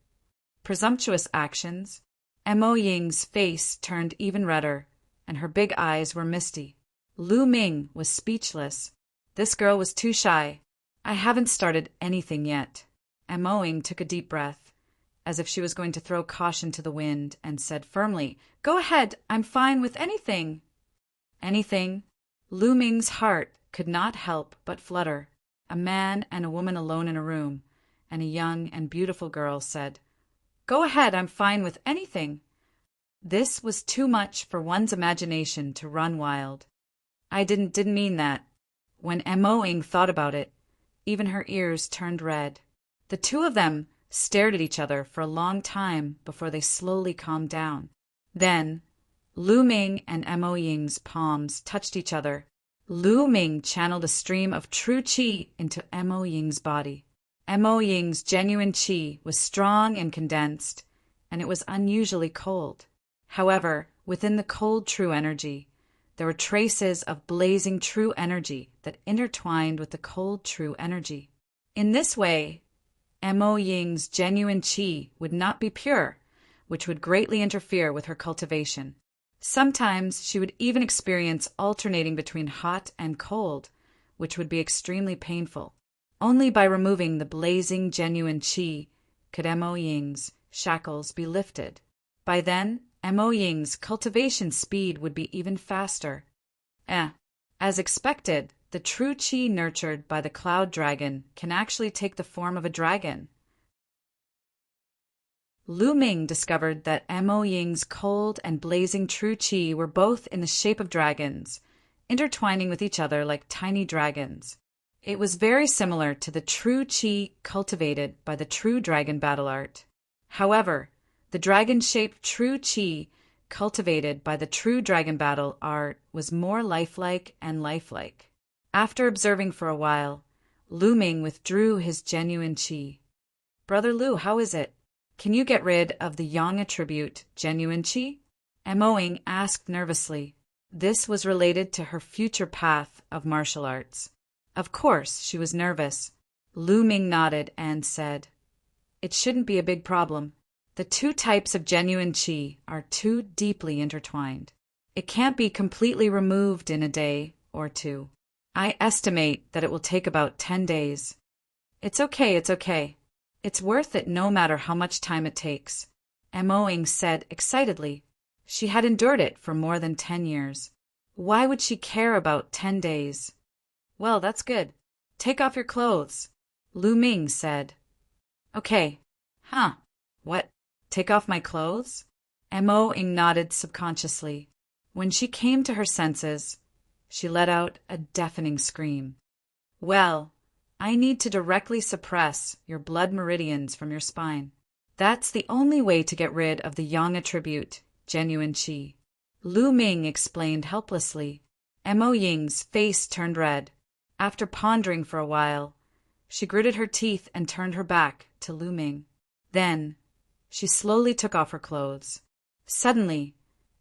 Presumptuous actions? Mo Ying's face turned even redder, and her big eyes were misty. Lu Ming was speechless. This girl was too shy. I haven't started anything yet. Mo Ying took a deep breath, as if she was going to throw caution to the wind, and said firmly, Go ahead, I'm fine with anything. Anything? Lu Ming's heart could not help but flutter. A man and a woman alone in a room, and a young and beautiful girl said, Go ahead, I'm fine with anything. This was too much for one's imagination to run wild. I didn't mean that. When Mo Ying thought about it, even her ears turned red. The two of them stared at each other for a long time before they slowly calmed down. Then, Lu Ming and Mo Ying's palms touched each other. Lu Ming channeled a stream of true qi into Mo Ying's body. Mo Ying's genuine qi was strong and condensed, and it was unusually cold. However, within the cold true energy, there were traces of blazing true energy that intertwined with the cold true energy. In this way, Mo Ying's genuine qi would not be pure, which would greatly interfere with her cultivation. Sometimes she would even experience alternating between hot and cold, which would be extremely painful. Only by removing the blazing genuine qi could Mo Ying's shackles be lifted. By then, Mo Ying's cultivation speed would be even faster. As expected, the true qi nurtured by the cloud dragon can actually take the form of a dragon. Lu Ming discovered that Mo Ying's cold and blazing true qi were both in the shape of dragons, intertwining with each other like tiny dragons. It was very similar to the true qi cultivated by the true dragon battle art. However, the dragon-shaped true qi cultivated by the true dragon battle art was more lifelike and lifelike. After observing for a while, Lu Ming withdrew his genuine qi. "Brother Lu, how is it? Can you get rid of the yang attribute, genuine qi?" Mo Ying asked nervously. This was related to her future path of martial arts. Of course, she was nervous. Lu Ming nodded and said, "It shouldn't be a big problem. The two types of genuine qi are too deeply intertwined. It can't be completely removed in a day or two. I estimate that it will take about 10 days. It's okay, it's okay. It's worth it no matter how much time it takes," Mo Ying said excitedly. She had endured it for more than 10 years. Why would she care about 10 days? "Well, that's good. Take off your clothes," Lu Ming said. "Okay." "Huh? What? Take off my clothes?" Mo Ying nodded subconsciously. When she came to her senses, she let out a deafening scream. "Well, I need to directly suppress your blood meridians from your spine. That's the only way to get rid of the yang attribute, genuine qi," Lu Ming explained helplessly. Mo Ying's face turned red. After pondering for a while, she gritted her teeth and turned her back to Lu Ming. Then, she slowly took off her clothes. Suddenly,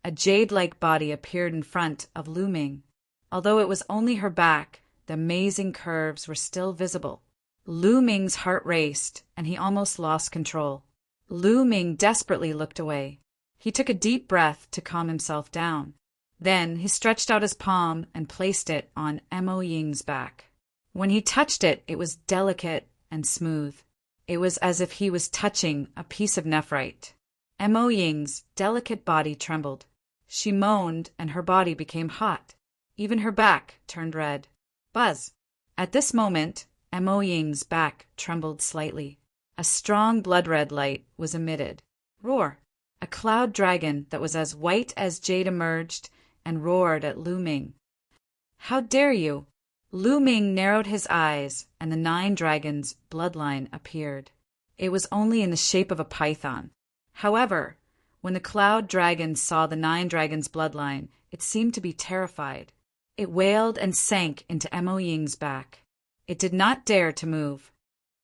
a jade-like body appeared in front of Lu Ming. Although it was only her back, the amazing curves were still visible. Lu Ming's heart raced, and he almost lost control. Lu Ming desperately looked away. He took a deep breath to calm himself down. Then he stretched out his palm and placed it on Mo Ying's back. When he touched it, it was delicate and smooth. It was as if he was touching a piece of nephrite. Mo Ying's delicate body trembled. She moaned, and her body became hot. Even her back turned red. Buzz! At this moment, Mo Ying's back trembled slightly. A strong blood-red light was emitted. Roar! A cloud dragon that was as white as jade emerged and roared at Lu Ming. "How dare you!" Lu Ming narrowed his eyes, and the 9 dragons' bloodline appeared. It was only in the shape of a python. However, when the cloud dragon saw the 9 dragons' bloodline, it seemed to be terrified. It wailed and sank into Mo Ying's back. It did not dare to move.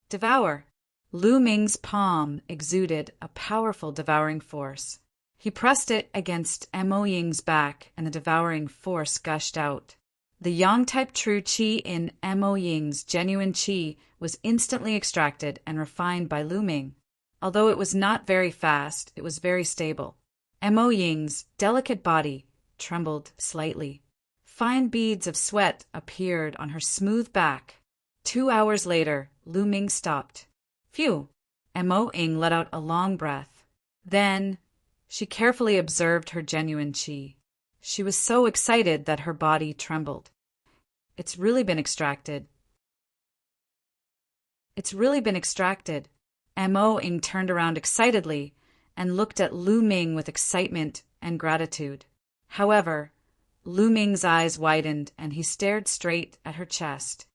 "Devour!" Lu Ming's palm exuded a powerful devouring force. He pressed it against Mo Ying's back, and the devouring force gushed out. The yang-type true qi in Mo Ying's genuine qi was instantly extracted and refined by Lu Ming. Although it was not very fast, it was very stable. Mo Ying's delicate body trembled slightly. Fine beads of sweat appeared on her smooth back. 2 hours later, Lu Ming stopped. Phew! Mo Ying let out a long breath. Then, she carefully observed her genuine qi. She was so excited that her body trembled. It's really been extracted. Mo Ying turned around excitedly and looked at Lu Ming with excitement and gratitude. However, Lu Ming's eyes widened and he stared straight at her chest.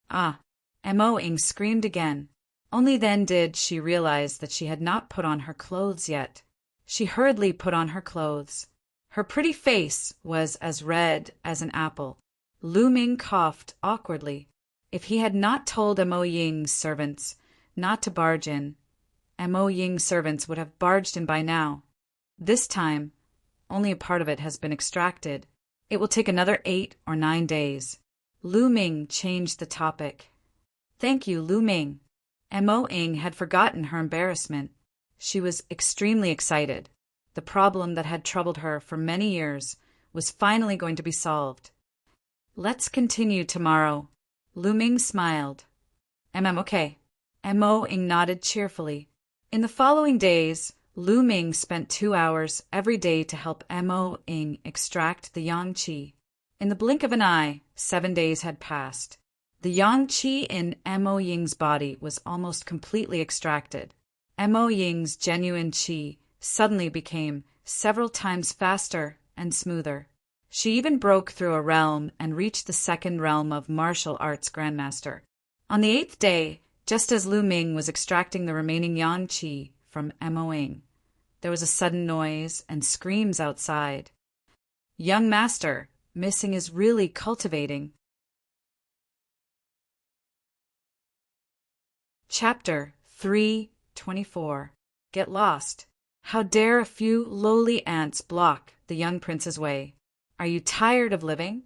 "Ah!" Mo Ying screamed again. Only then did she realize that she had not put on her clothes yet. She hurriedly put on her clothes. Her pretty face was as red as an apple. Lu Ming coughed awkwardly. If he had not told Mo Ying's servants not to barge in, Mo Ying's servants would have barged in by now. This time, only a part of it has been extracted. It will take another 8 or 9 days. Lu Ming changed the topic. "Thank you, Lu Ming." Mo Ying had forgotten her embarrassment. She was extremely excited. The problem that had troubled her for many years was finally going to be solved. Let's continue tomorrow. Lu Ming smiled. Okay. Mo Ying nodded cheerfully. In the following days, Lu Ming spent 2 hours every day to help Mo Ying extract the yang qi. In the blink of an eye, 7 days had passed. The yang qi in Mo Ying's body was almost completely extracted. Mo Ying's genuine qi suddenly became several times faster and smoother. She even broke through a realm and reached the second realm of martial arts grandmaster. On the 8th day, just as Lu Ming was extracting the remaining yang qi from Mo Ying, there was a sudden noise and screams outside. Young master, missing is really cultivating. Chapter 3:24. Get lost. How dare a few lowly ants block the young prince's way? Are you tired of living?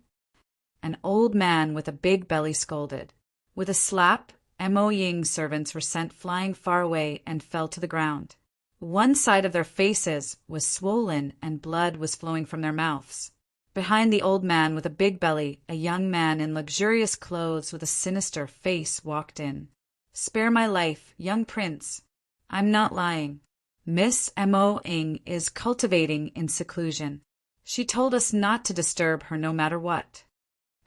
An old man with a big belly scolded. With a slap, Mo Ying's servants were sent flying far away and fell to the ground. One side of their faces was swollen and blood was flowing from their mouths. Behind the old man with a big belly, a young man in luxurious clothes with a sinister face walked in. Spare my life, young prince. I'm not lying. Miss Mo Ying is cultivating in seclusion. She told us not to disturb her no matter what.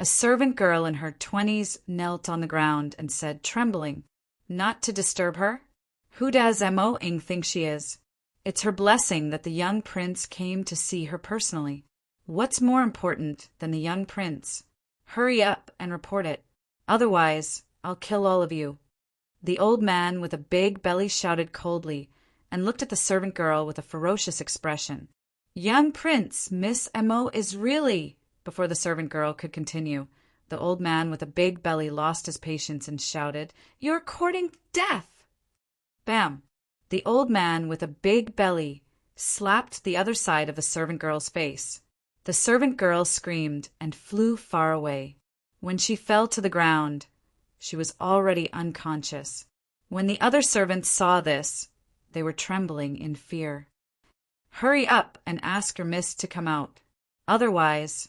A servant girl in her 20s knelt on the ground and said, trembling, not to disturb her? Who does Mo Ying think she is? It's her blessing that the young prince came to see her personally. What's more important than the young prince? Hurry up and report it. Otherwise, I'll kill all of you. The old man with a big belly shouted coldly and looked at the servant girl with a ferocious expression. Young prince, Miss Mo is really... Before the servant girl could continue, the old man with a big belly lost his patience and shouted, You're courting death! Bam! The old man with a big belly slapped the other side of the servant girl's face. The servant girl screamed and flew far away. When she fell to the ground, she was already unconscious. When the other servants saw this, they were trembling in fear. Hurry up and ask your miss to come out. Otherwise,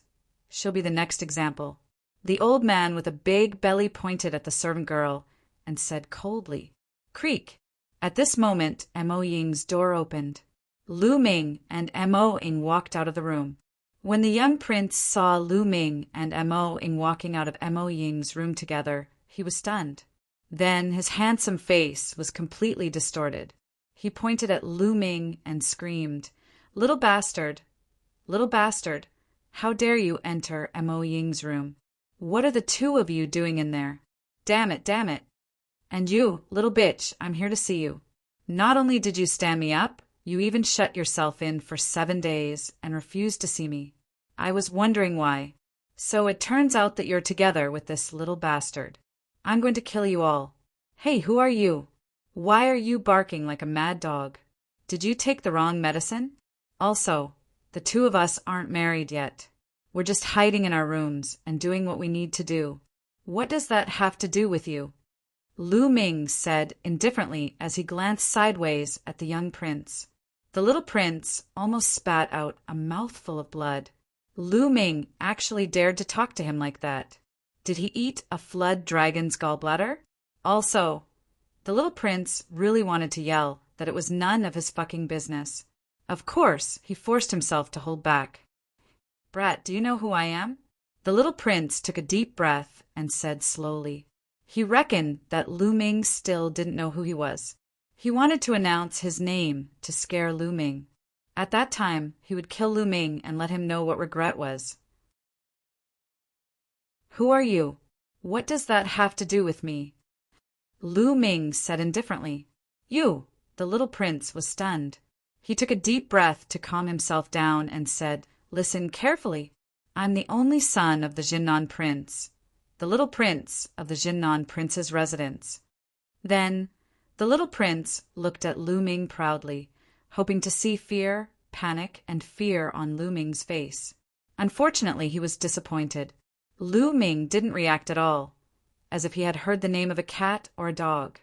she'll be the next example. The old man with a big belly pointed at the servant girl and said coldly, Creak. At this moment, Mo Ying's door opened. Lu Ming and Mo Ying walked out of the room. When the young prince saw Lu Ming and Mo Ying walking out of Mo Ying's room together, he was stunned. Then his handsome face was completely distorted. He pointed at Lu Ming and screamed, Little bastard! Little bastard! How dare you enter Mo Ying's room? What are the two of you doing in there? Damn it, damn it. And you, little bitch, I'm here to see you. Not only did you stand me up, you even shut yourself in for 7 days and refused to see me. I was wondering why. So it turns out that you're together with this little bastard. I'm going to kill you all. Hey, who are you? Why are you barking like a mad dog? Did you take the wrong medicine? Also, the two of us aren't married yet. We're just hiding in our rooms and doing what we need to do. What does that have to do with you? Lu Ming said indifferently as he glanced sideways at the young prince. The little prince almost spat out a mouthful of blood. Lu Ming actually dared to talk to him like that. Did he eat a flood dragon's gallbladder? Also, the little prince really wanted to yell that it was none of his fucking business. Of course, he forced himself to hold back. Brat, do you know who I am? The little prince took a deep breath and said slowly. He reckoned that Lu Ming still didn't know who he was. He wanted to announce his name to scare Lu Ming. At that time, he would kill Lu Ming and let him know what regret was. Who are you? What does that have to do with me? Lu Ming said indifferently. You. The little prince was stunned. He took a deep breath to calm himself down and said, Listen carefully. I'm the only son of the Jinnan prince, the little prince of the Jinnan prince's residence. Then, the little prince looked at Lu Ming proudly, hoping to see fear, panic, and fear on Lu Ming's face. Unfortunately, he was disappointed. Lu Ming didn't react at all, as if he had heard the name of a cat or a dog.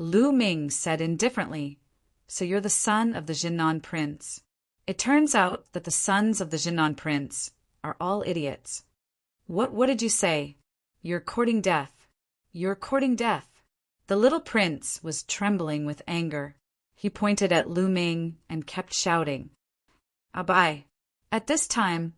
Lu Ming said indifferently, "So you're the son of the Jinnan prince." It turns out that the sons of the Jinnan prince are all idiots. What did you say? You're courting death. You're courting death. The little prince was trembling with anger. He pointed at Lu Ming and kept shouting, "Abai!" At this time,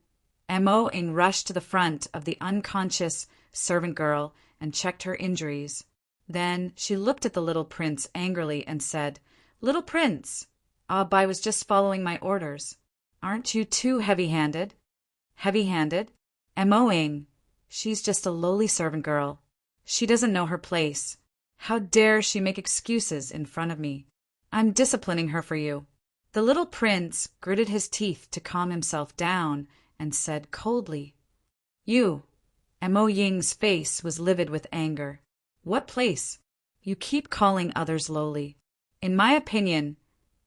Mo Ing rushed to the front of the unconscious servant girl and checked her injuries. Then she looked at the little prince angrily and said, "Little prince, Abai was just following my orders. Aren't you too heavy-handed?" Heavy-handed? Mo Ing, she's just a lowly servant girl. She doesn't know her place. How dare she make excuses in front of me? I'm disciplining her for you. The little prince gritted his teeth to calm himself down and said coldly, "You." Mo Ying's face was livid with anger. "What place? You keep calling others lowly. In my opinion,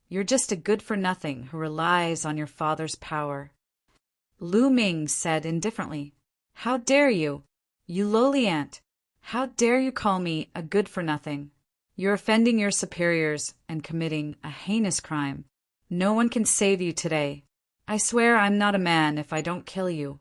you're just a good-for-nothing who relies on your father's power." Lu Ming said indifferently, "How dare you? You lowly ant. How dare you call me a good-for-nothing? You're offending your superiors and committing a heinous crime. No one can save you today. I swear I'm not a man if I don't kill you."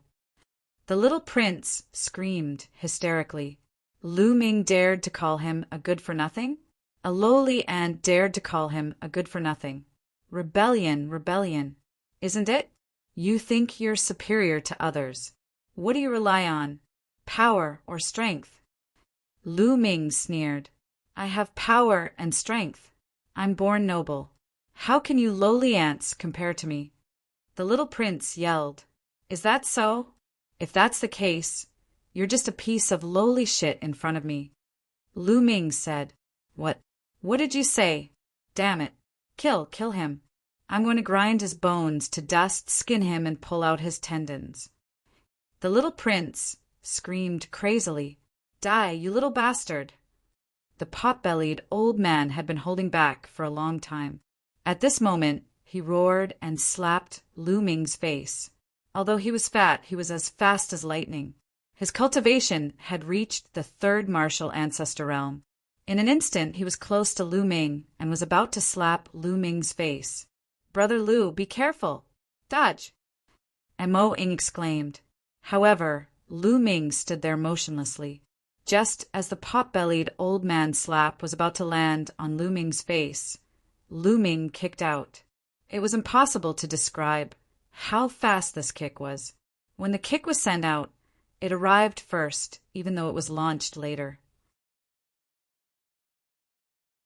The little prince screamed hysterically. Lu Ming dared to call him a good-for-nothing? A lowly ant dared to call him a good-for-nothing. Rebellion, rebellion. Isn't it? You think you're superior to others. What do you rely on? Power or strength? Lu Ming sneered. "I have power and strength. I'm born noble. How can you lowly ants compare to me?" The little prince yelled, "Is that so? If that's the case, you're just a piece of lowly shit in front of me." Lu Ming said, What did you say? Damn it. Kill him. I'm going to grind his bones to dust, skin him, and pull out his tendons." The little prince screamed crazily, "Die, you little bastard!" The pot-bellied old man had been holding back for a long time. At this moment, he roared and slapped Lu Ming's face. Although he was fat, he was as fast as lightning. His cultivation had reached the third martial ancestor realm. In an instant, he was close to Lu Ming and was about to slap Lu Ming's face. "Brother Lu, be careful! Dodge!" Mo Ing exclaimed. However, Lu Ming stood there motionlessly. Just as the pot-bellied old man's slap was about to land on Lu Ming's face, Lu Ming kicked out. It was impossible to describe how fast this kick was. When the kick was sent out, it arrived first, even though it was launched later.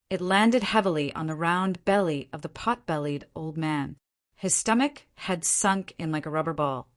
It landed heavily on the round belly of the pot-bellied old man. His stomach had sunk in like a rubber ball,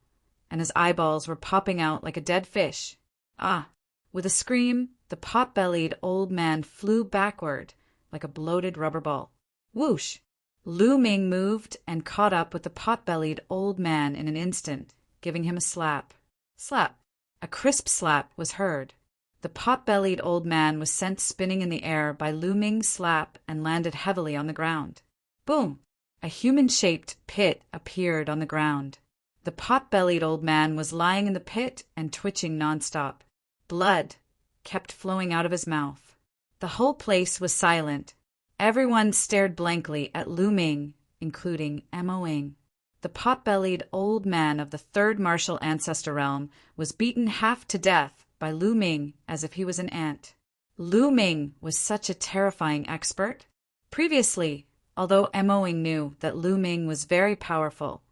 and his eyeballs were popping out like a dead fish. Ah! With a scream, the pot-bellied old man flew backward like a bloated rubber ball. Whoosh! Lu Ming moved and caught up with the pot-bellied old man in an instant, giving him a slap. Slap! A crisp slap was heard. The pot-bellied old man was sent spinning in the air by Lu Ming's slap and landed heavily on the ground. Boom! A human-shaped pit appeared on the ground. The pot-bellied old man was lying in the pit and twitching nonstop. Blood kept flowing out of his mouth. The whole place was silent. Everyone stared blankly at Lu Ming, including Mo Ing. The pot-bellied old man of the third martial ancestor realm was beaten half to death by Lu Ming as if he was an ant. Lu Ming was such a terrifying expert. Previously, although Mo Ing knew that Lu Ming was very powerful,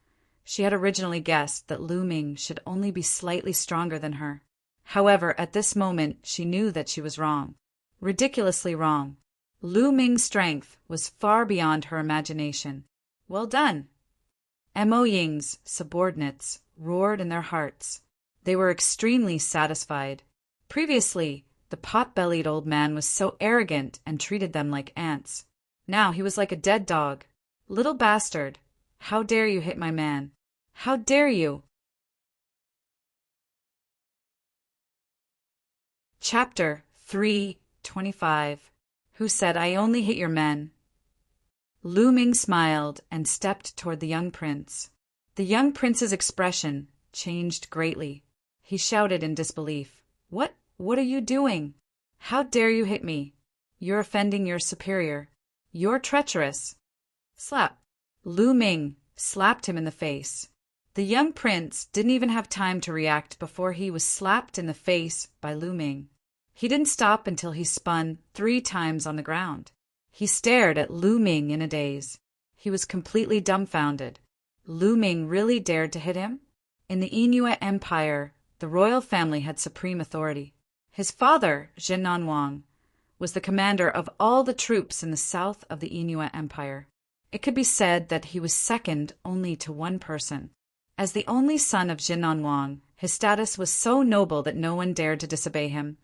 she had originally guessed that Lu Ming should only be slightly stronger than her. However, at this moment, she knew that she was wrong. Ridiculously wrong. Lu Ming's strength was far beyond her imagination. Well done! Mo Ying's subordinates roared in their hearts. They were extremely satisfied. Previously, the pot-bellied old man was so arrogant and treated them like ants. Now he was like a dead dog. "Little bastard! How dare you hit my man? How dare you?" Chapter 3:25. Who said I only hit your men? Lu Ming smiled and stepped toward the young prince. The young prince's expression changed greatly. He shouted in disbelief, What are you doing? How dare you hit me? You're offending your superior. You're treacherous. Slap. Lu Ming slapped him in the face. The young prince didn't even have time to react before he was slapped in the face by Lu Ming. He didn't stop until he spun 3 times on the ground. He stared at Lu Ming in a daze. He was completely dumbfounded. Lu Ming really dared to hit him? In the Inua Empire, the royal family had supreme authority. His father, Jin Nanwang, was the commander of all the troops in the south of the Inua Empire. It could be said that he was second only to one person. As the only son of Jin Nanwang, his status was so noble that no one dared to disobey him,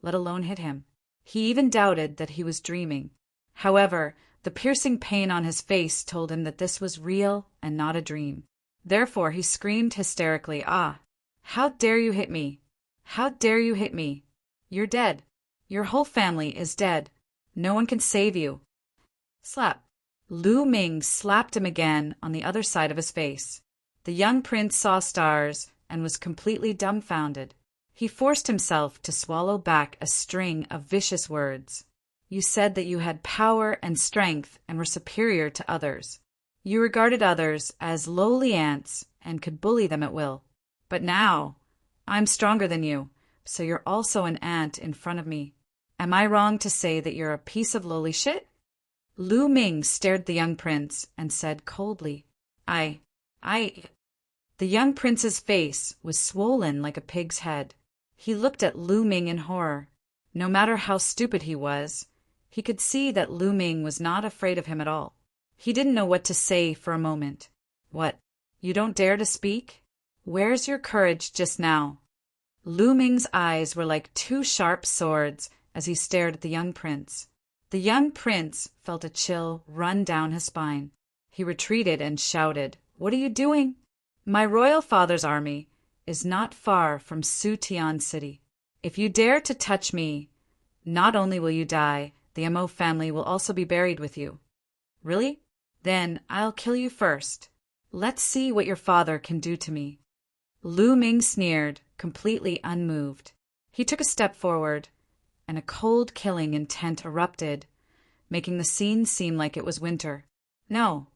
let alone hit him. He even doubted that he was dreaming. However, the piercing pain on his face told him that this was real and not a dream. Therefore, he screamed hysterically, "Ah! How dare you hit me? How dare you hit me? You're dead. Your whole family is dead. No one can save you." Slap. Lu Ming slapped him again on the other side of his face. The young prince saw stars and was completely dumbfounded. He forced himself to swallow back a string of vicious words. "You said that you had power and strength and were superior to others. You regarded others as lowly ants and could bully them at will. But now, I'm stronger than you, so you're also an ant in front of me. Am I wrong to say that you're a piece of lowly shit?" Lu Ming stared at the young prince and said coldly, I. The young prince's face was swollen like a pig's head. He looked at Lu Ming in horror. No matter how stupid he was, he could see that Lu Ming was not afraid of him at all. He didn't know what to say for a moment. "What? You don't dare to speak? Where's your courage just now?" Lu Ming's eyes were like 2 sharp swords as he stared at the young prince. The young prince felt a chill run down his spine. He retreated and shouted, "What are you doing? My royal father's army is not far from Sutian City. If you dare to touch me, not only will you die, the Mo family will also be buried with you." "Really? Then I'll kill you first. Let's see what your father can do to me." Lu Ming sneered, completely unmoved. He took a step forward, and a cold killing intent erupted, making the scene seem like it was winter. "No,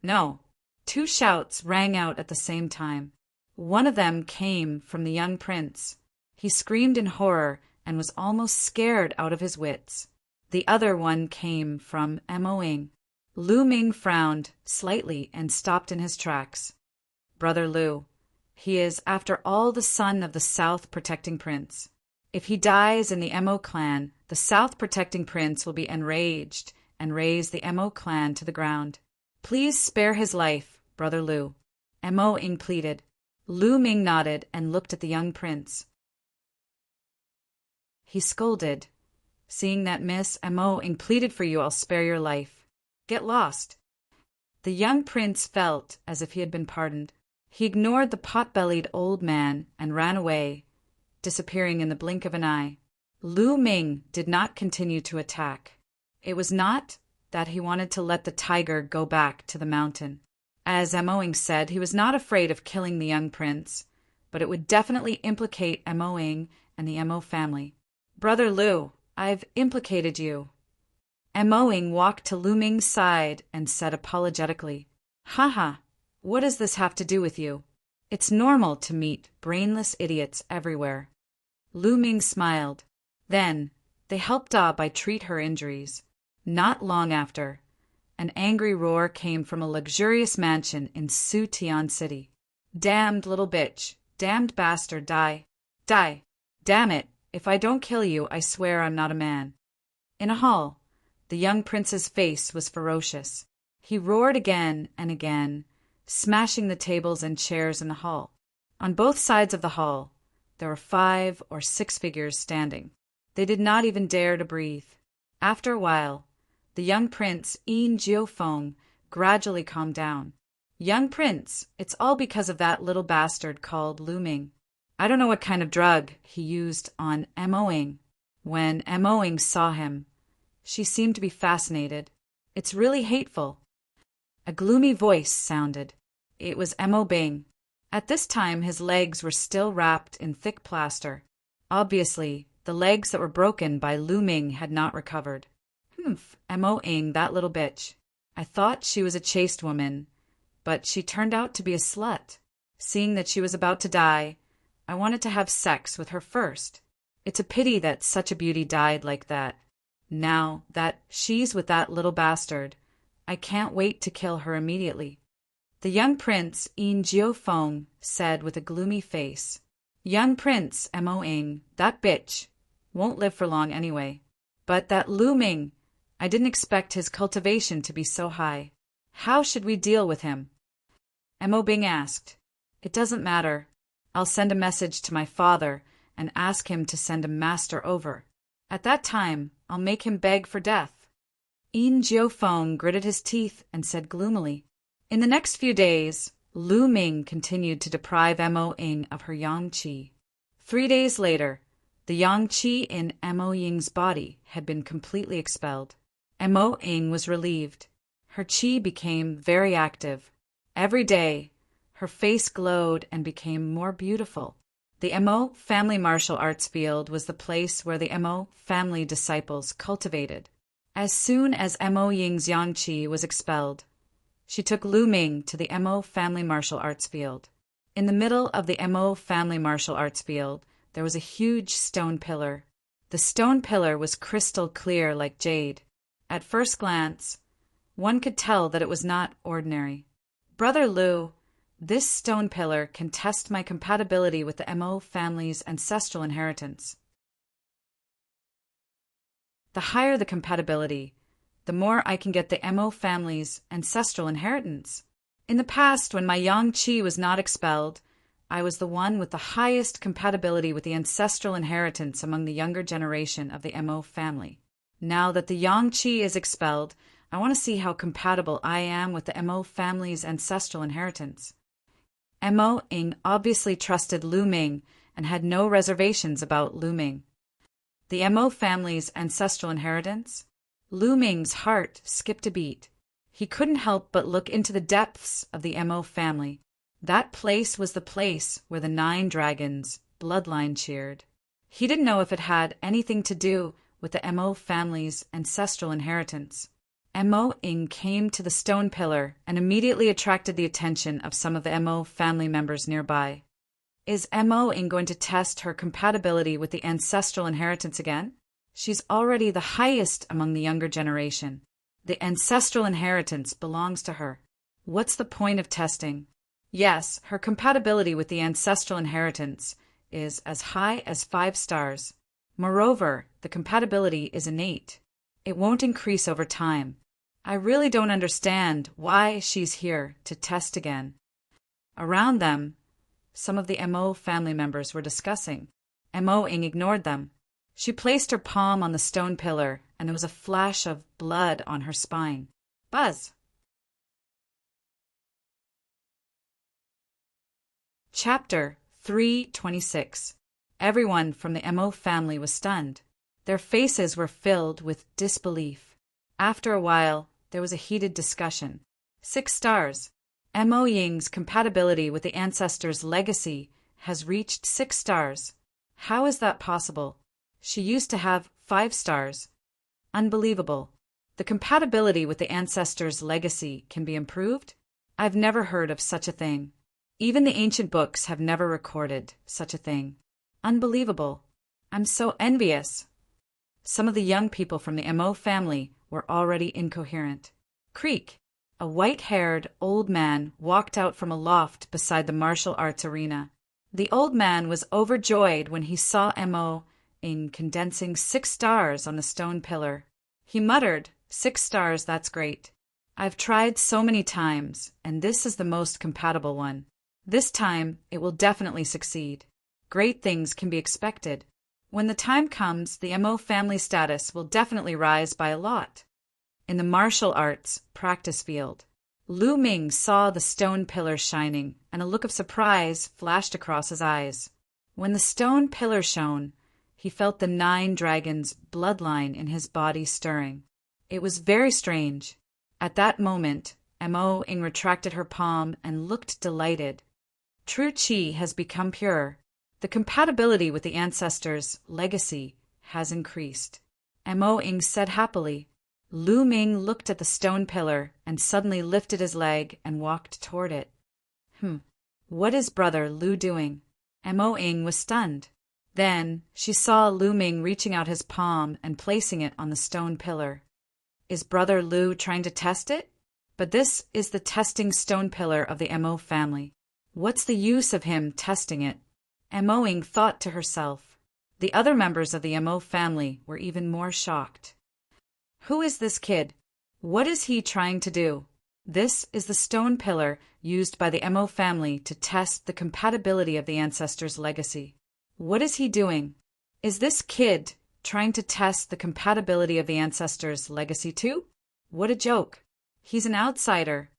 no." 2 shouts rang out at the same time. One of them came from the young prince. He screamed in horror and was almost scared out of his wits. The other one came from Mo. Lu Ming frowned slightly and stopped in his tracks. "Brother Lu, he is, after all, the son of the South Protecting Prince. If he dies in the Mo clan, the South Protecting Prince will be enraged and raze the Mo clan to the ground. Please spare his life, Brother Lu," Mo pleaded. Lu Ming nodded and looked at the young prince. He scolded, "Seeing that Miss Mo pleaded for you, I'll spare your life. Get lost." The young prince felt as if he had been pardoned. He ignored the pot-bellied old man and ran away, disappearing in the blink of an eye. Lu Ming did not continue to attack. It was not that he wanted to let the tiger go back to the mountain. As Mo said, he was not afraid of killing the young prince, but it would definitely implicate Mo and the Mo family. "Brother Lu, I've implicated you." Mo walked to Lu Ming's side and said apologetically, "Haha, what does this have to do with you? It's normal to meet brainless idiots everywhere." Lu Ming smiled. Then they helped by treat her injuries. Not long after, an angry roar came from a luxurious mansion in Sutian City. "Damned little bitch! Damned bastard! Die! Die! Damn it! If I don't kill you, I swear I'm not a man." In a hall, the young prince's face was ferocious. He roared again and again, smashing the tables and chairs in the hall. On both sides of the hall, there were 5 or 6 figures standing. They did not even dare to breathe. After a while, the young prince, Yin Jiufeng, gradually calmed down. "Young prince, it's all because of that little bastard called Lu Ming. I don't know what kind of drug he used on Mo. When Mo saw him, she seemed to be fascinated. It's really hateful." A gloomy voice sounded. It was Mo Bing. At this time, his legs were still wrapped in thick plaster. Obviously, the legs that were broken by Lu Ming had not recovered. Humph, Mo-ing, that little bitch. I thought she was a chaste woman, but she turned out to be a slut. Seeing that she was about to die, I wanted to have sex with her first. It's a pity that such a beauty died like that. Now that she's with that little bastard, I can't wait to kill her immediately. The young prince, In Jiufeng, said with a gloomy face. Young prince, Mo-ing, that bitch, won't live for long anyway. But that Lu Ming, I didn't expect his cultivation to be so high. How should we deal with him? Mo Bing asked. It doesn't matter. I'll send a message to my father and ask him to send a master over. At that time, I'll make him beg for death. In Jiufeng gritted his teeth and said gloomily. In the next few days, Lu Ming continued to deprive Mo-ing of her yang qi. 3 days later, the yang qi in Mo-ying's body had been completely expelled. Mo-ing was relieved. Her qi became very active. Every day, her face glowed and became more beautiful. The Mo family martial arts field was the place where the Mo family disciples cultivated. As soon as Mo-ying's yang qi was expelled, she took Lu Ming to the Mo family martial arts field. In the middle of the Mo family martial arts field, there was a huge stone pillar. The stone pillar was crystal clear like jade. At first glance, one could tell that it was not ordinary. Brother Lu, this stone pillar can test my compatibility with the Mo family's ancestral inheritance. The higher the compatibility, the more I can get the Mo family's ancestral inheritance. In the past, when my yang qi was not expelled, I was the one with the highest compatibility with the ancestral inheritance among the younger generation of the Mo family. Now that the yang qi is expelled, I want to see how compatible I am with the Mo family's ancestral inheritance. Mo-ing obviously trusted Lu Ming and had no reservations about Lu Ming. The Mo family's ancestral inheritance? Lu Ming's heart skipped a beat. He couldn't help but look into the depths of the Mo family. That place was the place where the 9 dragons' bloodline cheered. He didn't know if it had anything to do with the Mo family's ancestral inheritance. Mo-ing came to the stone pillar and immediately attracted the attention of some of the Mo family members nearby. Is Mo-ing going to test her compatibility with the ancestral inheritance again? She's already the highest among the younger generation. The ancestral inheritance belongs to her. What's the point of testing? Yes, her compatibility with the ancestral inheritance is as high as 5 stars. Moreover, the compatibility is innate. It won't increase over time. I really don't understand why she's here to test again. Around them, some of the Mo family members were discussing. Mo-ing ignored them. She placed her palm on the stone pillar, and there was a flash of blood on her spine. Buzz! Chapter 326. Everyone from the Mo family was stunned. Their faces were filled with disbelief. After a while, there was a heated discussion. 6 stars. Mo-ying's compatibility with the ancestors' legacy has reached 6 stars. How is that possible? She used to have 5 stars. Unbelievable. The compatibility with the ancestors' legacy can be improved? I've never heard of such a thing. Even the ancient books have never recorded such a thing. Unbelievable. I'm so envious. Some of the young people from the Mo family were already incoherent. Creak. A white-haired old man walked out from a loft beside the martial arts arena. The old man was overjoyed when he saw Mo-ing condensing 6 stars on the stone pillar. He muttered, 6 stars, that's great. I've tried so many times, and this is the most compatible one. This time, it will definitely succeed. Great things can be expected. When the time comes, the Mo family status will definitely rise by a lot. In the martial arts practice field, Lu Ming saw the stone pillar shining, and a look of surprise flashed across his eyes. When the stone pillar shone, he felt the 9 dragons' bloodline in his body stirring. It was very strange. At that moment, Mo-ing retracted her palm and looked delighted. True qi has become pure. The compatibility with the ancestors' legacy has increased. Mo-ing said happily. Lu Ming looked at the stone pillar and suddenly lifted his leg and walked toward it. What is brother Lu doing? Mo Ying was stunned. Then she saw Lu Ming reaching out his palm and placing it on the stone pillar. Is brother Lu trying to test it? But this is the testing stone pillar of the Mo family. What's the use of him testing it? Mo Ying thought to herself. The other members of the Mo family were even more shocked. Who is this kid? What is he trying to do? This is the stone pillar used by the Mo family to test the compatibility of the ancestors' legacy. What is he doing? Is this kid trying to test the compatibility of the ancestors' legacy too? What a joke. He's an outsider.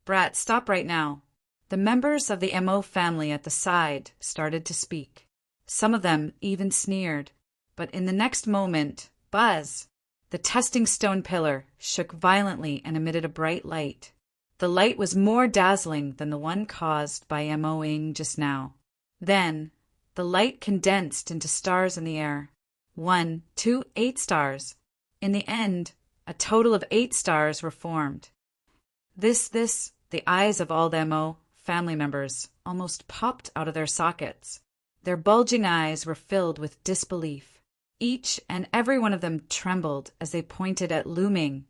Brat, stop right now. The members of the Mo family at the side started to speak. Some of them even sneered. But in the next moment, buzz! The testing stone pillar shook violently and emitted a bright light. The light was more dazzling than the one caused by Mo Ying just now. Then, the light condensed into stars in the air. 1, 2, 8 stars. In the end, a total of 8 stars were formed. The eyes of all the Mo family members almost popped out of their sockets. Their bulging eyes were filled with disbelief. Each and every one of them trembled as they pointed at Lu Ming,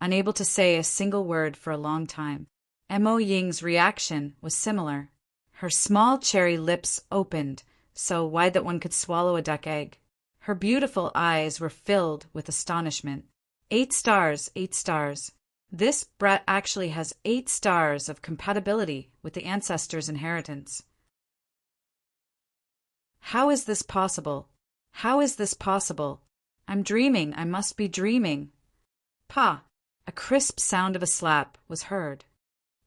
unable to say a single word for a long time. Mo Ying's reaction was similar. Her small cherry lips opened, so wide that one could swallow a duck egg. Her beautiful eyes were filled with astonishment. 8 stars, 8 stars. This brat actually has 8 stars of compatibility with the ancestors' inheritance. How is this possible? How is this possible? I'm dreaming. I must be dreaming. Pa! A crisp sound of a slap was heard.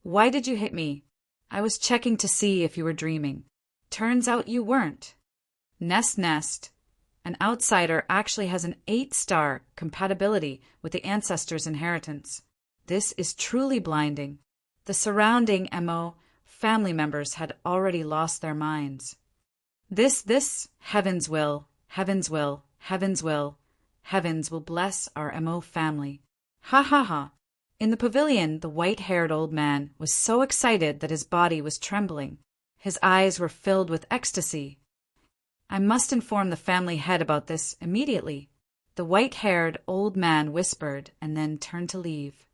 Why did you hit me? I was checking to see if you were dreaming. Turns out you weren't. Nest. An outsider actually has an 8-star compatibility with the ancestors' inheritance. This is truly blinding. The surrounding Mo family members had already lost their minds. This, heavens will, heavens will, heavens will, heavens will bless our Mo family. Ha ha ha. In the pavilion, the white-haired old man was so excited that his body was trembling. His eyes were filled with ecstasy. I must inform the family head about this immediately, the white-haired old man whispered and then turned to leave.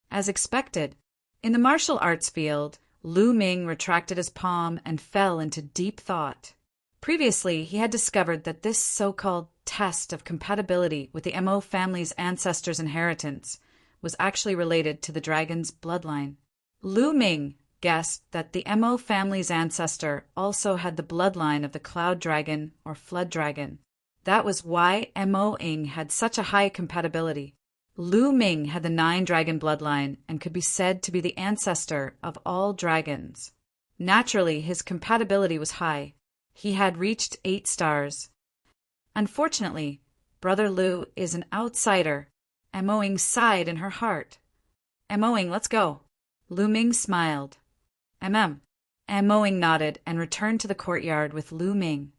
As expected, in the martial arts field, Lu Ming retracted his palm and fell into deep thought. Previously, he had discovered that this so-called test of compatibility with the Mo family's ancestors' inheritance was actually related to the dragon's bloodline. Lu Ming guessed that the Mo family's ancestor also had the bloodline of the cloud dragon or flood dragon. That was why Mo Ying had such a high compatibility. Lu Ming had the 9-dragon bloodline and could be said to be the ancestor of all dragons. Naturally, his compatibility was high. He had reached 8 stars. Unfortunately, brother Lu is an outsider. Mo Ying sighed in her heart. Mo Ying, let's go. Lu Ming smiled. Mo Ying nodded and returned to the courtyard with Lu Ming.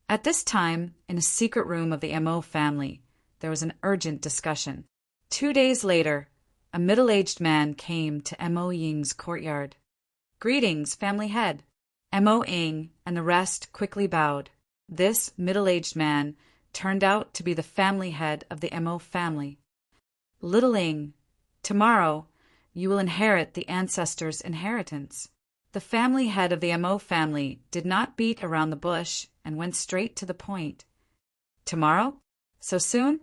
At this time, in a secret room of the Mo family, there was an urgent discussion. 2 days later, a middle-aged man came to Mo Ying's courtyard. Greetings, family head. Mo Ying and the rest quickly bowed. This middle-aged man turned out to be the family head of the Mo family. Little Ying, tomorrow you will inherit the ancestors' inheritance. The family head of the Mo family did not beat around the bush and went straight to the point. Tomorrow? So soon?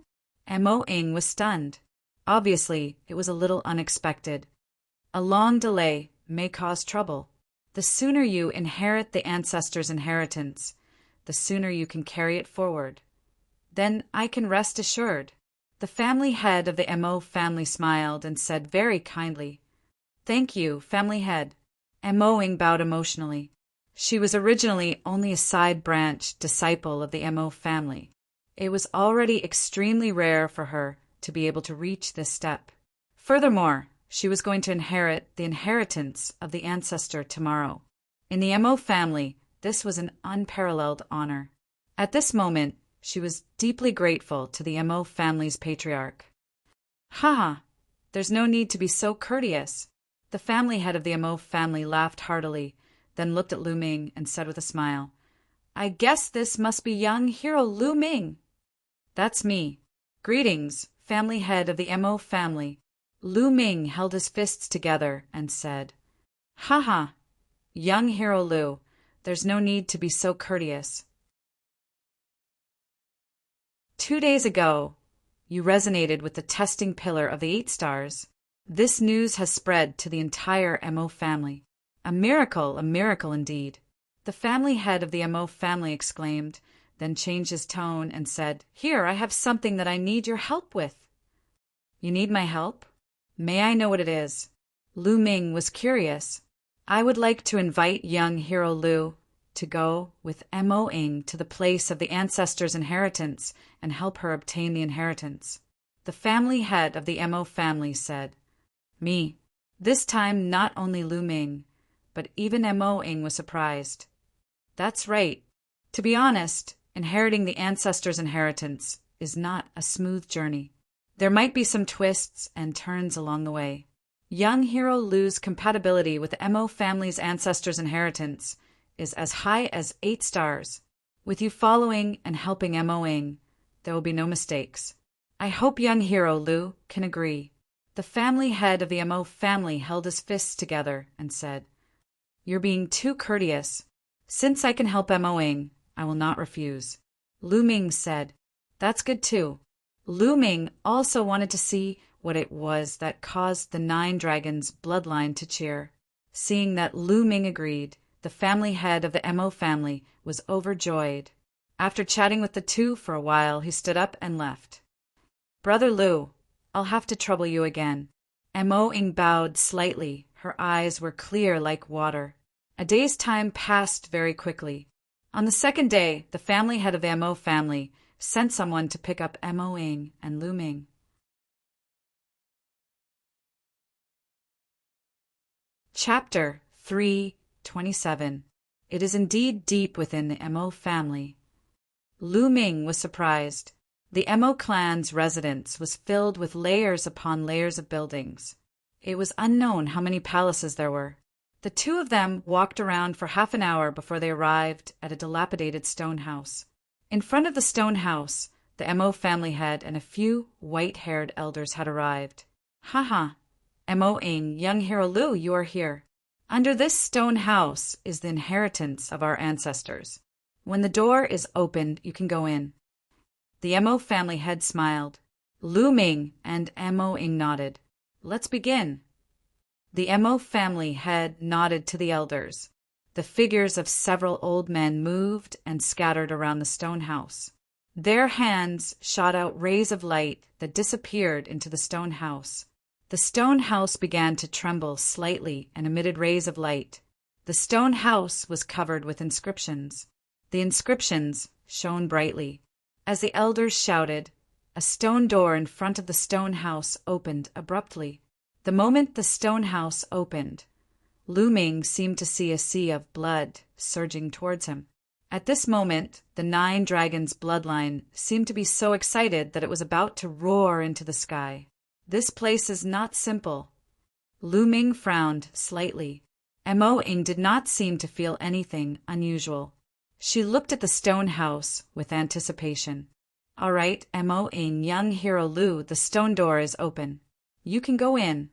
Mo Ying was stunned. Obviously, it was a little unexpected. A long delay may cause trouble. The sooner you inherit the ancestors' inheritance, the sooner you can carry it forward. Then I can rest assured. The family head of the Mo family smiled and said very kindly, Thank you, family head. Mo Ying bowed emotionally. She was originally only a side branch disciple of the Mo family. It was already extremely rare for her to be able to reach this step. Furthermore, she was going to inherit the inheritance of the ancestor tomorrow. In the Mo family, this was an unparalleled honor. At this moment, she was deeply grateful to the Mo family's patriarch. Ha! There's no need to be so courteous. The family head of the Mo family laughed heartily, then looked at Lu Ming and said with a smile, I guess this must be young hero Lu Ming. That's me. Greetings, family head of the Mo family. Lu Ming held his fists together and said, Ha ha! Young hero Lu, there's no need to be so courteous. 2 days ago, you resonated with the testing pillar of the 8 stars. This news has spread to the entire Mo family. A miracle indeed. The family head of the Mo family exclaimed, then changed his tone and said, Here, I have something that I need your help with. You need my help? May I know what it is? Lu Ming was curious. I would like to invite young hero Lu to go with Mo Ing to the place of the ancestors' inheritance and help her obtain the inheritance. The family head of the Mo family said, Me. This time not only Lu Ming, but even Mo Ing was surprised. That's right. To be honest, inheriting the ancestors' inheritance is not a smooth journey. There might be some twists and turns along the way. Young hero Lu's compatibility with Mo family's ancestors' inheritance is as high as 8 stars. With you following and helping Mo Ing, there will be no mistakes. I hope young hero Lu can agree. The family head of the Mo family held his fists together and said, You're being too courteous. Since I can help Mo Ing, I will not refuse. Lu Ming said, That's good too. Lu Ming also wanted to see what it was that caused the 9 dragons' bloodline to cheer. Seeing that Lu Ming agreed, the family head of the Mo family was overjoyed. After chatting with the two for a while, he stood up and left. Brother Lu, I'll have to trouble you again. Mo Ing bowed slightly. Her eyes were clear like water. A day's time passed very quickly. On the 2nd day, the family head of the Mo family sent someone to pick up Mo Ing and Lu Ming. Chapter 3:27. It is indeed deep within the Mo family. Lu Ming was surprised. The Mo clan's residence was filled with layers upon layers of buildings. It was unknown how many palaces there were. The two of them walked around for half an hour before they arrived at a dilapidated stone house. In front of the stone house, the Mo family head and a few white-haired elders had arrived. Ha! Mo Ing, young hero Lu, you are here. Under this stone house is the inheritance of our ancestors. When the door is opened, you can go in. The Mo family head smiled. Lu Ming and Mo Ing nodded. Let's begin. The Mo family head nodded to the elders. The figures of several old men moved and scattered around the stone house. Their hands shot out rays of light that disappeared into the stone house. The stone house began to tremble slightly and emitted rays of light. The stone house was covered with inscriptions. The inscriptions shone brightly. As the elders shouted, a stone door in front of the stone house opened abruptly. The moment the stone house opened, Lu Ming seemed to see a sea of blood surging towards him. At this moment, the 9 dragons' bloodline seemed to be so excited that it was about to roar into the sky. This place is not simple. Lu Ming frowned slightly. Mo Ing did not seem to feel anything unusual. She looked at the stone house with anticipation. All right, Mo Ing, young hero Lu, the stone door is open. You can go in.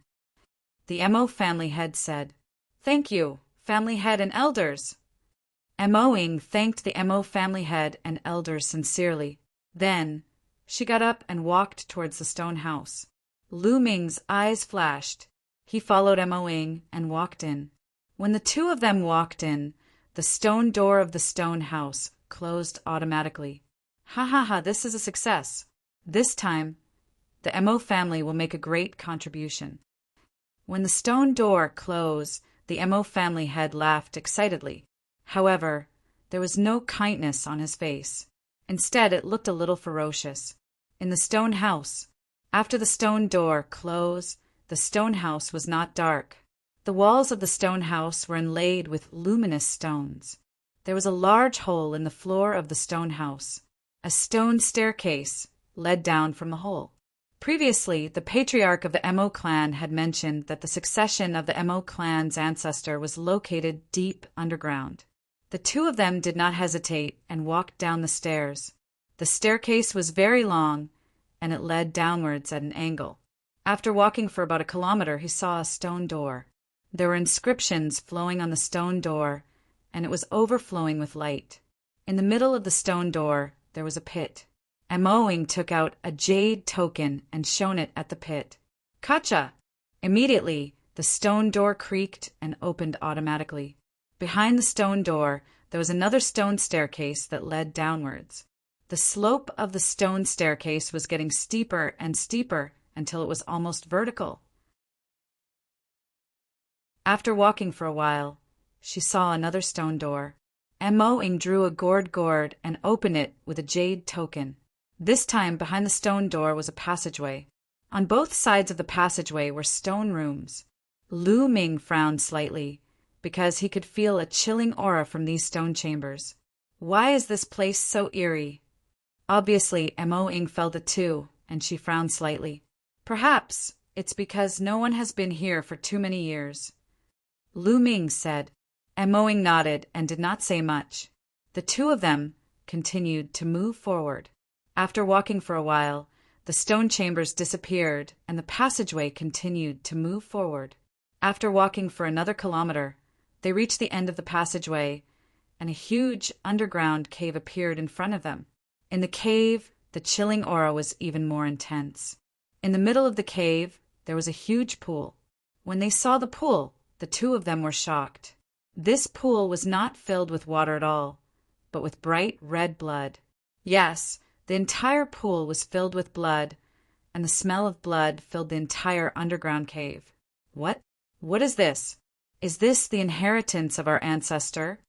The Mo family head said, Thank you, family head and elders. Mo Ing thanked the Mo family head and elders sincerely. Then, she got up and walked towards the stone house. Lu Ming's eyes flashed. He followed Mo Ing and walked in. When the two of them walked in, the stone door of the stone house closed automatically. Ha, this is a success. This time, the Mo family will make a great contribution. When the stone door closed, the Mo family head laughed excitedly. However, there was no kindness on his face. Instead, it looked a little ferocious. In the stone house, after the stone door closed, the stone house was not dark. The walls of the stone house were inlaid with luminous stones. There was a large hole in the floor of the stone house. A stone staircase led down from the hole. Previously, the patriarch of the Mo clan had mentioned that the succession of the Mo clan's ancestor was located deep underground. The two of them did not hesitate and walked down the stairs. The staircase was very long, and it led downwards at an angle. After walking for about a kilometer, he saw a stone door. There were inscriptions flowing on the stone door, and it was overflowing with light. In the middle of the stone door, there was a pit. Moing took out a jade token and shone it at the pit. Gotcha! Immediately, the stone door creaked and opened automatically. Behind the stone door, there was another stone staircase that led downwards. The slope of the stone staircase was getting steeper and steeper until it was almost vertical. After walking for a while, she saw another stone door. Moing drew a gourd and opened it with a jade token. This time, behind the stone door was a passageway. On both sides of the passageway were stone rooms. Lu Ming frowned slightly, because he could feel a chilling aura from these stone chambers. Why is this place so eerie? Obviously, Moing felt it too, and she frowned slightly. Perhaps it's because no one has been here for too many years. Lu Ming said. Moing nodded and did not say much. The two of them continued to move forward. After walking for a while, the stone chambers disappeared and the passageway continued to move forward. After walking for another kilometer, they reached the end of the passageway, and a huge underground cave appeared in front of them. In the cave, the chilling aura was even more intense. In the middle of the cave, there was a huge pool. When they saw the pool, the two of them were shocked. This pool was not filled with water at all, but with bright red blood. Yes, the entire pool was filled with blood, and the smell of blood filled the entire underground cave. What? What is this? Is this the inheritance of our ancestor?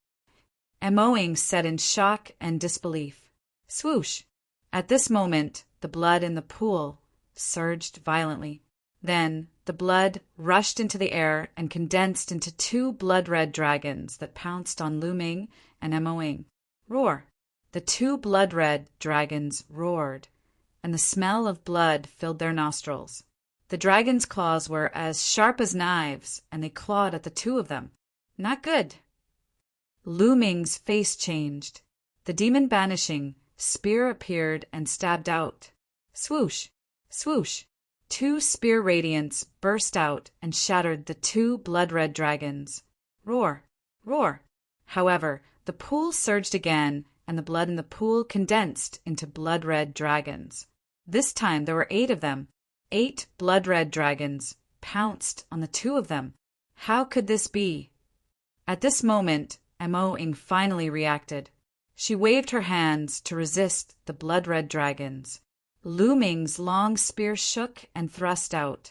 Moing said in shock and disbelief. Swoosh! At this moment, the blood in the pool surged violently. Then, the blood rushed into the air and condensed into two blood-red dragons that pounced on Lu Ming and Moing. Roar! The two blood-red dragons roared, and the smell of blood filled their nostrils. The dragons' claws were as sharp as knives, and they clawed at the two of them. Not good. Lu Ming's face changed. The demon banishing spear appeared and stabbed out. Swoosh! Swoosh! Two spear radiants burst out and shattered the two blood-red dragons. Roar! Roar! However, the pool surged again, and the blood in the pool condensed into blood-red dragons. This time there were 8 of them. 8 blood-red dragons pounced on the two of them. How could this be? At this moment, Moing finally reacted. She waved her hands to resist the blood-red dragons. Lu Ming's long spear shook and thrust out,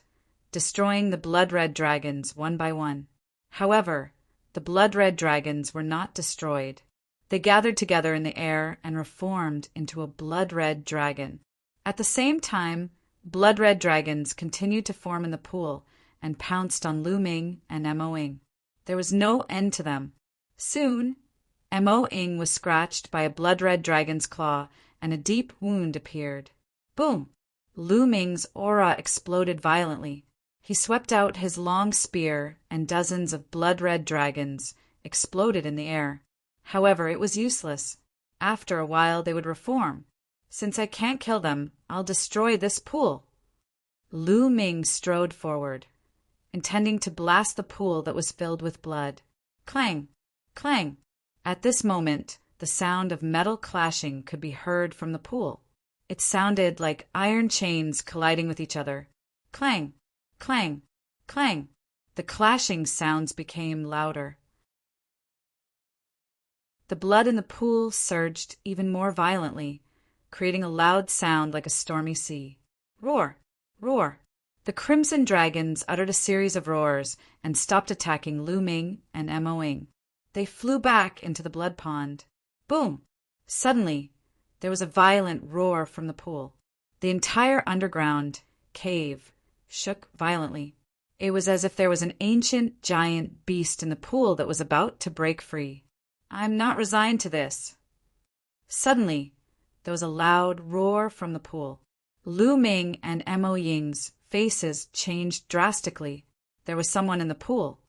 destroying the blood-red dragons one by one. However, the blood-red dragons were not destroyed. They gathered together in the air and reformed into a blood-red dragon. At the same time, blood-red dragons continued to form in the pool and pounced on Lu Ming and Moing. There was no end to them. Soon, Moing was scratched by a blood-red dragon's claw, and a deep wound appeared. Boom! Lu Ming's aura exploded violently. He swept out his long spear, and dozens of blood-red dragons exploded in the air. However, it was useless. After a while they would reform. Since I can't kill them, I'll destroy this pool. Lu Ming strode forward, intending to blast the pool that was filled with blood. Clang! Clang! At this moment, the sound of metal clashing could be heard from the pool. It sounded like iron chains colliding with each other. Clang! Clang! Clang! The clashing sounds became louder. The blood in the pool surged even more violently, creating a loud sound like a stormy sea. Roar! Roar! The crimson dragons uttered a series of roars and stopped attacking Lu Ming and Moing. They flew back into the blood pond. Boom! Suddenly, there was a violent roar from the pool. The entire underground cave shook violently. It was as if there was an ancient giant beast in the pool that was about to break free. I'm not resigned to this. Suddenly, there was a loud roar from the pool. Lu Ming and Mo Ying's faces changed drastically. There was someone in the pool.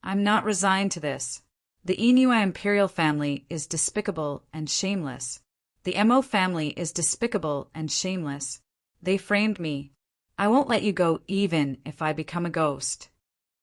I'm not resigned to this. The Inua imperial family is despicable and shameless. The Mo family is despicable and shameless. They framed me. I won't let you go even if I become a ghost.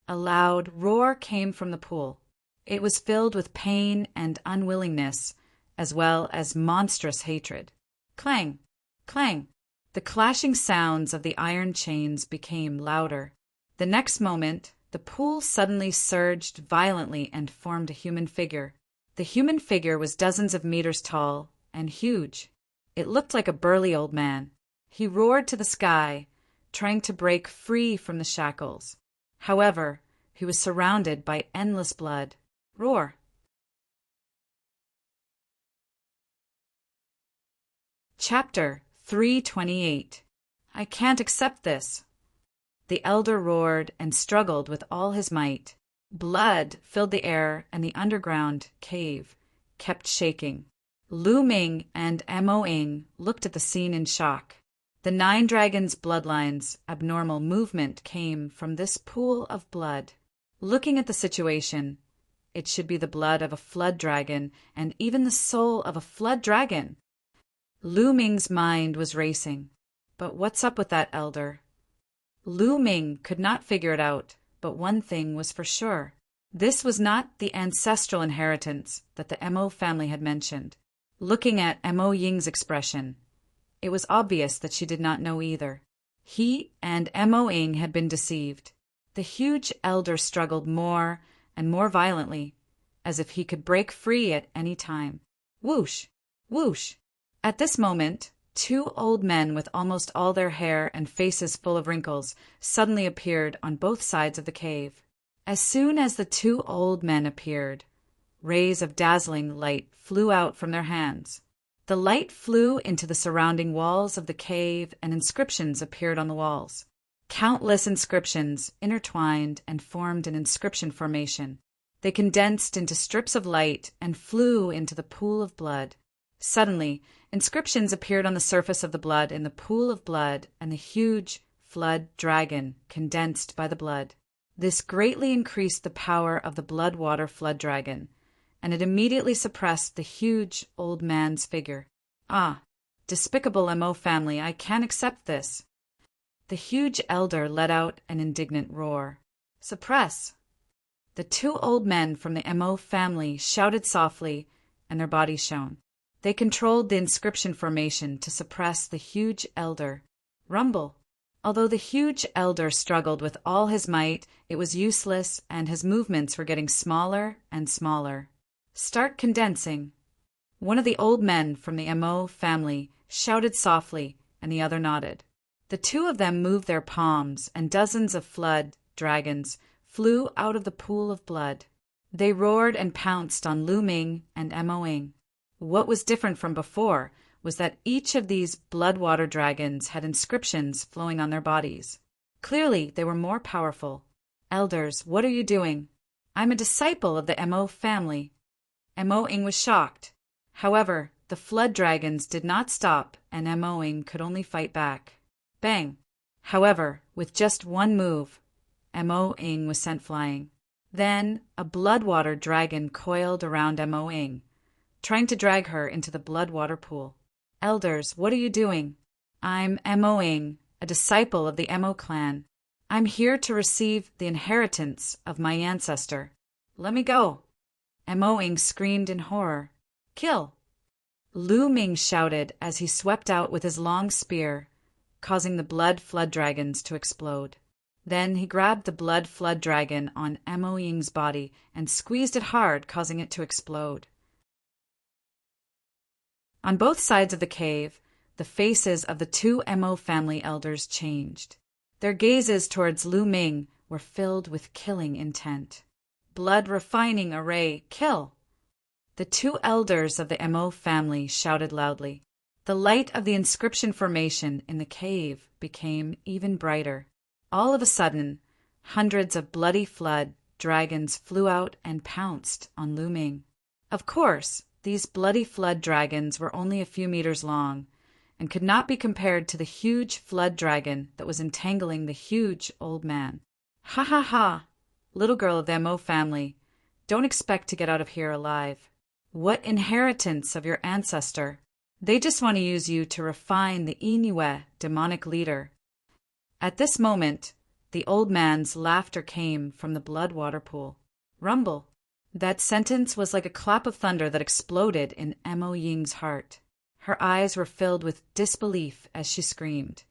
A loud roar came from the pool. It was filled with pain and unwillingness, as well as monstrous hatred. Clang! Clang! The clashing sounds of the iron chains became louder. The next moment, the pool suddenly surged violently and formed a human figure. The human figure was dozens of meters tall and huge. It looked like a burly old man. He roared to the sky, trying to break free from the shackles. However, he was surrounded by endless blood. Roar! Chapter 328. I can't accept this. The elder roared and struggled with all his might. Blood filled the air, and the underground cave kept shaking. Lu Ming and Mo Ying looked at the scene in shock. The 9 dragons' bloodlines' abnormal movement came from this pool of blood. Looking at the situation, it should be the blood of a flood dragon and even the soul of a flood dragon. Lu Ming's mind was racing. But what's up with that elder? Lu Ming could not figure it out, but one thing was for sure. This was not the ancestral inheritance that the Mo family had mentioned. Looking at Mo Ying's expression, it was obvious that she did not know either. He and Mo Ying had been deceived. The huge elder struggled more and more violently, as if he could break free at any time. Whoosh! Whoosh! At this moment, 2 old men with almost all their hair and faces full of wrinkles suddenly appeared on both sides of the cave. As soon as the 2 old men appeared, rays of dazzling light flew out from their hands. The light flew into the surrounding walls of the cave, and inscriptions appeared on the walls. Countless inscriptions intertwined and formed an inscription formation. They condensed into strips of light and flew into the pool of blood. Suddenly, inscriptions appeared on the surface of the blood in the pool of blood, and the huge flood dragon condensed by the blood. This greatly increased the power of the blood-water flood dragon, and it immediately suppressed the huge old man's figure. Ah, despicable Mo family, I can't accept this. The huge elder let out an indignant roar. Suppress! The 2 old men from the Mo family shouted softly, and their bodies shone. They controlled the inscription formation to suppress the huge elder. Rumble! Although the huge elder struggled with all his might, it was useless, and his movements were getting smaller and smaller. Start condensing. One of the old men from the Mo family shouted softly, and the other nodded. The 2 of them moved their palms, and dozens of flood dragons flew out of the pool of blood. They roared and pounced on Lu Ming and Mo Ying. What was different from before was that each of these blood-water dragons had inscriptions flowing on their bodies. Clearly, they were more powerful. Elders, what are you doing? I'm a disciple of the Mo family. Mo Ying was shocked. However, the flood dragons did not stop, and Mo Ying could only fight back. Bang! However, with just one move, Mo Ying was sent flying. Then, a blood-water dragon coiled around Mo Ying, trying to drag her into the blood-water pool. Elders, what are you doing? I'm Mo Ying, a disciple of the Mo clan. I'm here to receive the inheritance of my ancestor. Let me go. Mo Ying screamed in horror. Kill! Lu Ming shouted as he swept out with his long spear, causing the blood flood dragons to explode. Then he grabbed the blood flood dragon on Mo Ying's body and squeezed it hard, causing it to explode. On both sides of the cave, the faces of the 2 Mo family elders changed. Their gazes towards Lu Ming were filled with killing intent. Blood refining array, kill! The 2 elders of the Mo family shouted loudly. The light of the inscription formation in the cave became even brighter. All of a sudden, hundreds of bloody flood dragons flew out and pounced on Lu Ming. Of course, these bloody flood dragons were only a few meters long, and could not be compared to the huge flood dragon that was entangling the huge old man. Ha ha ha! Little girl of the Mo family, don't expect to get out of here alive. What inheritance of your ancestor? They just want to use you to refine the Iniwe demonic leader. At this moment, the old man's laughter came from the blood water pool. Rumble. That sentence was like a clap of thunder that exploded in Mo Ying's heart. Her eyes were filled with disbelief as she screamed.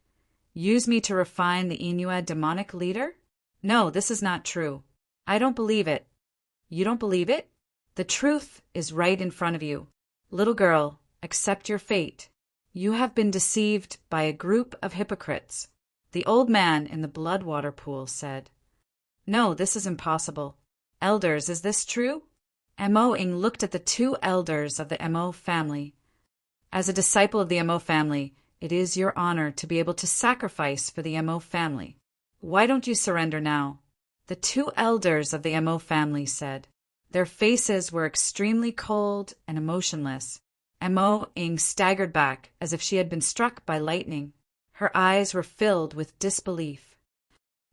Use me to refine the Iniwe demonic leader? No, this is not true. I don't believe it. You don't believe it? The truth is right in front of you. Little girl, accept your fate. You have been deceived by a group of hypocrites. The old man in the blood water pool said. No, this is impossible. Elders, is this true? Mo Ying looked at the two elders of the Mo family. As a disciple of the Mo family, it is your honor to be able to sacrifice for the Mo family. Why don't you surrender now? The two elders of the Mo family said. Their faces were extremely cold and emotionless. Mo Ying staggered back as if she had been struck by lightning. Her eyes were filled with disbelief.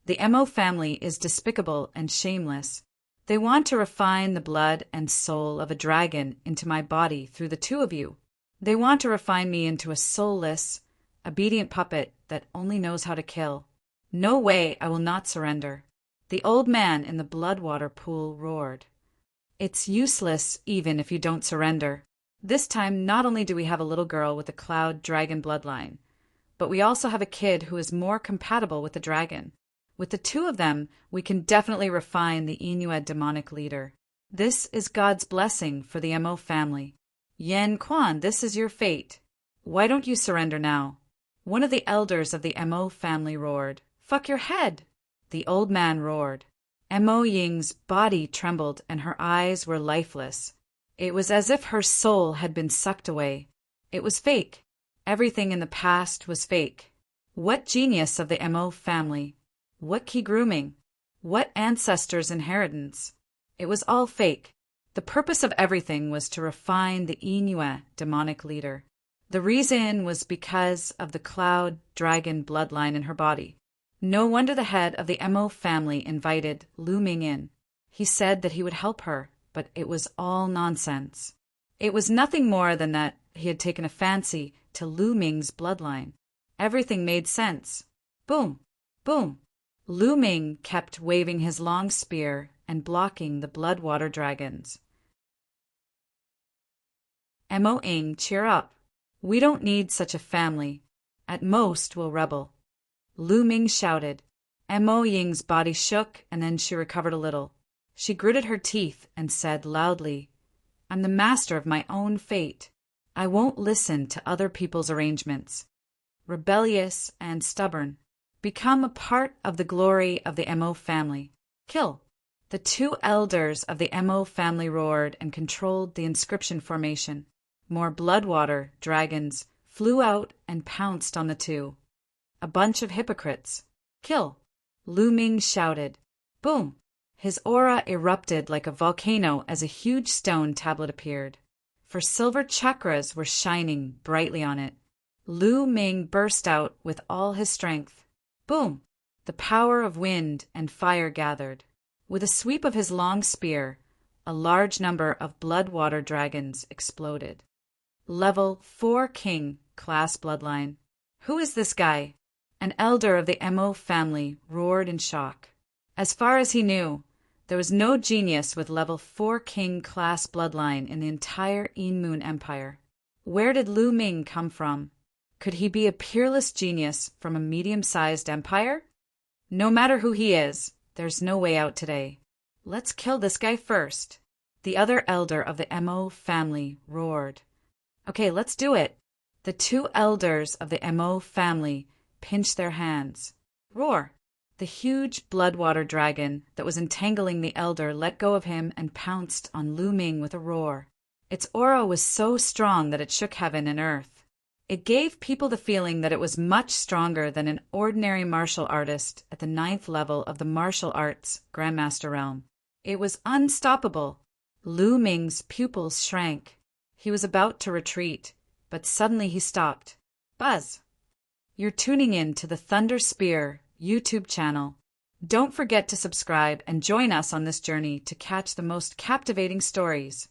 The Mo family is despicable and shameless. They want to refine the blood and soul of a dragon into my body through the two of you. They want to refine me into a soulless, obedient puppet that only knows how to kill. No way, I will not surrender. The old man in the blood water pool roared. It's useless even if you don't surrender. This time not only do we have a little girl with a cloud dragon bloodline, but we also have a kid who is more compatible with the dragon. With the two of them, we can definitely refine the Iniwe demonic leader. This is God's blessing for the Mo family. Yen Quan, this is your fate. Why don't you surrender now? One of the elders of the Mo family roared. Fuck your head! The old man roared. Mo Ying's body trembled and her eyes were lifeless. It was as if her soul had been sucked away. It was fake. Everything in the past was fake. What genius of the Mo family? What key grooming? What ancestors' inheritance? It was all fake. The purpose of everything was to refine the Iniwe demonic leader. The reason was because of the cloud dragon bloodline in her body. No wonder the head of the Mo family invited Lu Ming in. He said that he would help her, but it was all nonsense. It was nothing more than that he had taken a fancy to Lu Ming's bloodline. Everything made sense. Boom! Boom! Lu Ming kept waving his long spear and blocking the blood-water dragons. Mo Ying, cheer up. We don't need such a family. At most, we'll rebel. Lu Ming shouted. Mo Ying's body shook, and then she recovered a little. She gritted her teeth and said loudly, I'm the master of my own fate. I won't listen to other people's arrangements. Rebellious and stubborn. Become a part of the glory of the Mo family. Kill. The two elders of the Mo family roared and controlled the inscription formation. More bloodwater dragons flew out and pounced on the two. A bunch of hypocrites. Kill. Lu Ming shouted. Boom. His aura erupted like a volcano as a huge stone tablet appeared. For silver chakras were shining brightly on it. Lu Ming burst out with all his strength. Boom! The power of wind and fire gathered. With a sweep of his long spear, a large number of blood-water dragons exploded. Level 4 King, class bloodline. Who is this guy? An elder of the Mo family roared in shock. As far as he knew, there was no genius with level 4 King class bloodline in the entire Moon Empire. Where did Lu Ming come from? Could he be a peerless genius from a medium-sized empire? No matter who he is, there's no way out today. Let's kill this guy first. The other elder of the Mo family roared. Okay, let's do it. The two elders of the Mo family pinched their hands. Roar! The huge bloodwater dragon that was entangling the elder let go of him and pounced on Lu Ming with a roar. Its aura was so strong that it shook heaven and earth. It gave people the feeling that it was much stronger than an ordinary martial artist at the 9th level of the martial arts Grandmaster realm. It was unstoppable. Lu Ming's pupils shrank. He was about to retreat, but suddenly he stopped. Buzz. You're tuning in to the Thunder Spear YouTube channel. Don't forget to subscribe and join us on this journey to catch the most captivating stories.